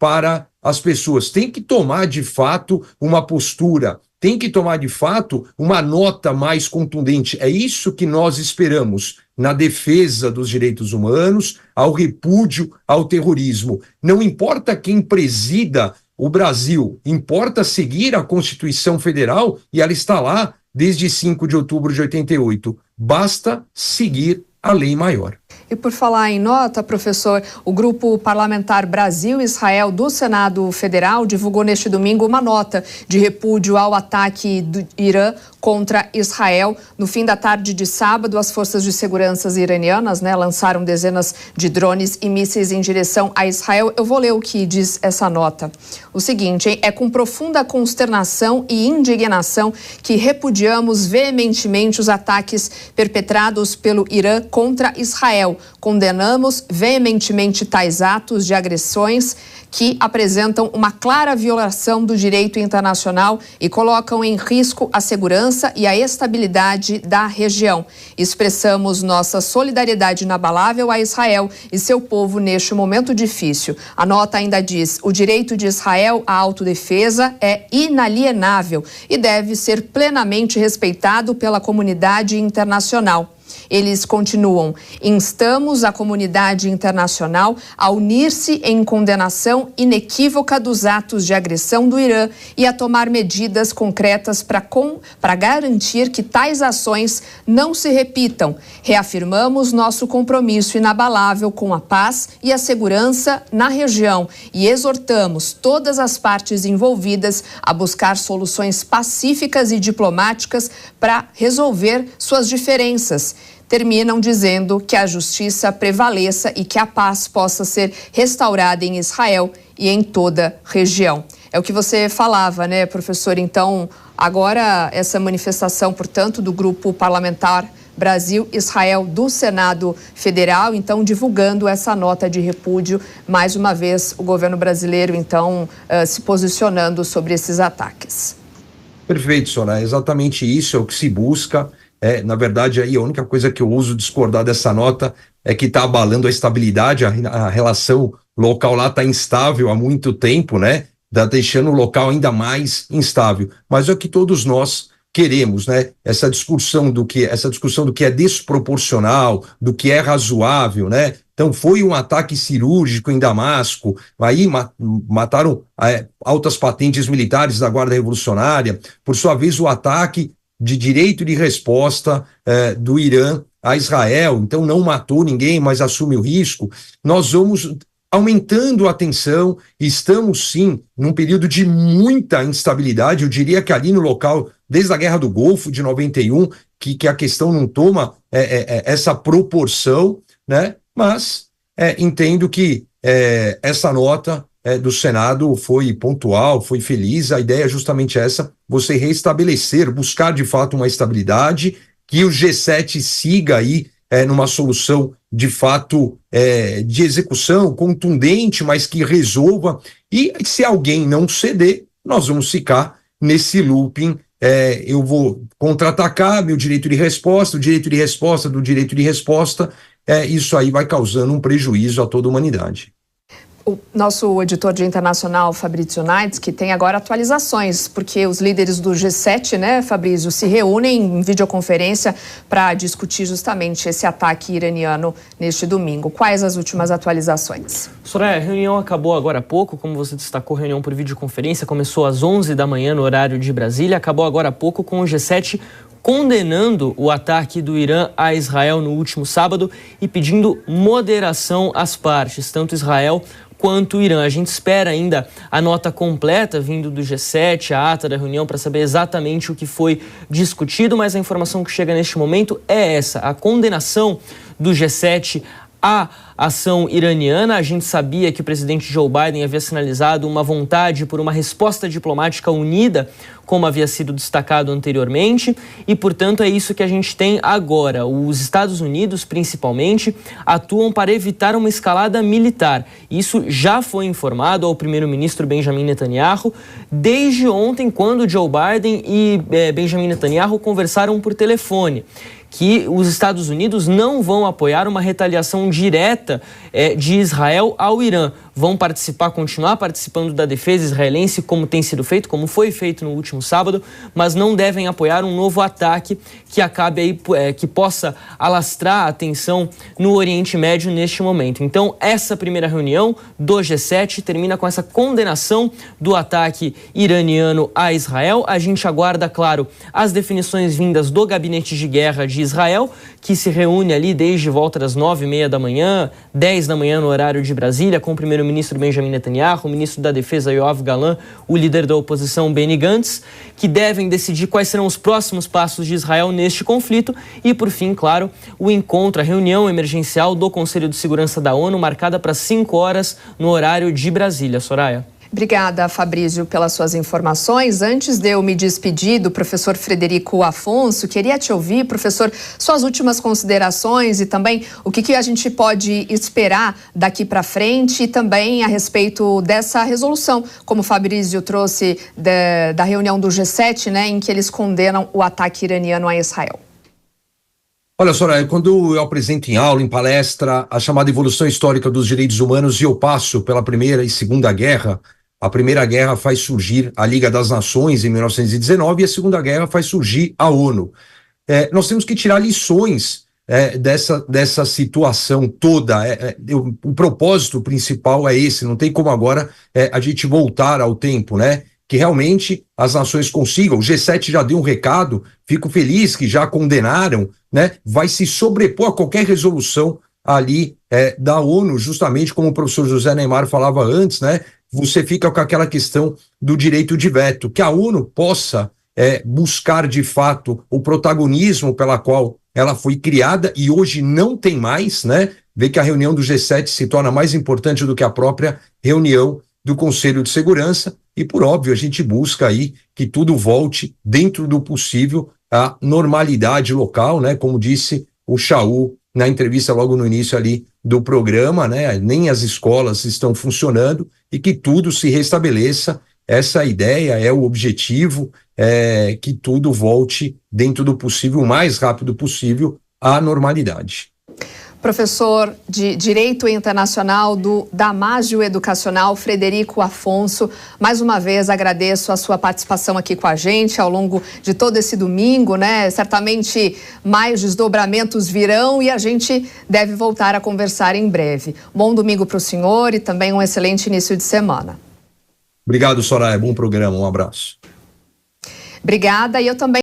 para as pessoas. Tem que tomar de fato uma postura, tem que tomar de fato uma nota mais contundente. É isso que nós esperamos na defesa dos direitos humanos, ao repúdio ao terrorismo. Não importa quem presida o Brasil, importa seguir a Constituição Federal, e ela está lá desde 5 de outubro de 88. Basta seguir a lei maior. E por falar em nota, professor, o Grupo Parlamentar Brasil-Israel do Senado Federal divulgou neste domingo uma nota de repúdio ao ataque do Irã contra Israel. No fim da tarde de sábado, as forças de segurança iranianas, lançaram dezenas de drones e mísseis em direção a Israel. Eu vou ler o que diz essa nota. O seguinte, é com profunda consternação e indignação que repudiamos veementemente os ataques perpetrados pelo Irã contra Israel. Condenamos veementemente tais atos de agressões que apresentam uma clara violação do direito internacional e colocam em risco a segurança e a estabilidade da região. Expressamos nossa solidariedade inabalável a Israel e seu povo neste momento difícil. A nota ainda diz: o direito de Israel à autodefesa é inalienável e deve ser plenamente respeitado pela comunidade internacional. Eles continuam: instamos a comunidade internacional a unir-se em condenação inequívoca dos atos de agressão do Irã e a tomar medidas concretas para garantir que tais ações não se repitam. Reafirmamos nosso compromisso inabalável com a paz e a segurança na região e exortamos todas as partes envolvidas a buscar soluções pacíficas e diplomáticas para resolver suas diferenças. Terminam dizendo que a justiça prevaleça e que a paz possa ser restaurada em Israel e em toda a região. É o que você falava, né, professor? Então, agora essa manifestação, portanto, do Grupo Parlamentar Brasil-Israel do Senado Federal, então, divulgando essa nota de repúdio. Mais uma vez, o governo brasileiro, então, se posicionando sobre esses ataques. Perfeito, Soraya. Exatamente isso é o que se busca. Na verdade, aí a única coisa que eu uso discordar dessa nota é que está abalando a estabilidade, a relação local lá está instável há muito tempo, né? Está deixando o local ainda mais instável. Mas é o que todos nós queremos, né? Essa discussão do que é desproporcional, do que é razoável, né? Então foi um ataque cirúrgico em Damasco, aí mataram altas patentes militares da Guarda Revolucionária, por sua vez o ataque de direito de resposta do Irã a Israel, então não matou ninguém, mas assume o risco. Nós vamos aumentando a tensão, estamos sim num período de muita instabilidade, eu diria que ali no local, desde a Guerra do Golfo de 91, que a questão não toma essa proporção, né? Mas entendo que essa nota do Senado foi pontual, foi feliz. A ideia é justamente essa: você restabelecer, buscar de fato uma estabilidade, que o G7 siga aí numa solução de fato de execução contundente, mas que resolva, e se alguém não ceder, nós vamos ficar nesse looping. Eu vou contra-atacar, meu direito de resposta, o direito de resposta do direito de resposta, isso aí vai causando um prejuízo a toda a humanidade. O nosso editor de internacional, Fabrício Naitz, que tem agora atualizações, porque os líderes do G7, né, Fabrício, se reúnem em videoconferência para discutir justamente esse ataque iraniano neste domingo. Quais as últimas atualizações? Soraya, a reunião acabou agora há pouco, como você destacou, reunião por videoconferência, começou às 11 da manhã no horário de Brasília, acabou agora há pouco com o G7 condenando o ataque do Irã a Israel no último sábado e pedindo moderação às partes, tanto Israel quanto o Irã. A gente espera ainda a nota completa vindo do G7, a ata da reunião, para saber exatamente o que foi discutido, mas a informação que chega neste momento é essa: a condenação do G7 à ação iraniana. A gente sabia que o presidente Joe Biden havia sinalizado uma vontade por uma resposta diplomática unida, como havia sido destacado anteriormente, e, portanto, é isso que a gente tem agora. Os Estados Unidos, principalmente, atuam para evitar uma escalada militar. Isso já foi informado ao primeiro-ministro Benjamin Netanyahu desde ontem, quando Joe Biden e Benjamin Netanyahu conversaram por telefone, que os Estados Unidos não vão apoiar uma retaliação direta de Israel ao Irã. Vão continuar participando da defesa israelense, como tem sido feito, como foi feito no último sábado, mas não devem apoiar um novo ataque que acabe aí, que possa alastrar a tensão no Oriente Médio neste momento. Então, essa primeira reunião do G7 termina com essa condenação do ataque iraniano a Israel. A gente aguarda, claro, as definições vindas do Gabinete de Guerra de Israel, que se reúne ali desde volta das 9h30 da manhã, 10 da manhã no horário de Brasília, com o primeiro-ministro Benjamin Netanyahu, o ministro da Defesa Yoav Gallant, o líder da oposição Benny Gantz, que devem decidir quais serão os próximos passos de Israel neste conflito. E, por fim, claro, o encontro, a reunião emergencial do Conselho de Segurança da ONU, marcada para 5 horas no horário de Brasília. Soraya. Obrigada, Fabrício, pelas suas informações. Antes de eu me despedir do professor Frederico Afonso, queria te ouvir, professor, suas últimas considerações e também o que a gente pode esperar daqui para frente e também a respeito dessa resolução, como o Fabrício trouxe da reunião do G7, né, em que eles condenam o ataque iraniano a Israel. Olha, Soraya, quando eu apresento em aula, em palestra, a chamada evolução histórica dos direitos humanos e eu passo pela Primeira e Segunda Guerra, a Primeira Guerra faz surgir a Liga das Nações em 1919 e a Segunda Guerra faz surgir a ONU. Nós temos que tirar lições dessa situação toda. O propósito principal é esse, não tem como agora a gente voltar ao tempo, né? Que realmente as nações consigam. O G7 já deu um recado, fico feliz que já condenaram, né? Vai se sobrepor a qualquer resolução ali da ONU, justamente como o professor José Neymar falava antes, né? Você fica com aquela questão do direito de veto, que a ONU possa buscar de fato o protagonismo pela qual ela foi criada e hoje não tem mais, né? Vê que a reunião do G7 se torna mais importante do que a própria reunião do Conselho de Segurança e, por óbvio, a gente busca aí que tudo volte dentro do possível à normalidade local, né? Como disse o Shaul na entrevista logo no início ali do programa, né? Nem as escolas estão funcionando e que tudo se restabeleça. Essa ideia é o objetivo, que tudo volte dentro do possível, o mais rápido possível, à normalidade. Professor de Direito Internacional do Damásio Educacional, Frederico Afonso, mais uma vez agradeço a sua participação aqui com a gente ao longo de todo esse domingo, né? Certamente mais desdobramentos virão e a gente deve voltar a conversar em breve. Bom domingo para o senhor e também um excelente início de semana. Obrigado, Soraya. Bom programa. Um abraço. Obrigada. E eu também